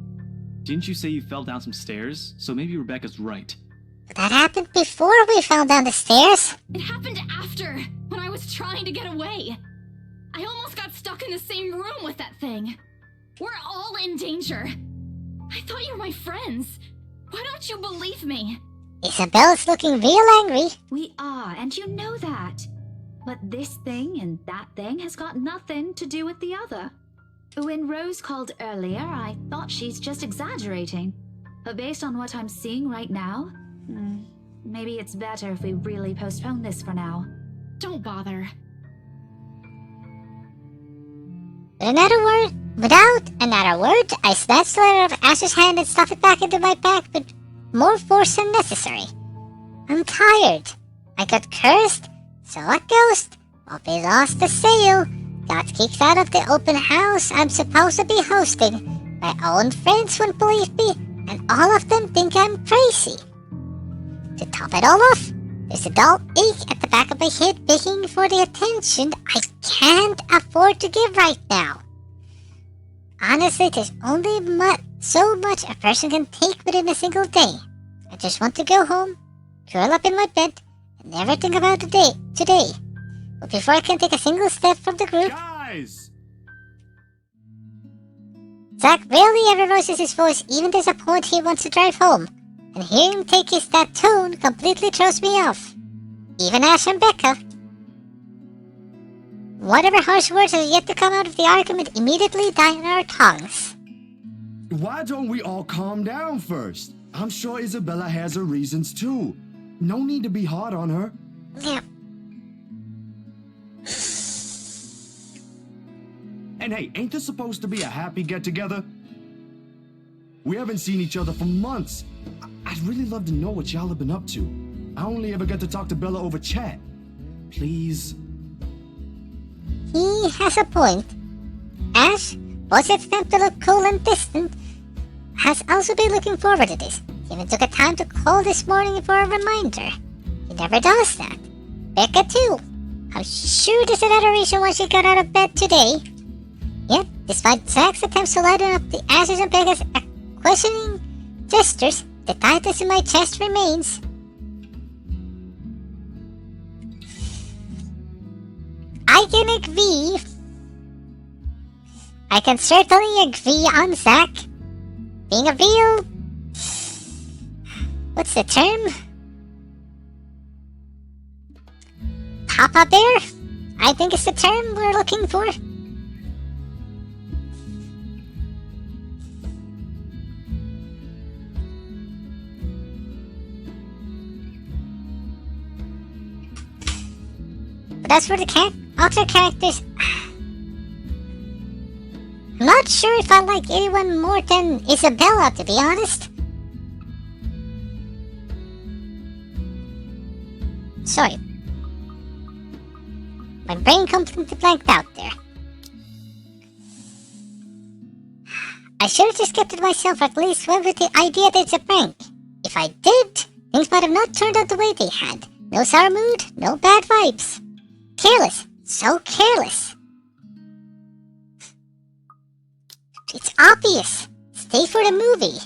Didn't you say you fell down some stairs? So maybe Rebecca's right. But that happened before we fell down the stairs. It happened after, when I was trying to get away. I almost got stuck in the same room with that thing. We're all in danger. I thought you were my friends. Why don't you believe me? Isabel's looking real angry. We are, and you know that. But this thing and that thing has got nothing to do with the other. When Rose called earlier, I thought she's just exaggerating. But based on what I'm seeing right now, maybe it's better if we really postpone this for now. Don't bother. Without another word, I snatched the letter out of Ash's hand and stuffed it back into my bag with more force than necessary. I'm tired. I got cursed, saw a ghost, we lost the sale, got kicked out of the open house I'm supposed to be hosting. My own friends won't believe me, and all of them think I'm crazy. To top it all off, there's a dull ache at the back of my head begging for the attention I can't afford to give right now. Honestly, there's only so much a person can take within a single day. I just want to go home, curl up in my bed, and never think about the day today. But before I can take a single step from the group... Guys! Zack rarely ever raises his voice even there's a point he wants to drive home, and hearing him take that tone completely throws me off. Even Ash and Becca. Whatever harsh words have yet to come out of the argument immediately die on our tongues. Why don't we all calm down first? I'm sure Isabella has her reasons too. No need to be hard on her. Yeah. And hey, ain't this supposed to be a happy get-together? We haven't seen each other for months. I'd really love to know what y'all have been up to. I only ever get to talk to Bella over chat. Please. He has a point. Ash, was its attempt to look cool and distant, has also been looking forward to this. He even took a time to call this morning for a reminder. He never does that. Becca too. I'm sure there's another reason why she got out of bed today. Yet, despite Zack's attempts to lighten up the Ash's and Becca's questioning gestures, the tightness in my chest remains. I can certainly agree on Zack being a real... what's the term? Papa Bear? I think it's the term we're looking for. But as for the other characters, I'm not sure if I like anyone more than Isabella, to be honest. Sorry. My brain completely blanked out there. I should have just kept it myself, or at least went with the idea that it's a prank. If I did, things might have not turned out the way they had. No sour mood, no bad vibes. Careless. So careless. It's obvious. Stay for the movie.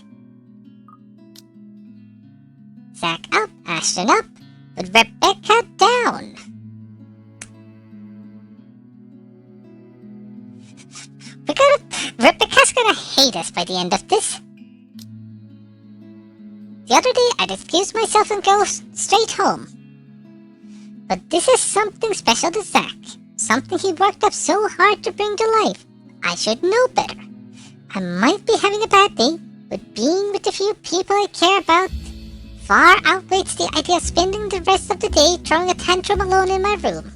Zack up, Ashton up, but Rebecca down. Rebecca's gonna hate us by the end of this. The other day, I'd excuse myself and go straight home. But this is something special to Zack. Something he worked up so hard to bring to life. I should know better. I might be having a bad day, but being with the few people I care about far outweighs the idea of spending the rest of the day throwing a tantrum alone in my room.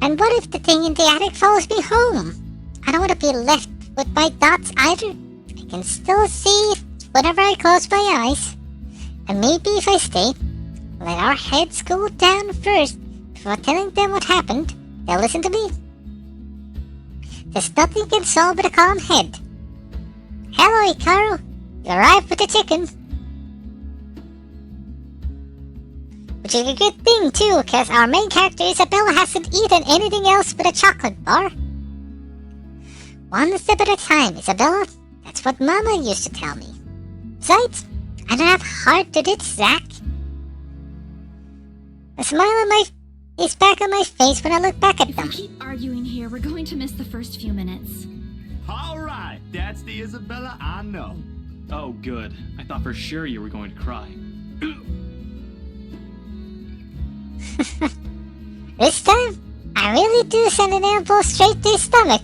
And what if the thing in the attic follows me home? I don't want to be left with my thoughts either. I can still see whenever I close my eyes. And maybe if I stay, let our heads cool down first before telling them what happened, they'll listen to me. There's nothing can solve with a calm head. Hello, Hikaru. You arrived with the chicken. Which is a good thing too, because our main character Isabella hasn't eaten anything else but a chocolate bar. One step at a time, Isabella. That's what Mama used to tell me. Besides, I don't have heart to ditch Zack. A smile is back on my face when I look back at them. If we keep arguing here, we're going to miss the first few minutes. Alright, that's the Isabella I know. Oh, good. I thought for sure you were going to cry. This time, I really do send an elbow straight to his stomach.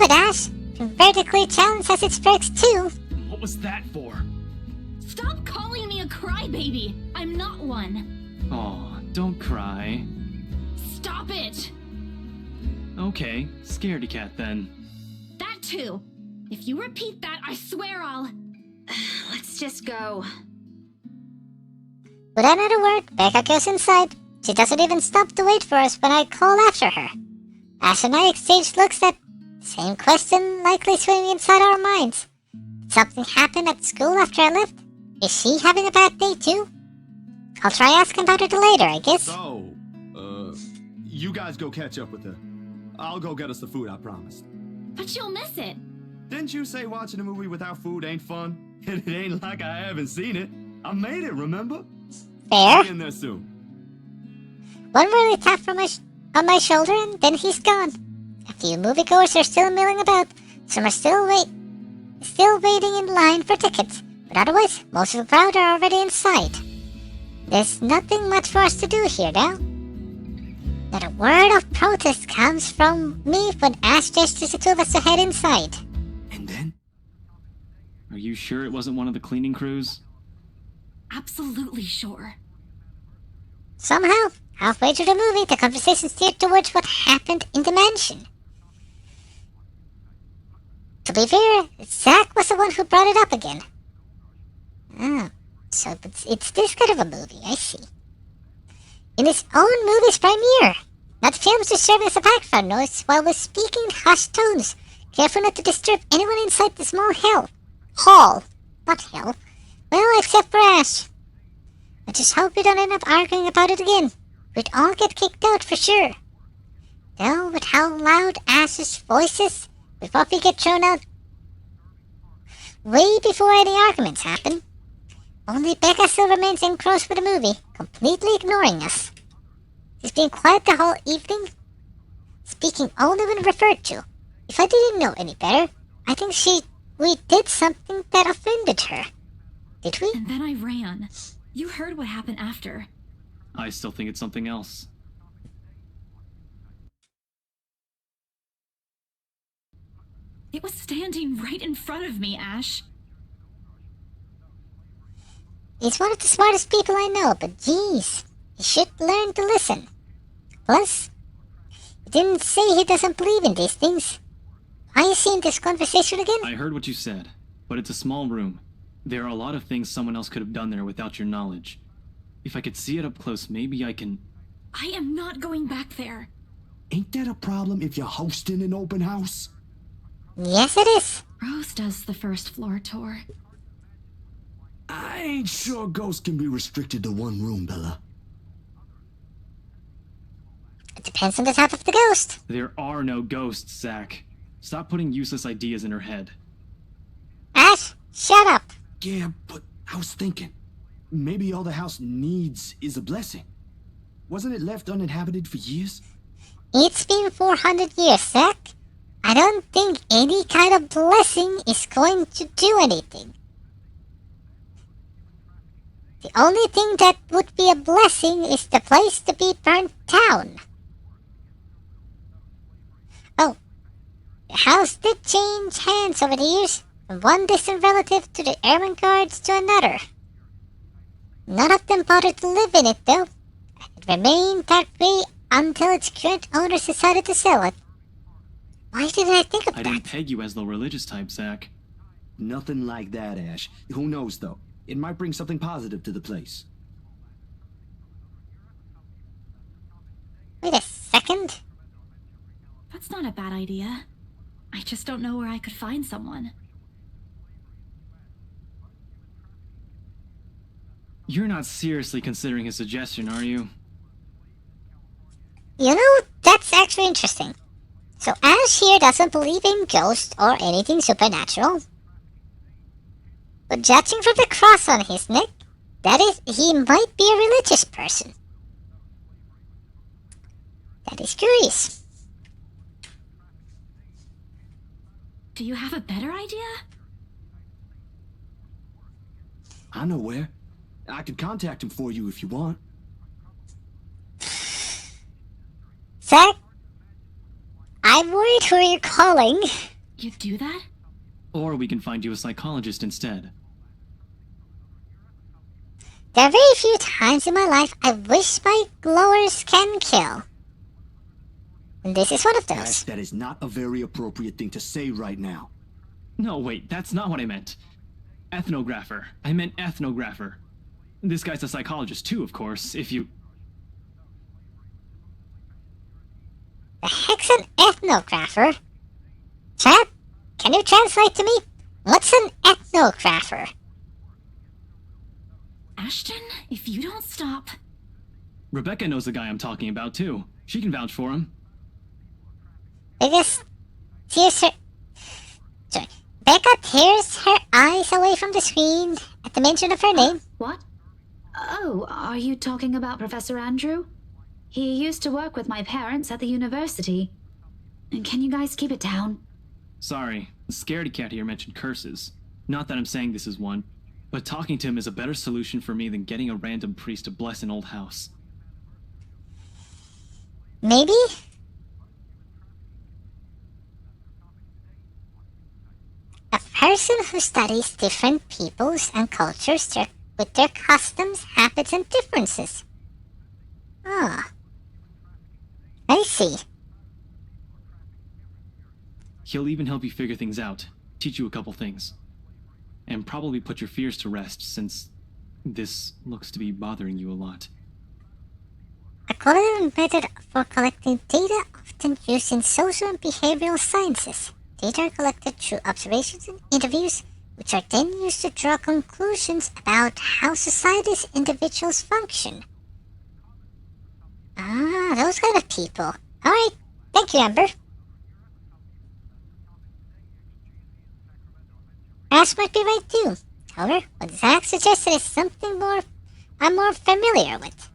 Stop it, Ash! Vertically challenge has its perks too. What was that for? Stop calling me a crybaby! I'm not one. Oh, don't cry. Stop it! Okay, scaredy cat then. That too. If you repeat that, I swear I'll... Let's just go. Without another word, Becca goes inside. She doesn't even stop to wait for us when I call after her. Ash and I exchange looks that same question likely swimming inside our minds. Did something happen at school after I left? Is she having a bad day too? I'll try asking about it later, I guess. So, you guys go catch up with her. I'll go get us the food I promised. But you'll miss it. Didn't you say watching a movie without food ain't fun? And it ain't like I haven't seen it. I made it, remember? Fair. Be in there soon. One really tap on my shoulder and then he's gone. A few moviegoers are still milling about. Some are still waiting in line for tickets. But otherwise, most of the crowd are already inside. There's nothing much for us to do here now. Not a word of protest comes from me when Ash gestures the two of us to head inside. And then? Are you sure it wasn't one of the cleaning crews? Absolutely sure. Somehow, halfway through the movie, the conversation steered towards what happened in the mansion. To be fair, Zach was the one who brought it up again. Oh, so it's this kind of a movie, I see. In his own movie's premiere, not films just serving as a background noise while we're speaking in hushed tones, careful not to disturb anyone inside the small hall. Not hell. Well, except for Ash. I just hope we don't end up arguing about it again. We'd all get kicked out for sure. Though, with how loud Ash's voice is, we'd probably get thrown out way before any arguments happen. Only Becca still remains engrossed with the movie, completely ignoring us. She's been quiet the whole evening, speaking only when referred to. If I didn't know any better, I think we did something that offended her. Did we? And then I ran. You heard what happened after. I still think it's something else. It was standing right in front of me, Ash. He's one of the smartest people I know, but geez, he should learn to listen. Plus, he didn't say he doesn't believe in these things. Why is he in this conversation again? I heard what you said, but it's a small room. There are a lot of things someone else could have done there without your knowledge. If I could see it up close, maybe I can... I am not going back there. Ain't that a problem if you're hosting an open house? Yes, it is. Rose does the first floor tour. I ain't sure ghosts can be restricted to one room, Bella. It depends on the type of the ghost. There are no ghosts, Zach. Stop putting useless ideas in her head. Ash, shut up. Yeah, but I was thinking, maybe all the house needs is a blessing. Wasn't it left uninhabited for years? It's been 400 years, Zach. I don't think any kind of blessing is going to do anything. The only thing that would be a blessing is the place to be burnt down. Oh, the house did change hands over the years, from one distant relative to the Ermengardes to another. None of them bothered to live in it, though. It remained that way until its current owners decided to sell it. Why didn't I think of that? I didn't peg you as the religious type, Zach. Nothing like that, Ash. Who knows, though? It might bring something positive to the place. Wait a second. That's not a bad idea. I just don't know where I could find someone. You're not seriously considering his suggestion, are you? You know, that's actually interesting. So Ash here doesn't believe in ghosts or anything supernatural. But judging from the cross on his neck, that is, he might be a religious person. That is curious. Do you have a better idea? I know where. I can contact him for you if you want. Zach, I'm worried who you're calling. You'd do that? Or we can find you a psychologist instead. There are very few times in my life I wish my glowers can kill. And this is one of those. That is not a very appropriate thing to say right now. No, wait, that's not what I meant. Ethnographer. I meant ethnographer. This guy's a psychologist too, of course, if you... The heck's an ethnographer? Chat, can you translate to me? What's an ethnographer? Ashton, if you don't stop... Rebecca knows the guy I'm talking about too. She can vouch for him. Becca tears her eyes away from the screen at the mention of her name. What? Oh, are you talking about Professor Andrew? He used to work with my parents at the university. And can you guys keep it down? Sorry, the scaredy cat here mentioned curses. Not that I'm saying this is one, but talking to him is a better solution for me than getting a random priest to bless an old house. Maybe? A person who studies different peoples and cultures with their customs, habits, and differences. Ah. I see. He'll even help you figure things out, teach you a couple things. And probably put your fears to rest, since this looks to be bothering you a lot. A collaborative method for collecting data often used in social and behavioral sciences. Data are collected through observations and interviews, which are then used to draw conclusions about how society's individuals function. Ah, those kind of people. Alright, thank you, Amber. Ash might be right too. However, what Zach suggested is something I'm more familiar with.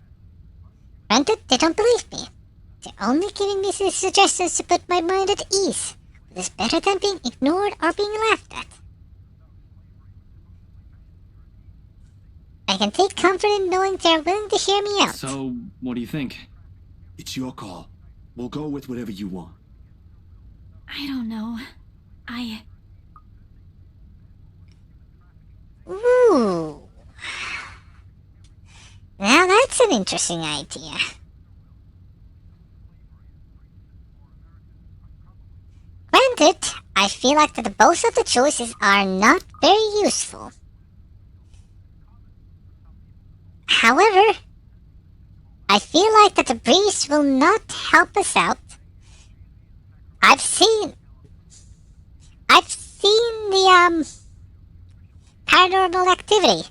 Granted, they don't believe me. They're only giving me these suggestions to put my mind at ease. But it's better than being ignored or being laughed at. I can take comfort in knowing they're willing to hear me out. So, what do you think? It's your call. We'll go with whatever you want. I don't know. Ooh. Now that's an interesting idea. Granted, I feel like that both of the choices are not very useful. However, I feel like that the priest will not help us out. I've seen the paranormal activity.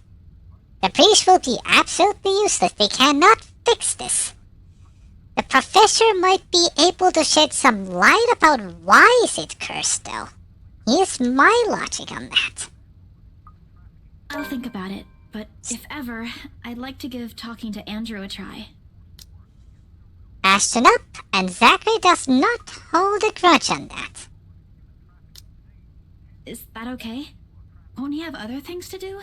The priest will be absolutely useless. They cannot fix this. The professor might be able to shed some light about why is it cursed, though. Here's my logic on that. I'll think about it, but if ever, I'd like to give talking to Andrew a try. Ashton up, and Zachary does not hold a grudge on that. Is that okay? Won't he have other things to do?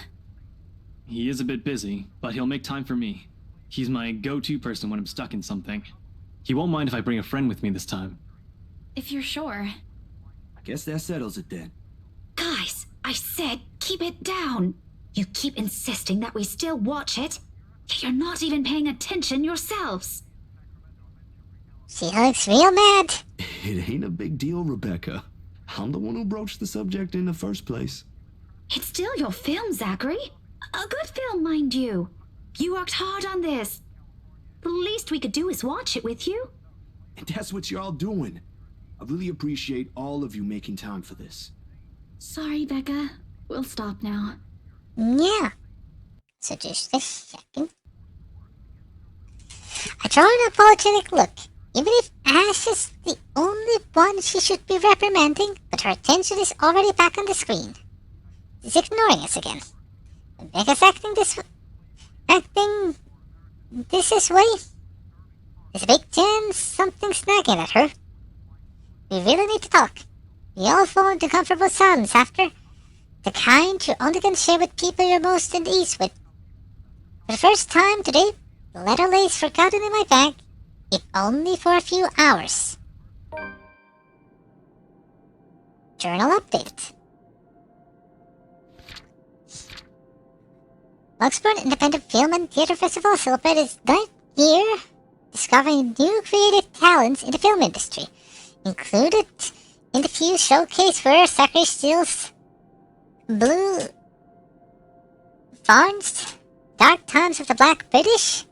He is a bit busy, but he'll make time for me. He's my go-to person when I'm stuck in something. He won't mind if I bring a friend with me this time. If you're sure. I guess that settles it then. Guys, I said keep it down. You keep insisting that we still watch it, yet you're not even paying attention yourselves. She looks real mad. It ain't a big deal, Rebecca. I'm the one who broached the subject in the first place. It's still your film, Zachary. A good film, mind you. You worked hard on this. The least we could do is watch it with you. And that's what you're all doing. I really appreciate all of you making time for this. Sorry, Becca. We'll stop now. Yeah. So just a second. I draw an apologetic look. Even if Ash is the only one she should be reprimanding, but her attention is already back on the screen. She's ignoring us again. Becca's acting this way. There's a big chance something's nagging at her. We really need to talk. We all fall into comfortable silence after. The kind you only can share with people you're most at ease with. For the first time today, the letter lays forgotten in my bag, if only for a few hours. Journal update. Luxburn Independent Film and Theatre Festival celebrated its 9th year, discovering new creative talents in the film industry. Included in the few showcase were Zachary Steele's Blue Farms, Dark Times of the Black British.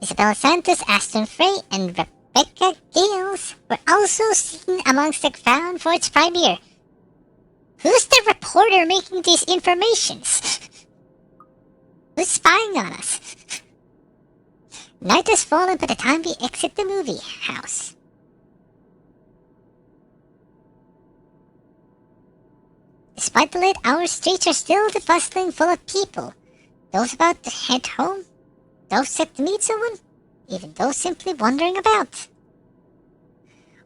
Isabella Santos, Aston Frey, and Rebecca Gales were also seen amongst the crowd for its premiere. Who's the reporter making these informations? Who's spying on us? Night has fallen by the time we exit the movie house. Despite the late hours, streets are still bustling full of people. Those about to head home, those set to meet someone, even those simply wandering about.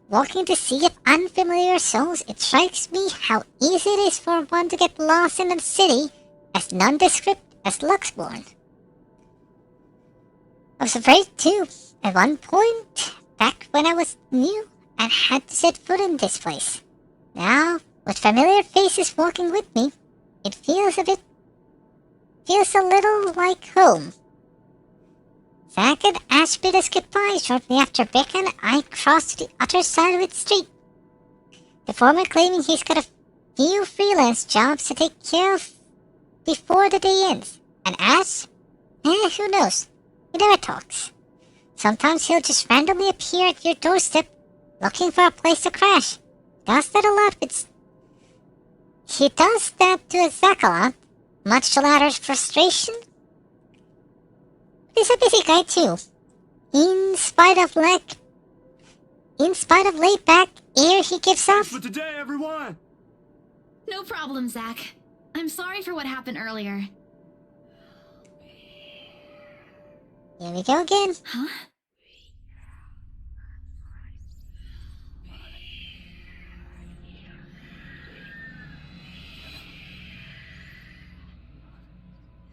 Walking the sea of unfamiliar souls, it strikes me how easy it is for one to get lost in a city as nondescript as Luxborn. I was afraid too, at one point, back when I was new and had to set foot in this place. Now, with familiar faces walking with me, it feels a little like home. Zach and Ash bid us goodbye shortly after Becca and I crossed to the other side of the street. The former claiming he's got a few freelance jobs to take care of before the day ends. And Ash? Who knows? He never talks. Sometimes he'll just randomly appear at your doorstep looking for a place to crash. Does that a lot with... He does that to Zach a lot, much to Ladder's frustration. He's a busy guy too. In spite of laid back air he gives off. For today, everyone. No problem, Zach. I'm sorry for what happened earlier. Here we go again. Huh?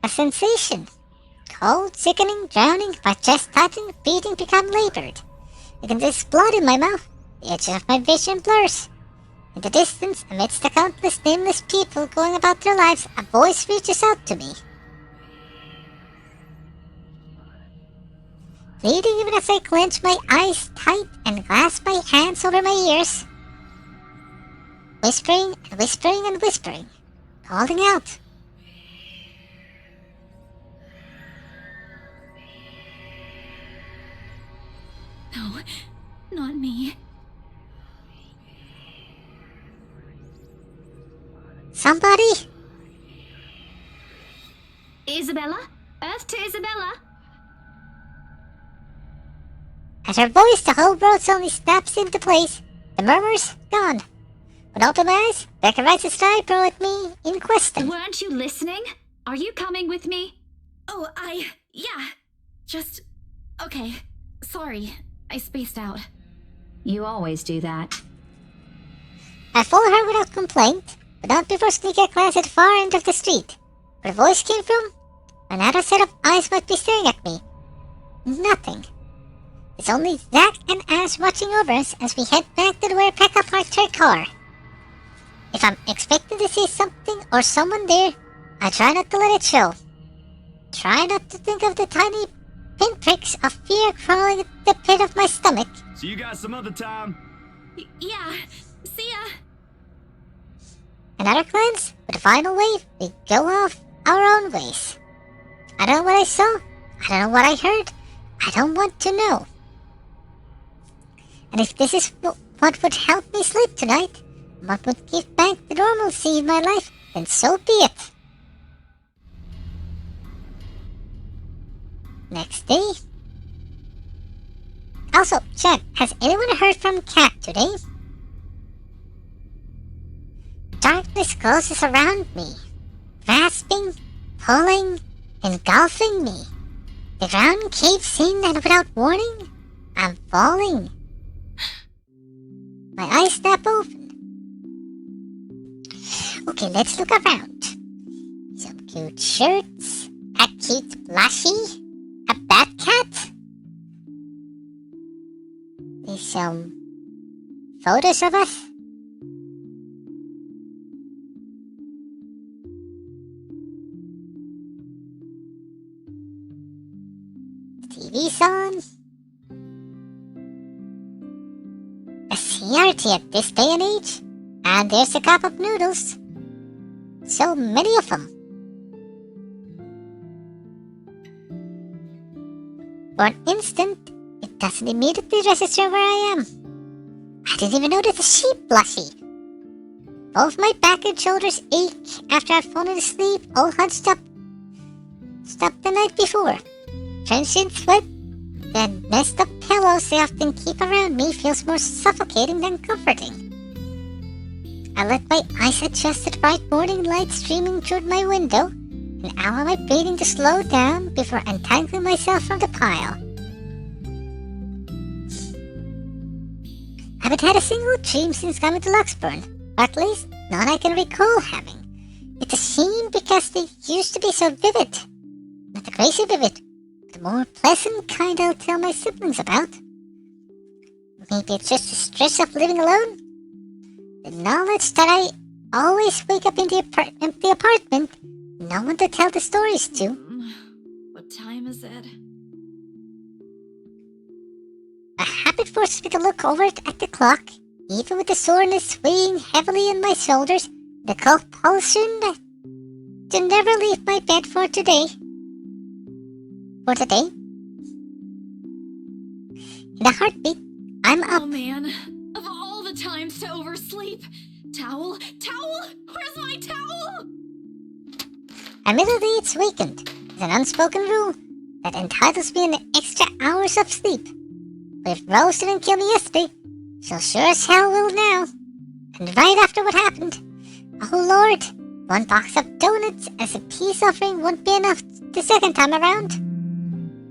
A sensation. Cold, sickening, drowning, my chest tightening, beating become labored. I can taste blood in my mouth. The edges of my vision blurs. In the distance, amidst the countless nameless people going about their lives, a voice reaches out to me. Bleeding even as I clench my eyes tight and clasp my hands over my ears. Whispering and whispering and whispering. Calling out. No, not me. Somebody? Isabella? Earth to Isabella? At her voice, the whole world suddenly snaps into place. The murmurs gone. With open eyes, Becca rides a eyebrow at me in question. Weren't you listening? Are you coming with me? Oh, yeah. Just... Okay. Sorry. I spaced out. You always do that. I follow her without complaint, but not before sneaking a glance at the far end of the street. Where the voice came from, another set of eyes might be staring at me. Nothing. It's only Zach and Ash watching over us as we head back to where Pekka parked her car. If I'm expected to see something or someone there, I try not to let it show. Try not to think of the tiny pinpricks of fear crawling at the pit of my stomach. See you guys some other time. Yeah. See ya. Another glance, with a final wave, we go off our own ways. I don't know what I saw. I don't know what I heard. I don't want to know. And if this is what would help me sleep tonight, what would give back the normalcy in my life, then so be it. Next day. Also, chat, has anyone heard from Kat today? Darkness closes around me, grasping, pulling, engulfing me. The ground caves in and without warning, I'm falling. My eyes snap open. Okay, let's look around. Some cute shirts, a cute plushie, a bat cat. There's some photos of us. TV's on. A CRT at this day and age. And there's a cup of noodles. So many of them. For an instant, it doesn't immediately register where I am. I didn't even notice the sheep blushy. Both my back and shoulders ache after I've fallen asleep, all hunched up. Stopped the night before. Drenched in sweat, the messed up pillows they often keep around me feels more suffocating than comforting. I let my eyes adjust to the bright morning light streaming through my window and allow my breathing to slow down before untangling myself from the pile. I haven't had a single dream since coming to Luxburn, or at least none I can recall having. It's a shame because they used to be so vivid. Not the crazy vivid, the more pleasant kind I'll tell my siblings about. Maybe it's just the stress of living alone? The knowledge that I always wake up in the empty apartment, no one to tell the stories to. What time is it? A habit forces me to look over at the clock, even with the soreness weighing heavily on my shoulders, the compulsion to never leave my bed for today. For today? In a heartbeat, I'm up. Oh man, of all the times to oversleep. Towel? Where's my towel? Admittedly, it's weekend. It's an unspoken rule that entitles me an extra hours of sleep. But if Rose didn't kill me yesterday, she'll sure as hell will now. And right after what happened, oh Lord, one box of donuts as a peace offering won't be enough the second time around.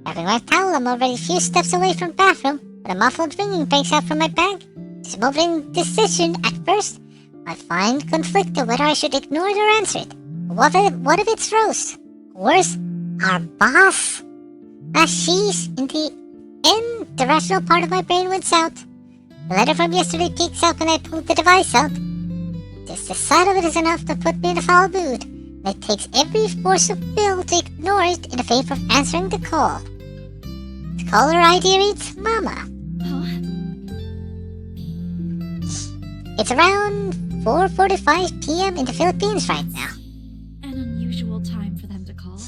Grabbing my towel, I'm already a few steps away from the bathroom when a muffled ringing breaks out from my bag. It's a momentary decision at first. I find conflicted whether I should ignore it or answer it. What if it's Rose? Worse, our boss. As she's in the end, the rational part of my brain went out. The letter from yesterday peeks out when I pulled the device out. Just the sight of it is enough to put me in a foul mood, and it takes every force of will to ignore it in the favor of answering the call. The caller ID reads Mama. It's around 4:45 p.m. in the Philippines right now. An unusual time for them to call.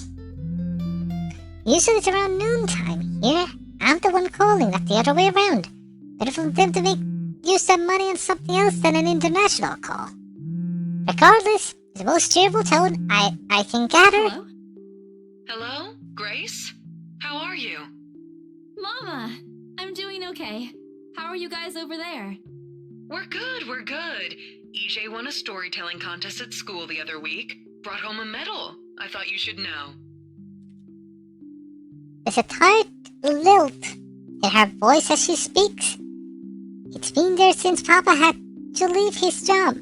Usually it's around noontime here. I'm the one calling, not the other way around. Better for them to make use of money on something else than an international call. Regardless, the most cheerful tone I can gather. Hello? Hello? Grace? How are you? Mama! I'm doing okay. How are you guys over there? We're good. EJ won a storytelling contest at school the other week. Brought home a medal. I thought you should know. There's a tired lilt in her voice as she speaks. It's been there since Papa had to leave his job.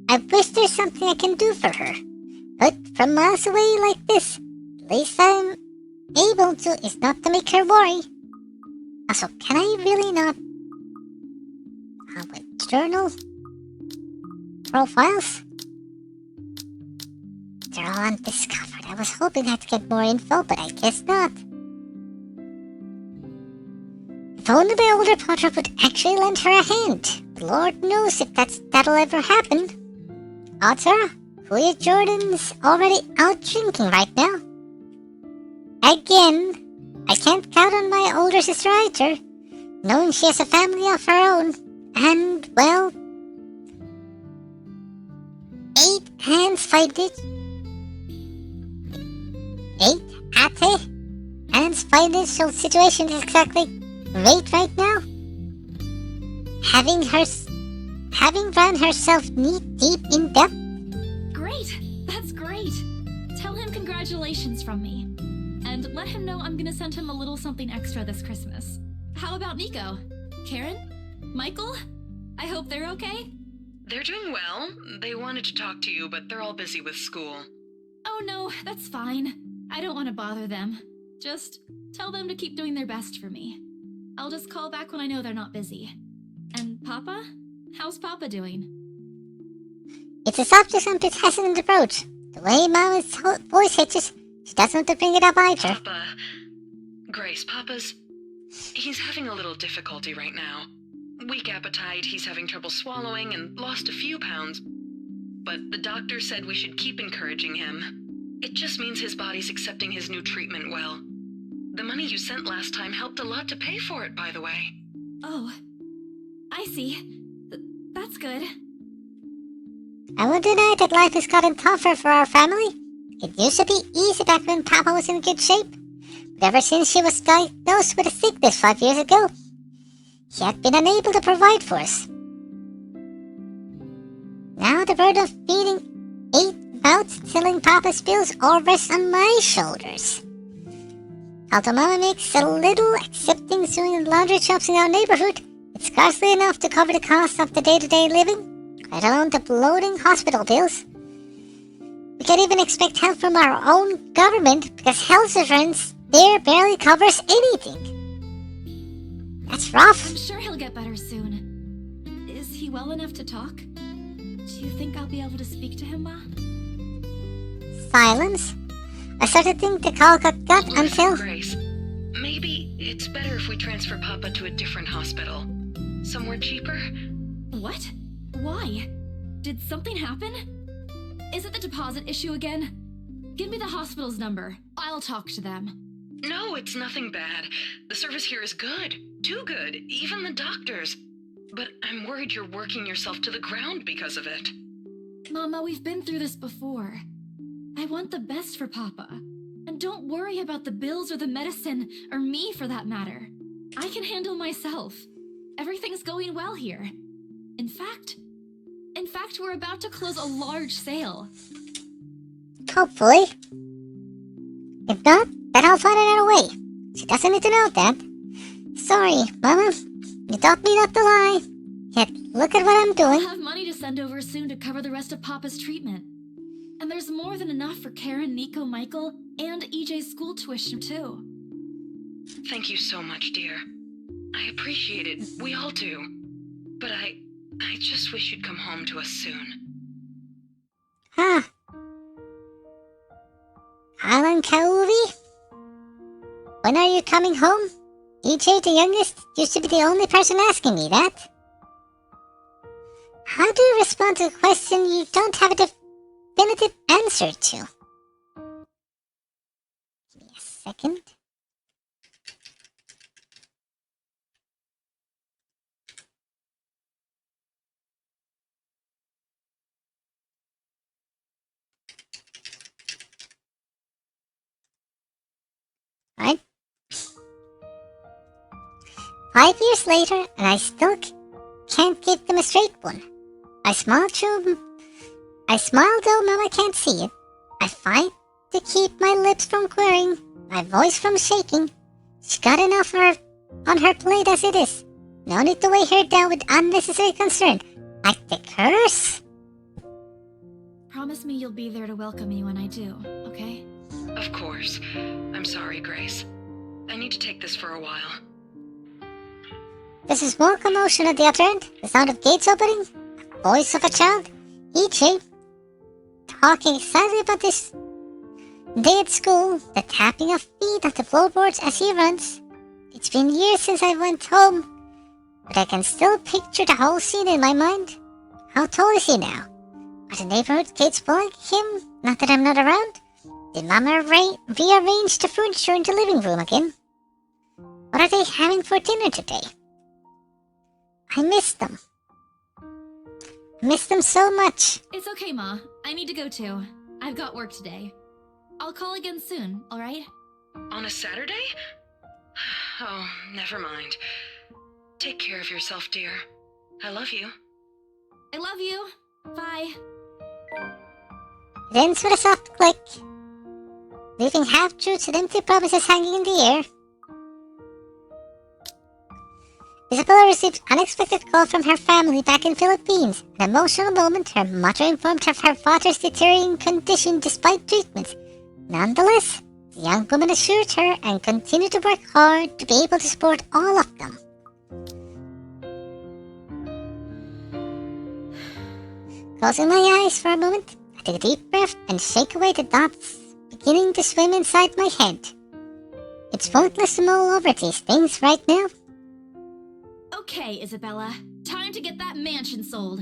I wish there's something I can do for her. But from miles away like this, the least I'm able to is not to make her worry. Also, can I really not... journal? Profiles? They're all undiscovered. I was hoping I'd get more info, but I guess not. If only my older partner would actually lend her a hand. Lord knows if that'll ever happen. Odds are, Julia Jordan's already out drinking right now. Again, I can't count on my older sister either, knowing she has a family of her own. And, well, 8 hands find it. 8 hands financial situation is exactly great right now. Having run herself knee deep in debt. Great! That's great! Tell him congratulations from me. And let him know I'm gonna send him a little something extra this Christmas. How about Nico? Karen? Michael? I hope they're okay? They're doing well. They wanted to talk to you, but they're all busy with school. Oh no, that's fine. I don't want to bother them. Just tell them to keep doing their best for me. I'll just call back when I know they're not busy. And Papa? How's Papa doing? It's a subject I'm a bit hesitant to approach. The way Mama's voice hitches, she doesn't want to bring it up either. Papa... Grace, he's having a little difficulty right now. Weak appetite, he's having trouble swallowing, and lost a few pounds. But the doctor said we should keep encouraging him. It just means his body's accepting his new treatment well. The money you sent last time helped a lot to pay for it, by the way. Oh, I see. That's good. I won't deny that life has gotten tougher for our family. It used to be easy back when Papa was in good shape. But ever since she was diagnosed with a sickness 5 years ago, he had been unable to provide for us. Now the burden of feeding 8 mouths and selling Papa's bills all rests on my shoulders. Although Mama makes a little accepting doing the laundry jobs in our neighborhood, it's scarcely enough to cover the cost of the day-to-day living, let alone the bloating hospital bills. We can't even expect help from our own government because health insurance there barely covers anything. That's rough. I'm sure he'll get better soon. Is he well enough to talk? Do you think I'll be able to speak to him, Ma? Silence. I started to think the call got cut until... Grace, maybe it's better if we transfer Papa to a different hospital. Somewhere cheaper? What? Why? Did something happen? Is it the deposit issue again? Give me the hospital's number. I'll talk to them. No, it's nothing bad. The service here is good. Too good. Even the doctors. But I'm worried you're working yourself to the ground because of it. Mama, we've been through this before. I want the best for Papa. And don't worry about the bills or the medicine, or me for that matter. I can handle myself. Everything's going well here. In fact, we're about to close a large sale. Hopefully. If not, then I'll find another way. She doesn't need to know that. Sorry, Mama. You taught me not to lie. Yet, look at what I'm doing. I'll have money to send over soon to cover the rest of Papa's treatment. And there's more than enough for Karen, Nico, Michael, and EJ's school tuition, too. Thank you so much, dear. I appreciate it. We all do. But I just wish you'd come home to us soon. Huh. Alan Kauri? When are you coming home? EJ, the youngest, used to be the only person asking me that. How do you respond to a question you don't have a definitive answer to? Give me a second. Right? 5 years later, and I still can't give them a straight one. I smile though Mama can't see it. I fight to keep my lips from quivering, my voice from shaking. She got enough on her plate as it is. No need to weigh her down with unnecessary concern, like the curse. Promise me you'll be there to welcome me when I do, okay? Of course. I'm sorry, Grace. I need to take this for a while. There's a small commotion at the other end, the sound of gates opening, the voice of a child, EJ, talking excitedly about this day at school, the tapping of feet on the floorboards as he runs. It's been years since I went home, but I can still picture the whole scene in my mind. How tall is he now? Are the neighborhood kids bullying him, not that I'm not around? Did Mama rearrange the furniture in the living room again? What are they having for dinner today? I miss them. I miss them so much. It's okay, Ma. I need to go too. I've got work today. I'll call again soon, alright? On a Saturday? Oh, never mind. Take care of yourself, dear. I love you. I love you. Bye. It ends with a soft click, leaving half-truths and empty promises hanging in the air. Isabella received an unexpected call from her family back in Philippines. An emotional moment, her mother informed her of her father's deteriorating condition despite treatments. Nonetheless, the young woman assured her and continued to work hard to be able to support all of them. Closing my eyes for a moment, I take a deep breath and shake away the thoughts beginning to swim inside my head. It's pointless to mull over these things right now. Okay, Isabella. Time to get that mansion sold.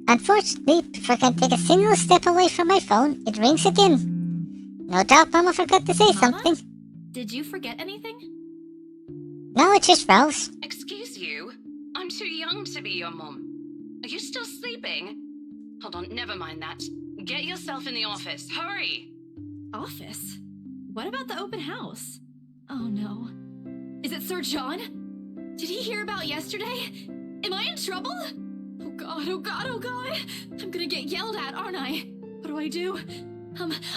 Unfortunately, before I can take a single step away from my phone, it rings again. No doubt Mama forgot to say something. Did you forget anything? No, it's just Rose. Excuse you? I'm too young to be your mum. Are you still sleeping? Hold on, never mind that. Get yourself in the office. Hurry! Office? What about the open house? Oh no. Is it Sir John? Did he hear about yesterday? Am I in trouble? Oh god, oh god, oh god! I'm gonna get yelled at, aren't I? What do I do?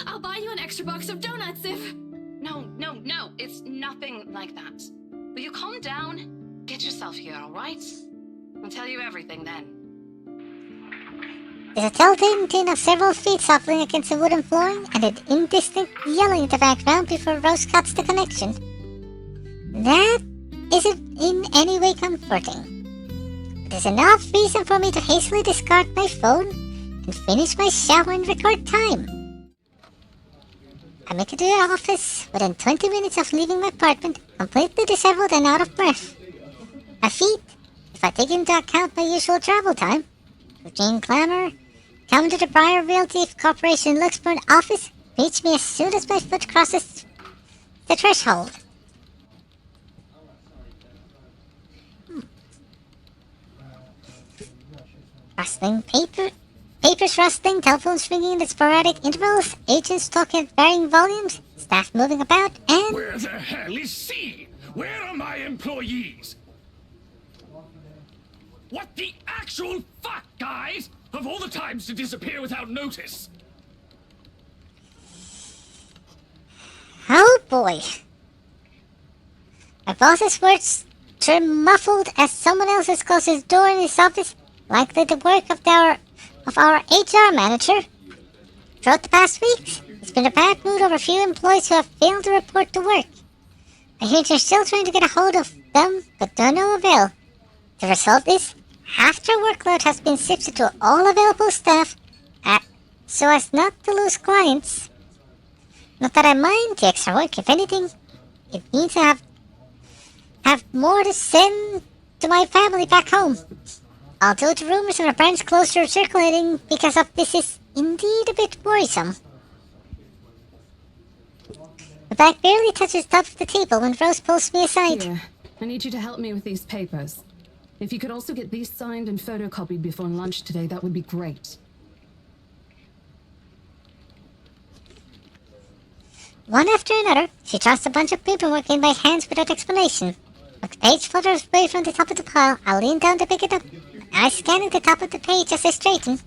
I'll buy you an extra box of donuts if... No, it's nothing like that. Will you calm down? Get yourself here, alright? I'll tell you everything then. There's a telltale tune of several feet shuffling against the wooden flooring and an indistinct yelling in the background before Rose cuts the connection. That isn't in any way comforting. There's enough reason for me to hastily discard my phone and finish my shower in record time. I make it to the office within 20 minutes of leaving my apartment, completely disheveled and out of breath. A feat, if I take into account my usual travel time. Routine clamor, come to the Briar Realty Corporation Luxburn office, reach me as soon as my foot crosses the threshold. Rustling papers rustling, telephones ringing in sporadic intervals, agents talking at varying volumes, staff moving about, and... Where the hell is C? Where are my employees? What the actual fuck, guys? Of all the times to disappear without notice. Oh boy. My boss's words turn muffled as someone else closes his door in his office, likely the work of our HR manager. Throughout the past weeks, it's been a bad mood over a few employees who have failed to report to work. I hear they're still trying to get a hold of them, but to no avail. The result is, half their workload has been shifted to all available staff, so as not to lose clients. Not that I mind the extra work, if anything. It means I have more to send to my family back home. Although the rumors of a branch closure are circulating because of this is indeed a bit worrisome. The bag barely touches the top of the table when Rose pulls me aside. Here, I need you to help me with these papers. If you could also get these signed and photocopied before lunch today, that would be great. One after another, she tossed a bunch of paperwork in my hands without explanation. When the page flutters away from the top of the pile, I lean down to pick it up, my eyes scanning the top of the page as I straighten.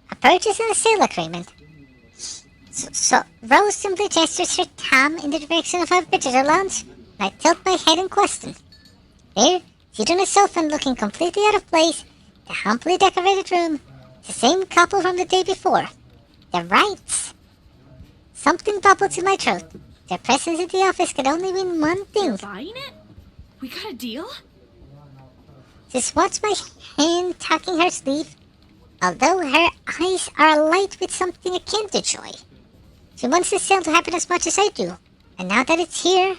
A purchase and a sale agreement. So Rose simply gestures her thumb in the direction of our visitor lounge, and I tilt my head in question. There, seated on a sofa and looking completely out of place, the humbly decorated room, the same couple from the day before. The Wrights. Something bubbles in my throat. Their presence in the office could only mean one thing. You're buying it? We got a deal? Just watch my hand tucking her sleeve, although her eyes are alight with something akin to joy. She wants the sale to happen as much as I do, and now that it's here,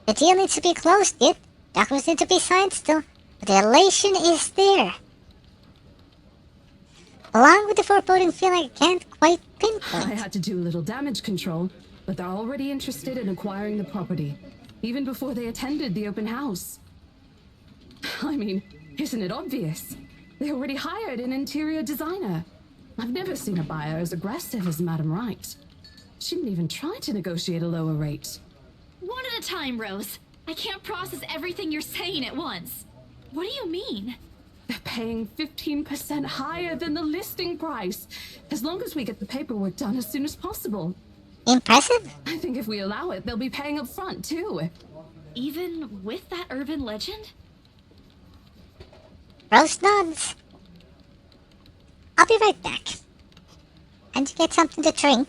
the deal needs to be closed yet. Documents need to be signed still, but the elation is there. Along with the foreboding feeling I can't quite pinpoint. I had to do a little damage control, but they're already interested in acquiring the property, even before they attended the open house. I mean, isn't it obvious? They already hired an interior designer. I've never seen a buyer as aggressive as Madame Wright. She didn't even try to negotiate a lower rate. One at a time, Rose. I can't process everything you're saying at once. What do you mean? They're paying 15% higher than the listing price, as long as we get the paperwork done as soon as possible. Impressive? I think if we allow it, they'll be paying up front, too. Even with that urban legend? Rose nods. I'll be right back. And you get something to drink.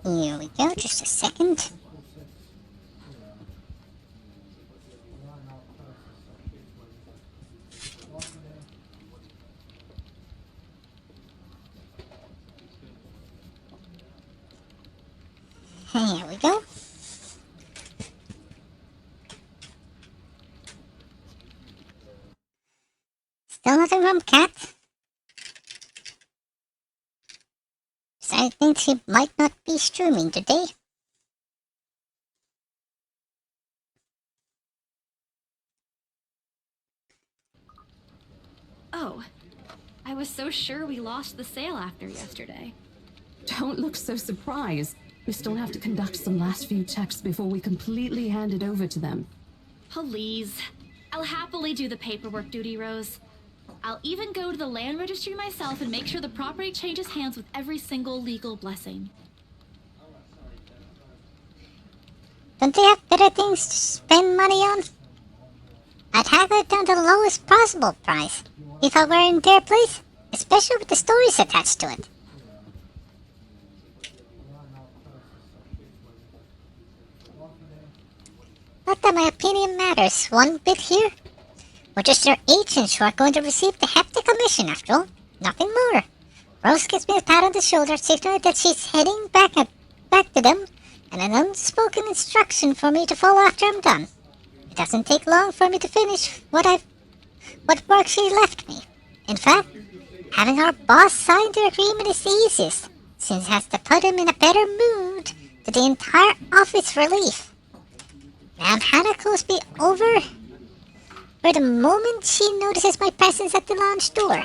Here we go, just a second. Here we go. Still nothing from Cat. So I think she might not be streaming today. Oh, I was so sure we lost the sale after yesterday. Don't look so surprised. We still have to conduct some last few checks before we completely hand it over to them. Please. I'll happily do the paperwork duty, Rose. I'll even go to the land registry myself and make sure the property changes hands with every single legal blessing. Don't they have better things to spend money on? I'd have it down to the lowest possible price if I were in their place, especially with the stories attached to it. Not that my opinion matters one bit here. We're just their agents who are going to receive the hefty commission after all. Nothing more. Rose gives me a pat on the shoulder, signaling that she's heading back to them, and an unspoken instruction for me to follow after I'm done. It doesn't take long for me to finish what work she left me. In fact, having our boss sign the agreement is the easiest, since it has to put him in a better mood to the entire office relief. Ma'am Hannah calls me over for the moment she notices my presence at the lounge door.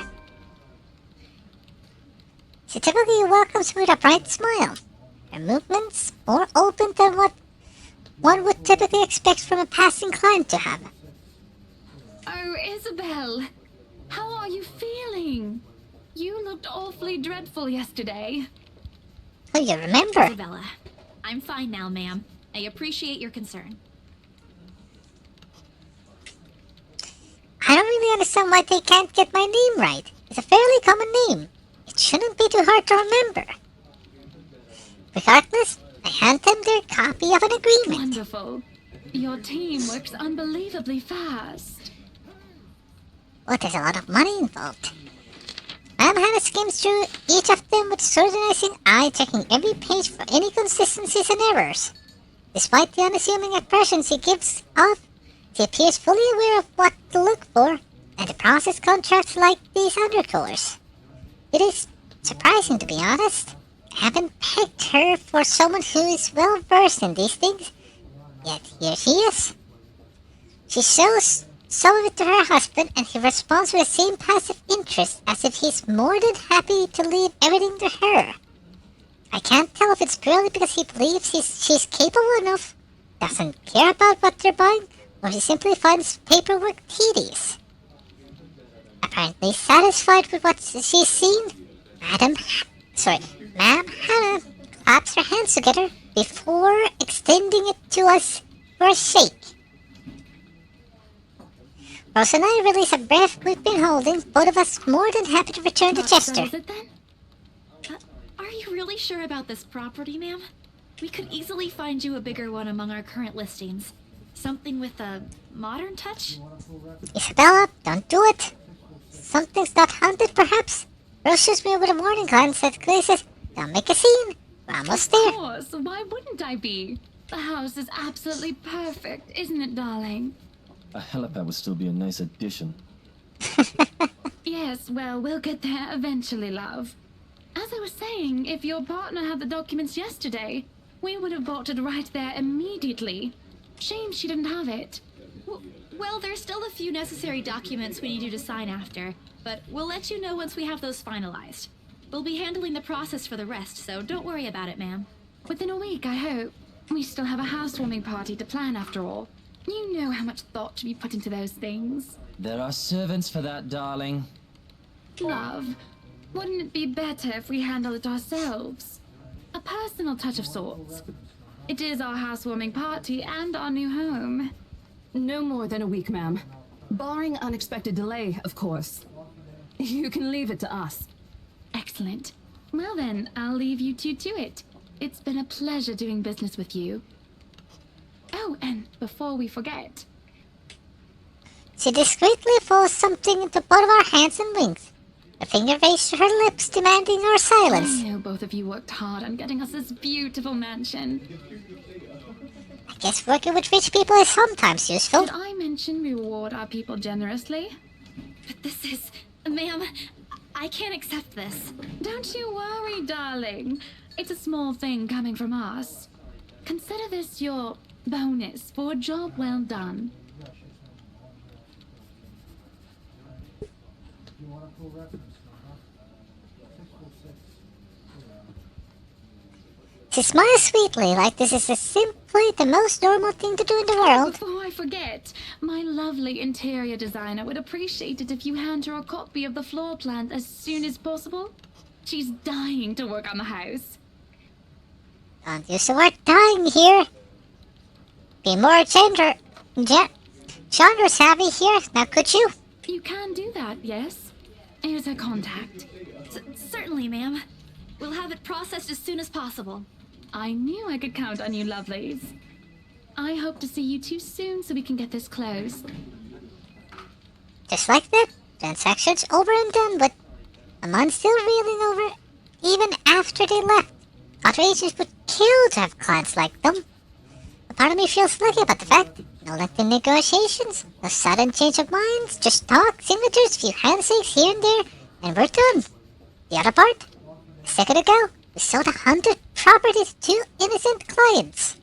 She typically welcomes me with a bright smile, her movements more open than what one would typically expect from a passing client to have. Oh, Isabel! How are you feeling? You looked awfully dreadful yesterday. Oh, you remember? Isabella, I'm fine now, ma'am. I appreciate your concern. I don't really understand why they can't get my name right. It's a fairly common name. It shouldn't be too hard to remember. Regardless, I hand them their copy of an agreement. Wonderful. Your team works unbelievably fast. Well, there's a lot of money involved. Ma'am Hannah skims through each of them with a scrutinizing eye, checking every page for any inconsistencies and errors. Despite the unassuming impression she gives off, she appears fully aware of what to look for, and the process contracts like these undercolors. It is surprising, to be honest. I haven't pegged her for someone who is well versed in these things, yet here she is. She shows some of it to her husband, and he responds with the same passive interest as if he's more than happy to leave everything to her. I can't tell if it's purely because he believes she's capable enough, doesn't care about what they're buying, or he simply finds paperwork tedious. Apparently satisfied with what she's seen, Ma'am Hannah claps her hands together before extending it to us for a shake. Rose and I release a breath we've been holding, both of us more than happy to return to Chester. So is it then? Are you really sure about this property, ma'am? We could easily find you a bigger one among our current listings. Something with a modern touch? Isabella, don't do it. Something's not haunted, perhaps? Rose shoots me with a warning glance that says, don't make a scene. We're almost there. Of course, why wouldn't I be? The house is absolutely perfect, isn't it, darling? A helipad would still be a nice addition. Yes, well, we'll get there eventually, love. As I was saying, if your partner had the documents yesterday, we would have bought it right there immediately. Shame she didn't have it. Well, there's still a few necessary documents we need you to sign after, but we'll let you know once we have those finalized. We'll be handling the process for the rest, so don't worry about it, ma'am. Within a week, I hope. We still have a housewarming party to plan after all. You know how much thought should be put into those things. There are servants for that, darling. Love, wouldn't it be better if we handle it ourselves? A personal touch of sorts. It is our housewarming party and our new home. No more than a week, ma'am. Barring unexpected delay, of course. You can leave it to us. Excellent. Well then, I'll leave you two to it. It's been a pleasure doing business with you. Oh, and before we forget... She discreetly folds something into both of our hands and winks. A finger raised to her lips, demanding our silence. I know both of you worked hard on getting us this beautiful mansion. I guess working with rich people is sometimes useful. Did I mention we reward our people generously? But this is... Ma'am, I can't accept this. Don't you worry, darling. It's a small thing coming from us. Consider this your bonus for a job well done. She smiles sweetly, like this is simply the most normal thing to do in the world. Before I forget, my lovely interior designer would appreciate it if you hand her a copy of the floor plan as soon as possible. She's dying to work on the house. Don't use the word dying here. Be more genre savvy here, now could you? You can do that, yes? Here's her contact. Certainly, ma'am. We'll have it processed as soon as possible. I knew I could count on you, lovelies. I hope to see you two soon so we can get this closed. Just like that, transaction's over and done, but a month still reeling over even after they left. Other agents would kill to have clients like them. A part of me feels lucky about the fact. No lengthy negotiations, no sudden change of minds, just talk, signatures, few handshakes here and there, and we're done. The other part? A second ago, we sold 100 properties to innocent clients.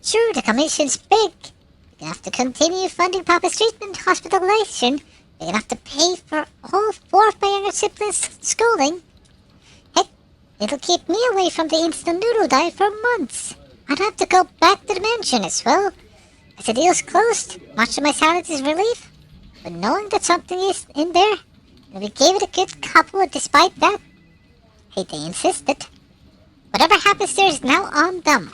Sure, the commission's big. Big enough to continue funding Papa's treatment, hospitalization, big enough to pay for all 4 of my younger siblings' schooling. Heck, it'll keep me away from the instant noodle diet for months. I'd have to go back to the mansion as well. As the deal's closed, much of my salary is relief. But knowing that something is in there, and we gave it a good couple despite that, hey, they insisted. Whatever happens there is now on them.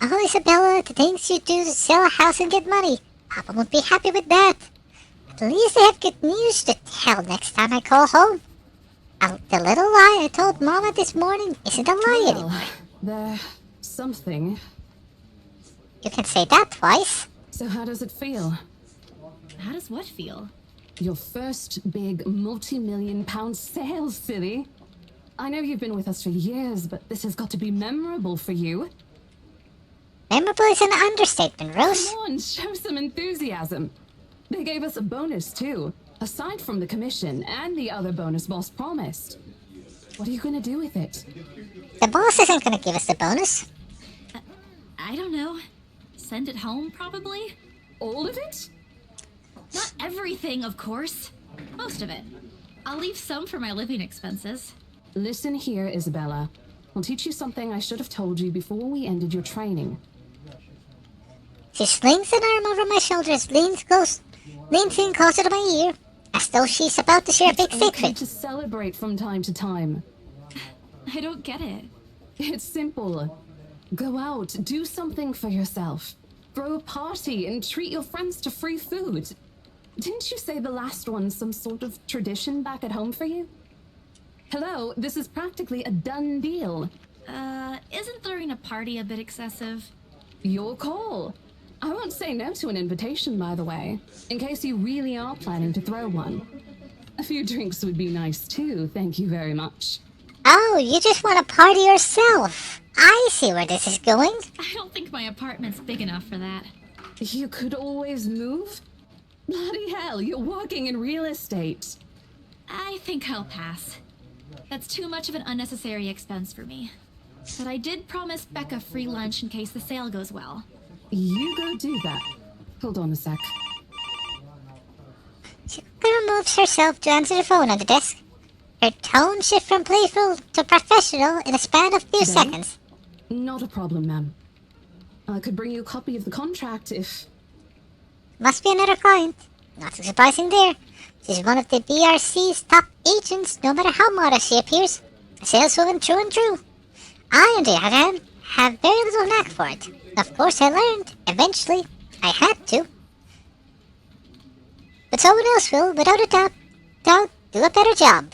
Oh, Isabella, the things you do to sell a house and get money. Papa won't be happy with that. At least I have good news to tell next time I call home. The little lie I told Mama this morning isn't a lie anymore. There's something. You can say that twice. So how does it feel? How does what feel? Your first big multi-million-pound sale, silly. I know you've been with us for years, but this has got to be memorable for you. Memorable is an understatement, Rose. Come on, show some enthusiasm. They gave us a bonus, too. Aside from the commission and the other bonus boss promised. What are you going to do with it? The boss isn't going to give us the bonus. I don't know. Send it home, probably? All of it? Not everything, of course. Most of it. I'll leave some for my living expenses. Listen here, Isabella. I'll teach you something I should have told you before we ended your training. She slings an arm over my shoulders, leans in closer to my ear, as though she's about to share a big It's okay secret. to celebrate from time to time. I don't get it. It's simple. Go out, do something for yourself. Throw a party and treat your friends to free food. Didn't you say the last one's some sort of tradition back at home for you? Hello, this is practically a done deal. Isn't throwing a party a bit excessive? Your call. I won't say no to an invitation, by the way, in case you really are planning to throw one. A few drinks would be nice too, thank you very much. Oh, you just want to party yourself. I see where this is going. I don't think my apartment's big enough for that. You could always move? Bloody hell, you're working in real estate. I think I'll pass. That's too much of an unnecessary expense for me. But I did promise Becca free lunch in case the sale goes well. You go do that. Hold on a sec. She removes herself to answer the phone on the desk. Her tone shifts from playful to professional in a span of few Today? seconds. Not a problem, ma'am. I could bring you a copy of the contract if... Must be another client. Not so surprising there. She's one of the BRC's top agents, no matter how modest she appears. A saleswoman through and through. I, on the other hand, have very little knack for it. Of course I learned. Eventually. I had to. But someone else will, without a doubt, do a better job.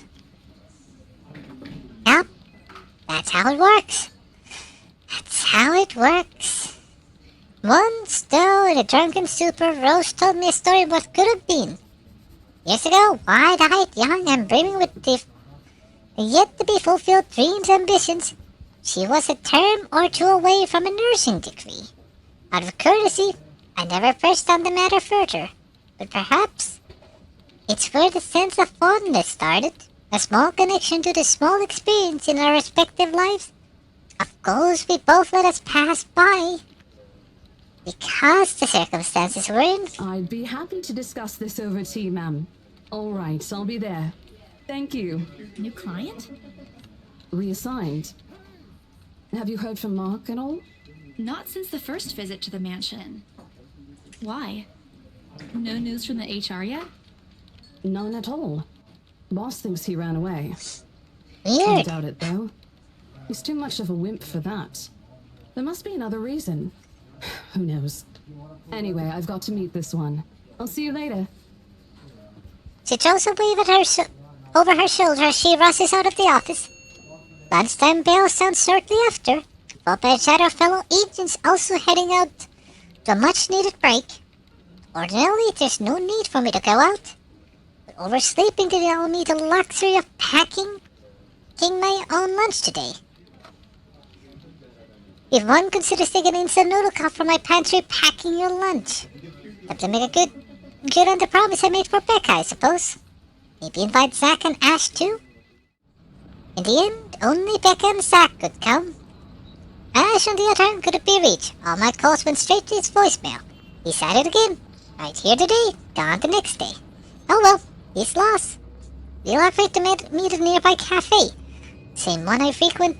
Yep. That's how it works. That's how it works. Once, though, in a drunken stupor, Rose told me a story of what could have been. Years ago, wide-eyed, young, and brimming with the yet-to-be-fulfilled dreams and ambitions, she was a term or two away from a nursing degree. Out of courtesy, I never pressed on the matter further, but perhaps it's where the sense of fondness started, a small connection to the small experience in our respective lives. Of course, we both let us pass by. Because the circumstances we're in. I'd be happy to discuss this over tea, ma'am. All right, I'll be there. Thank you. New client? Reassigned. Have you heard from Mark at all? Not since the first visit to the mansion. Why? No news from the HR yet? None at all. Boss thinks he ran away. Weird. I doubt it, though. He's too much of a wimp for that. There must be another reason. Who knows? Anyway, I've got to meet this one. I'll see you later. She throws a wave at her over her shoulder as she rushes out of the office. Lunchtime bell sounds shortly after, followed by a shadow of fellow agents also heading out to a much-needed break. Ordinarily, there's no need for me to go out, but oversleeping did allow me the luxury of packing my own lunch today. If one considers taking an instant noodle cup from my pantry, packing your lunch. Have to make a good on the promise I made for Becca, I suppose. Maybe invite Zack and Ash too? In the end, only Becca and Zack could come. Ash, on the other hand, couldn't be reached. All my calls went straight to his voicemail. He's at it again. Right here today, gone the next day. Oh well, he's lost. We'll agree to meet at a nearby cafe. Same one I frequent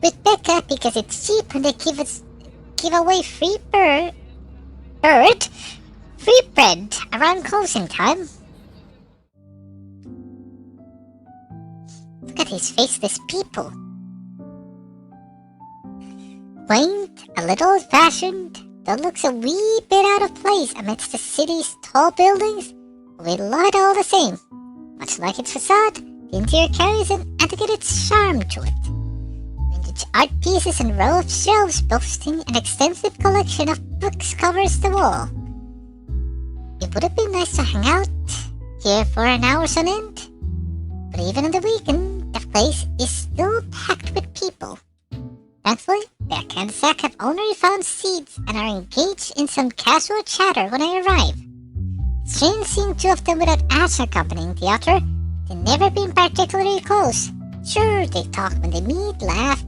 with Becca because it's cheap and they give away free bread around closing time. Look at these faceless people. Quaint, a little old-fashioned, that looks a wee bit out of place amidst the city's tall buildings, we love it all the same. Much like its facade, the interior carries an adequate charm to it. Vintage art pieces and row of shelves boasting an extensive collection of books covers the wall. It would have been nice to hang out here for an hour's on end, but even on the weekend, the place is still packed with people. Thankfully, Becca and Zack have only found seats and are engaged in some casual chatter when I arrive. It's strange seeing two of them without Ash accompanying the other. They've never been particularly close. Sure, they talk when they meet, laugh,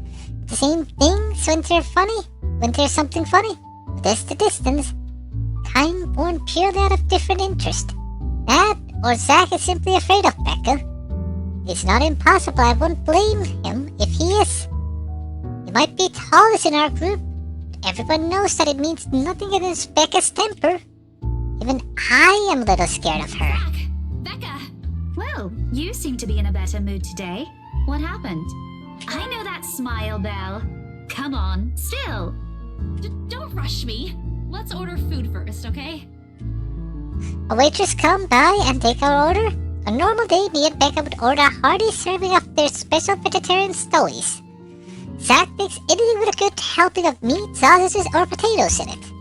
the same things when there's something funny. But there's the distance. Kind born purely out of different interest. That, or Zack is simply afraid of Becca. It's not impossible, I wouldn't blame him if he is. He might be tallest in our group, but everyone knows that it means nothing against Becca's temper. Even I am a little scared of her. Becca! Well, you seem to be in a better mood today. What happened? I know that smile, Belle. Come on, still. Don't rush me. Let's order food first, okay? A waitress come by and take our order. A normal day, me and Becca would order a hearty serving of their special vegetarian stowies. Zack makes anything with a good helping of meat, sausages, or potatoes in it.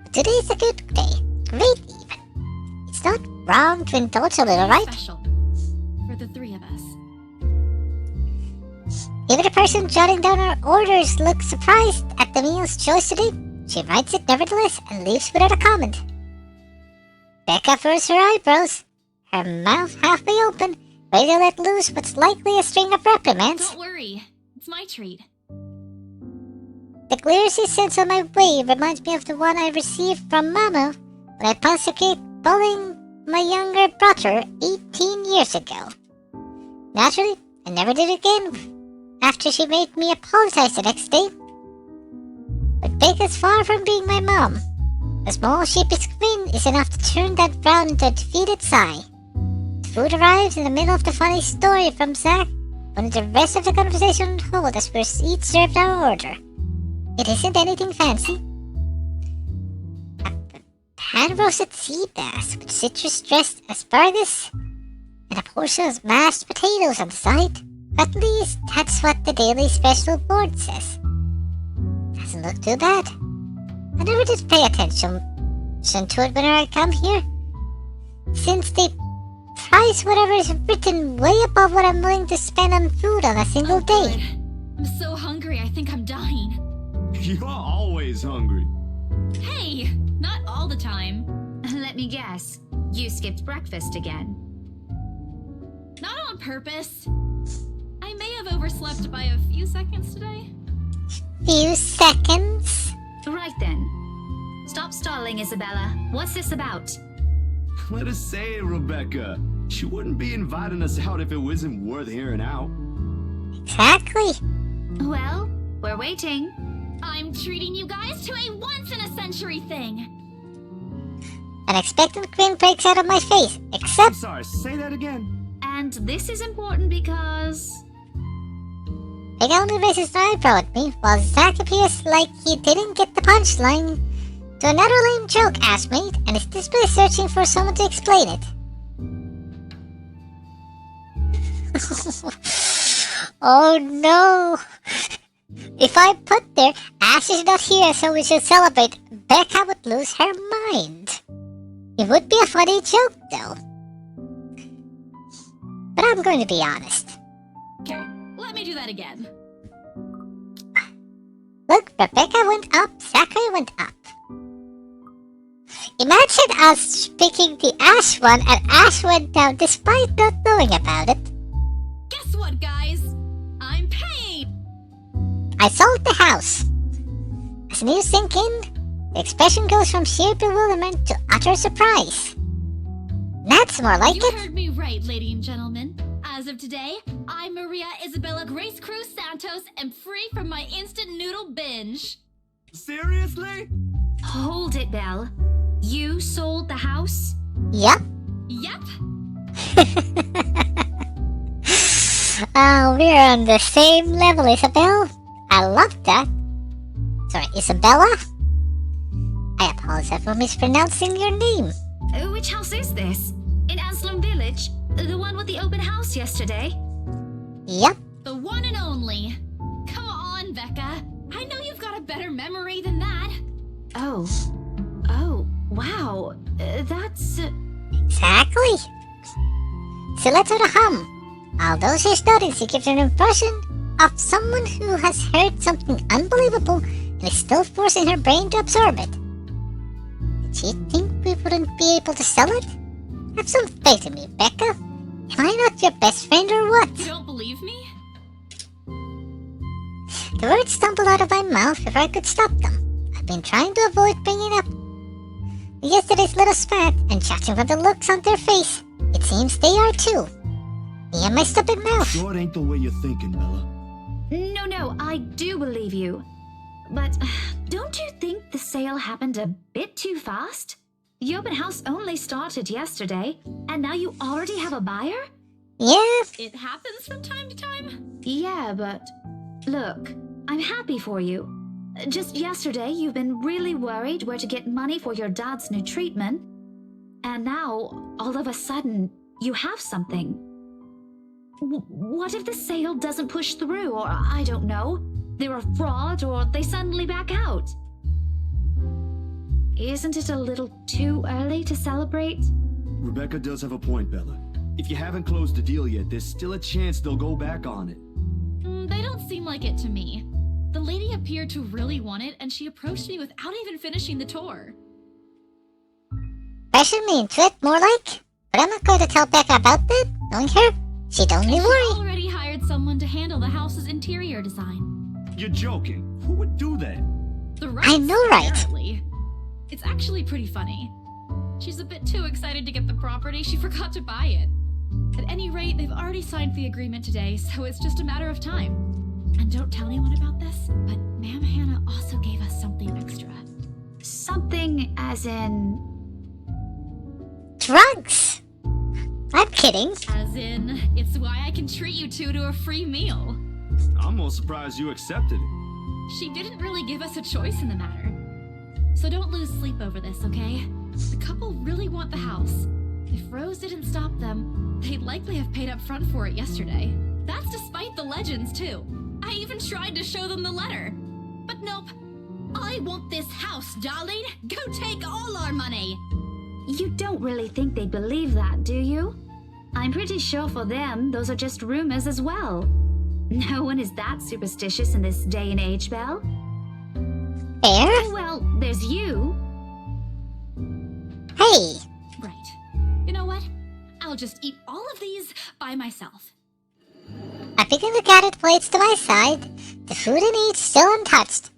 But today's a good day. Great even. It's not wrong to indulge a little, right? Special. For the three of us. Even the person jotting down our orders looks surprised at the meal's choice today. She writes it nevertheless and leaves without a comment. Becca furrows her eyebrows, her mouth halfway open, ready to let loose what's likely a string of reprimands. Don't worry, it's my treat. The glare she sends on my way reminds me of the one I received from Mama when I prosecuted bullying my younger brother 18 years ago. Naturally, I never did it again after she made me apologize the next day. But Becca's far from being my mom. A small sheepish grin is enough to turn that frown into a defeated sigh. The food arrives in the middle of the funny story from Zach, when the rest of the conversation hold as we're each served our order. It isn't anything fancy. A pan-roasted sea bass with citrus-dressed asparagus and a portion of mashed potatoes on the side. At least, that's what the daily special board says. Doesn't look too bad. I never did pay attention to it when I come here, since they price whatever is written way above what I'm willing to spend on food on a single day. Good. I'm so hungry, I think I'm dying. You're always hungry. Hey, not all the time. Let me guess. You skipped breakfast again. Not on purpose. I may have overslept by a few seconds today. Few seconds? Right then. Stop stalling, Isabella. What's this about? Let us say, Rebecca. She wouldn't be inviting us out if it wasn't worth hearing out. Exactly. Well, we're waiting. I'm treating you guys to a once-in-a-century thing. An expectant grin breaks out of my face, I'm except... sorry, say that again. And this is important because... Big only raises an eyebrow at me, while Zach appears like he didn't get the punchline to another lame joke Ash made, and is desperately searching for someone to explain it. Oh no! If I put there, Ash is not here, so we should celebrate, Becca would lose her mind. It would be a funny joke, though. But I'm going to be honest. Okay, let me do that again. Look, Rebecca went up, Zachary went up. Imagine us picking the Ash one and Ash went down despite not knowing about it. Guess what, guys? I'm paying! I sold the house. As the news sink in, the expression goes from sheer bewilderment to utter surprise. That's more like You it. heard me right, ladies and gentlemen. As of today, I'm Maria Isabella Grace Cruz Santos and free from my instant noodle binge. Seriously? Hold it, Belle. You sold the house? Yup. Yep. Oh, we're on the same level, Isabel. I love that. Sorry, Isabella? I apologize for mispronouncing your name. Which house is this? In Anselm Village? The one with the open house yesterday? Yep. The one and only. Come on, Becca. I know you've got a better memory than that. Oh, wow. That's... Exactly. So let's her the hum. Although she's nodding, she gives an impression of someone who has heard something unbelievable and is still forcing her brain to absorb it. Did she think we wouldn't be able to sell it? Have some faith in me, Becca. Am I not your best friend or what? You don't believe me? The words stumbled out of my mouth before I could stop them. I've been trying to avoid bringing up yesterday's little spat, and judging from the looks on their face, it seems they are too. Me and my stupid mouth. Sure, it ain't the way you're thinking, Bella. No, I do believe you. But don't you think the sale happened a bit too fast? The open house only started yesterday, and now you already have a buyer? Yeah. It happens from time to time. Yeah, but look, I'm happy for you. Just yesterday, you've been really worried where to get money for your dad's new treatment. And now, all of a sudden, you have something. What if the sale doesn't push through, or I don't know, they're a fraud, or they suddenly back out? Isn't it a little too early to celebrate? Rebecca does have a point, Bella. If you haven't closed the deal yet, there's still a chance they'll go back on it. They don't seem like it to me. The lady appeared to really want it, and she approached me without even finishing the tour. Pressure me into it, more like. But I'm not going to tell Becca about that. Knowing her, she'd only And worry. she already hired someone to handle the house's interior design. You're joking. Who would do that? The I know, right? Apparently. It's actually pretty funny. She's a bit too excited to get the property, she forgot to buy it. At any rate, they've already signed the agreement today, so it's just a matter of time. And don't tell anyone about this, but Ma'am Hannah also gave us something extra. Something as in... Drugs? I'm kidding. As in, it's why I can treat you two to a free meal. I'm more surprised you accepted it. She didn't really give us a choice in the matter. So don't lose sleep over this, okay? The couple really want the house. If Rose didn't stop them, they'd likely have paid up front for it yesterday. That's despite the legends, too. I even tried to show them the letter. But nope. I want this house, darling. Go take all our money. You don't really think they'd believe that, do you? I'm pretty sure for them, those are just rumors as well. No one is that superstitious in this day and age, Belle. Fair? Well, there's you. Hey! Right. You know what? I'll just eat all of these by myself. I begin to gather the plates to my side, the food in each still untouched.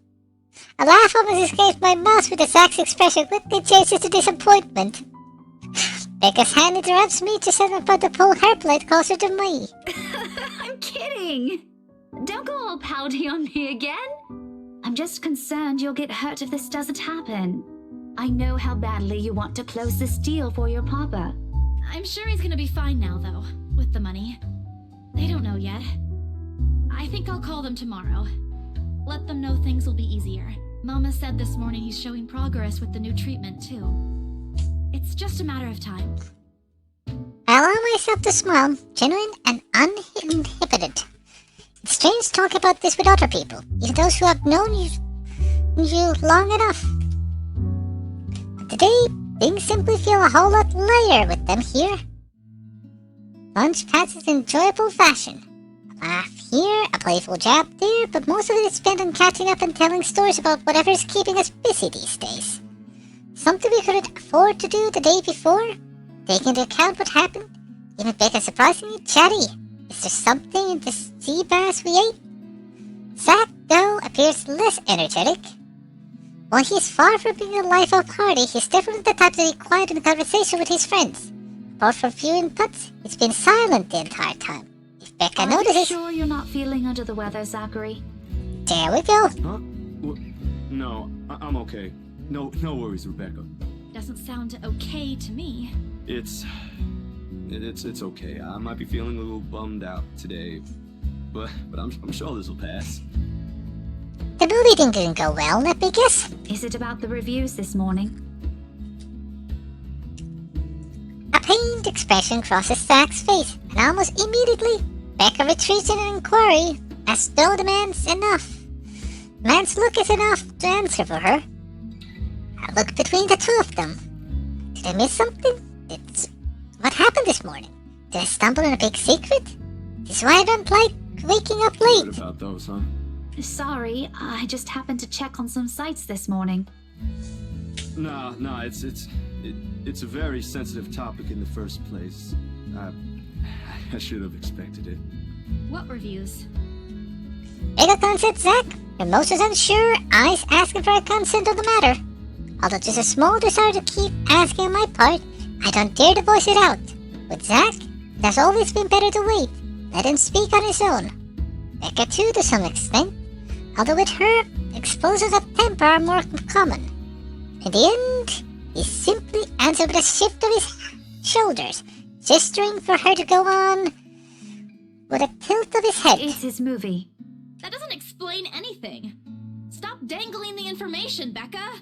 A laugh almost escapes my mouth with Zach's expression quickly changes to disappointment. Becca's hand interrupts me to set up to pull her plate closer to me. I'm kidding. Don't go all pouty on me again. I'm just concerned you'll get hurt if this doesn't happen. I know how badly you want to close this deal for your papa. I'm sure he's gonna be fine now, though, with the money. They don't know yet. I think I'll call them tomorrow. Let them know things will be easier. Mama said this morning he's showing progress with the new treatment, too. It's just a matter of time. I allow myself to smile, genuine and uninhibited. It's strange to talk about this with other people, even those who have known you long enough. But today, things simply feel a whole lot lighter with them here. Lunch passes in enjoyable fashion. A laugh here, a playful jab there, but most of it is spent on catching up and telling stories about whatever's keeping us busy these days. Something we couldn't afford to do the day before, taking into account what happened, even Becca surprisingly chatty. Is there something in the sea bass we ate? Zach, though, appears less energetic. While he's far from being a life of party, he's definitely the type to be quiet in conversation with his friends. Apart from few inputs, he's been silent the entire time. If Becca notices... Are you sure you're not feeling under the weather, Zachary? There we go. Huh? No, I'm okay. No worries, Rebecca. Doesn't sound okay to me. It's okay. I might be feeling a little bummed out today, but I'm sure this will pass. The movie didn't go well, let me guess. Is it about the reviews this morning? A pained expression crosses Zach's face, and almost immediately, Becca retreats in an inquiry, as though the man's enough. The man's look is enough to answer for her. I look between the two of them. Did I miss something? What happened this morning? Did I stumble on a big secret? This is why I don't like waking up late. What about those, huh? Sorry, I just happened to check on some sites this morning. No, it's a very sensitive topic in the first place. I should have expected it. What reviews? Becca consent, Zach. When most is unsure, I's asking for a consent on the matter. Although there's a small desire to keep asking on my part, I don't dare to voice it out. With Zach, it has always been better to wait. Let him speak on his own. Becca too, to some extent. Although with her, explosions of temper are more common. In the end, he simply answered with a shift of his shoulders, gesturing for her to go on with a tilt of his head. It's his movie. That doesn't explain anything. Stop dangling the information, Becca.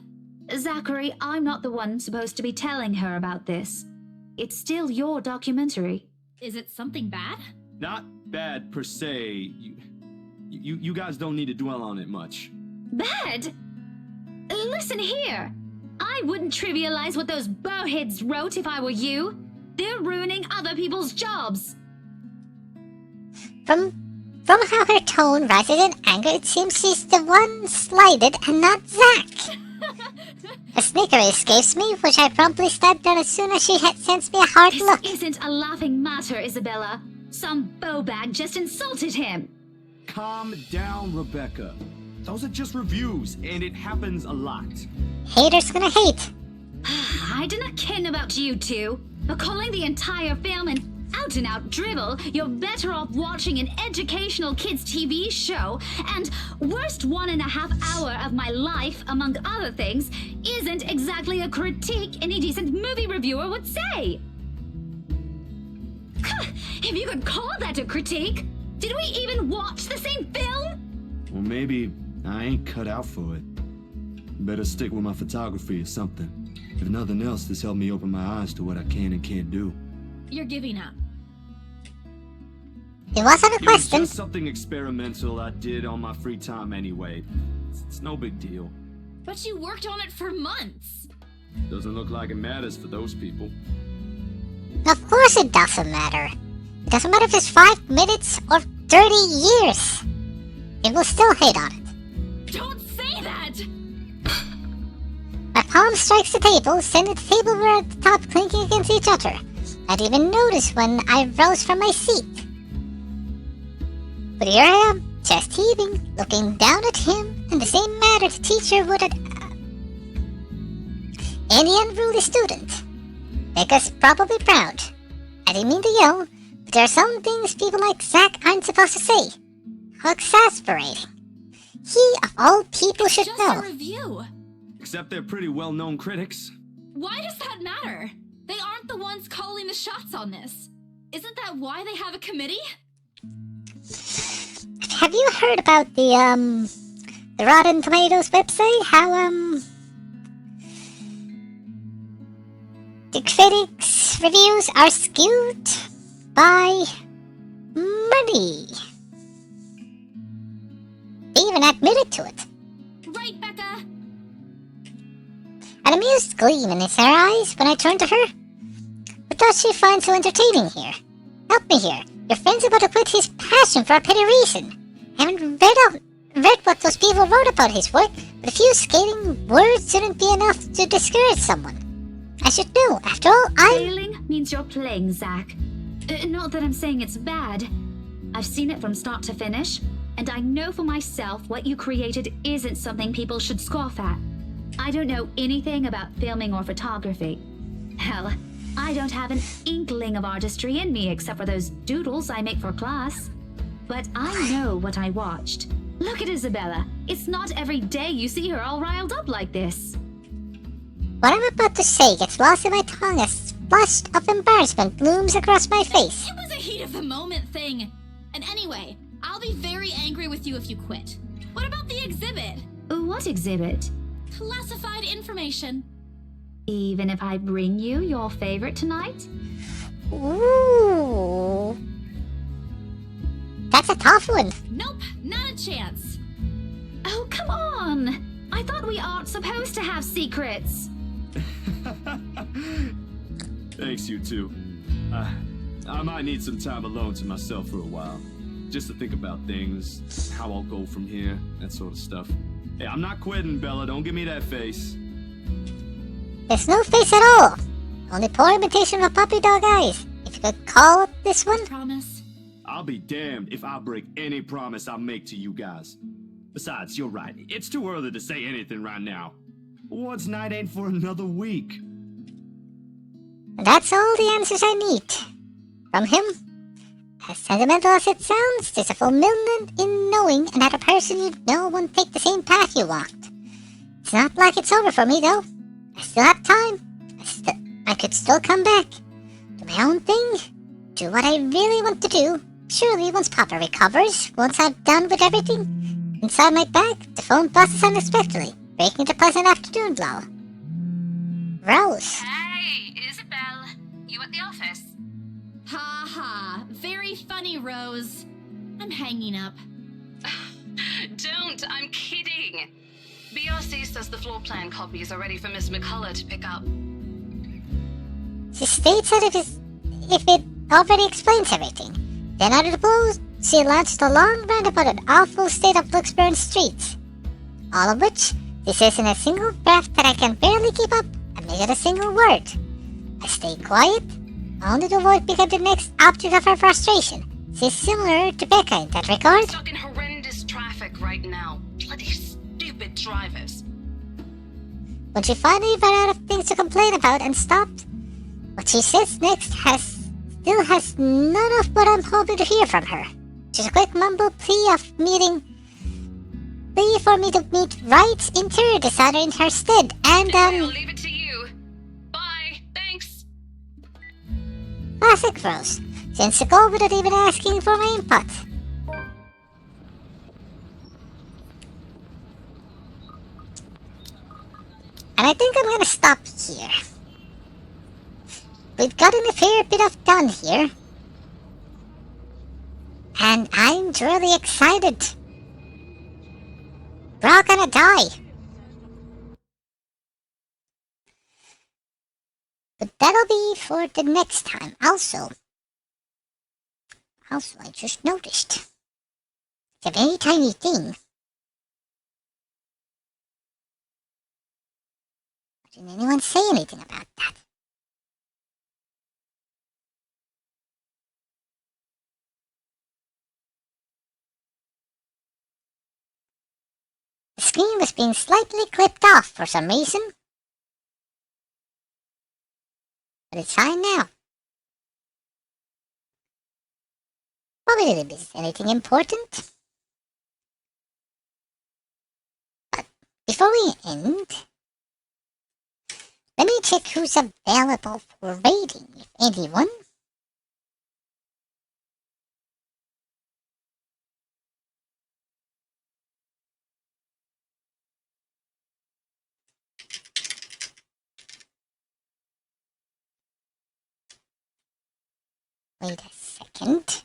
Zachary, I'm not the one supposed to be telling her about this. It's still your documentary. Is it something bad? Not bad per se. You guys don't need to dwell on it much. Bad? Listen here. I wouldn't trivialize what those bowheads wrote if I were you. They're ruining other people's jobs. From From how her tone rises in anger, it seems she's the one slighted and not Zack. A snicker escapes me, which I promptly stabbed down as soon as she sends me a hard look. This isn't a laughing matter, Isabella. Some bowbag just insulted him. Calm down, Rebecca. Those are just reviews, and it happens a lot. Haters gonna hate. I do not ken about you two, but calling the entire film an out-and-out dribble, you're better off watching an educational kids' TV show, and worst 1.5 hour of my life, among other things, isn't exactly a critique any decent movie reviewer would say. If you could call that a critique, did we even watch the same film? Well, maybe I ain't cut out for it. Better stick with my photography or something. If nothing else, this helped me open my eyes to what I can and can't do. You're giving up. It wasn't a It was question. just something experimental I did on my free time anyway. It's no big deal. But you worked on it for months. Doesn't look like it matters for those people. Of course it doesn't matter. It doesn't matter if it's 5 minutes or 30 years. It will still hate on it. Don't say that! My palm strikes the table, sending the tableware at the top clinking against each other. I'd even notice when I rose from my seat. But here I am, chest heaving, looking down at him in the same manner the teacher would at any unruly student. Becca's probably proud. I didn't mean to yell, but there are some things people like Zack aren't supposed to say. How exasperating. He, of all people, should Just know. a review. Except they're pretty well-known critics. Why does that matter? They aren't the ones calling the shots on this. Isn't that why they have a committee? Have you heard about the Rotten Tomatoes website? How, the critics' reviews are skewed by money. They even admitted to it. Right, Becca? An amused gleam in her eyes when I turned to her. What does she find so entertaining here? Help me here. Your friend's about to quit his passion for a petty reason. I haven't read what those people wrote about his work, but a few scathing words shouldn't be enough to discourage someone. I should know. After all, Failing means you're playing, Zack. Not that I'm saying it's bad. I've seen it from start to finish, and I know for myself what you created isn't something people should scoff at. I don't know anything about filming or photography. Hell, I don't have an inkling of artistry in me except for those doodles I make for class. But I know what I watched. Look at Isabella. It's not every day you see her all riled up like this. What I'm about to say gets lost in my tongue as flush of embarrassment looms across my face. It was a heat of the moment thing. And anyway, I'll be very angry with you if you quit. What about the exhibit? What exhibit? Classified information. Even if I bring you your favorite tonight? Ooh. That's a tough one. Nope, not a chance. Oh, come on! I thought we aren't supposed to have secrets. Thanks, you two. I might need some time alone to myself for a while. Just to think about things, how I'll go from here, that sort of stuff. Hey, I'm not quitting, Bella. Don't give me that face. There's no face at all. Only poor imitation of puppy dog eyes. If you could call it this one. Promise. I'll be damned if I break any promise I make to you guys. Besides, you're right. It's too early to say anything right now. Awards night ain't for another week. That's all the answers I need. From him. As sentimental as it sounds, there's a fulfillment in knowing another person you know won't take the same path you walked. It's not like it's over for me, though. I still have time. I could still come back. Do my own thing. Do what I really want to do. Surely once Papa recovers, once I'm done with everything, inside my bag, the phone buzzes unexpectedly, breaking the pleasant afternoon lull. Rose. Hey, Isabel. You at the office? Ha ha. Very funny, Rose. I'm hanging up. Don't, I'm kidding. BRC says the floor plan copies are ready for Miss McCullough to pick up. She states that if it already explains everything, then out of the blue, she launched a long rant about an awful state of Luxburn streets. All of which she says in a single breath that I can barely keep up and make it a single word. I stay quiet, only to avoid becoming the next object of her frustration. She's similar to Becca in that regard. Stuck in horrendous traffic right now. Bloody stupid drivers. When she finally ran out of things to complain about and stopped, what she says next still has none of what I'm hoping to hear from her. Just a quick mumble plea for me to meet Wright's interior designer in her stead, and I'll leave it to you. Bye. Thanks. Classic Rose. Since to go without even asking for my input. And I think I'm gonna stop here. We've gotten a fair bit of done here. And I'm truly excited. We're all gonna die. But that'll be for the next time. Also, I just noticed. It's a very tiny thing. Didn't anyone say anything about that? The screen was being slightly clipped off for some reason. But it's fine now. Probably didn't miss anything important. But before we end, let me check who's available for raiding, if anyone. Wait a second.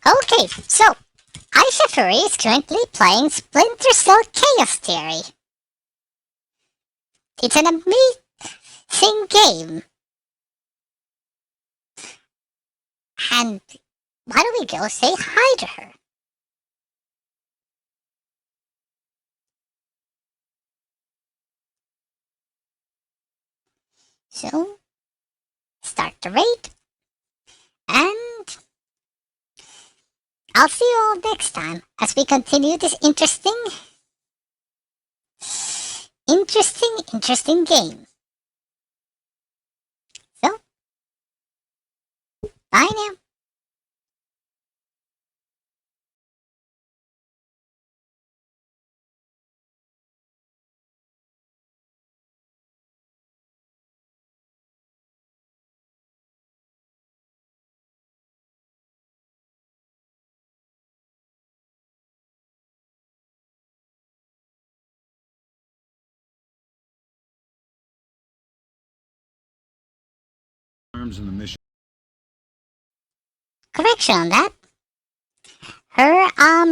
Okay, so Aisha Fury is currently playing Splinter Cell Chaos Theory. It's an amazing game. And why don't we go say hi to her? So, start the raid. And I'll see you all next time as we continue this interesting game. So, bye now. In the mission. Correction on that. Her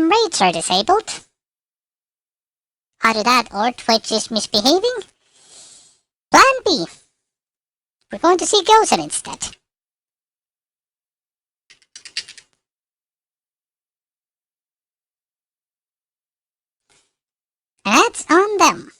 raids are disabled. Either that or Twitch is misbehaving. Plan B. We're going to see Gozen instead. And that's on them.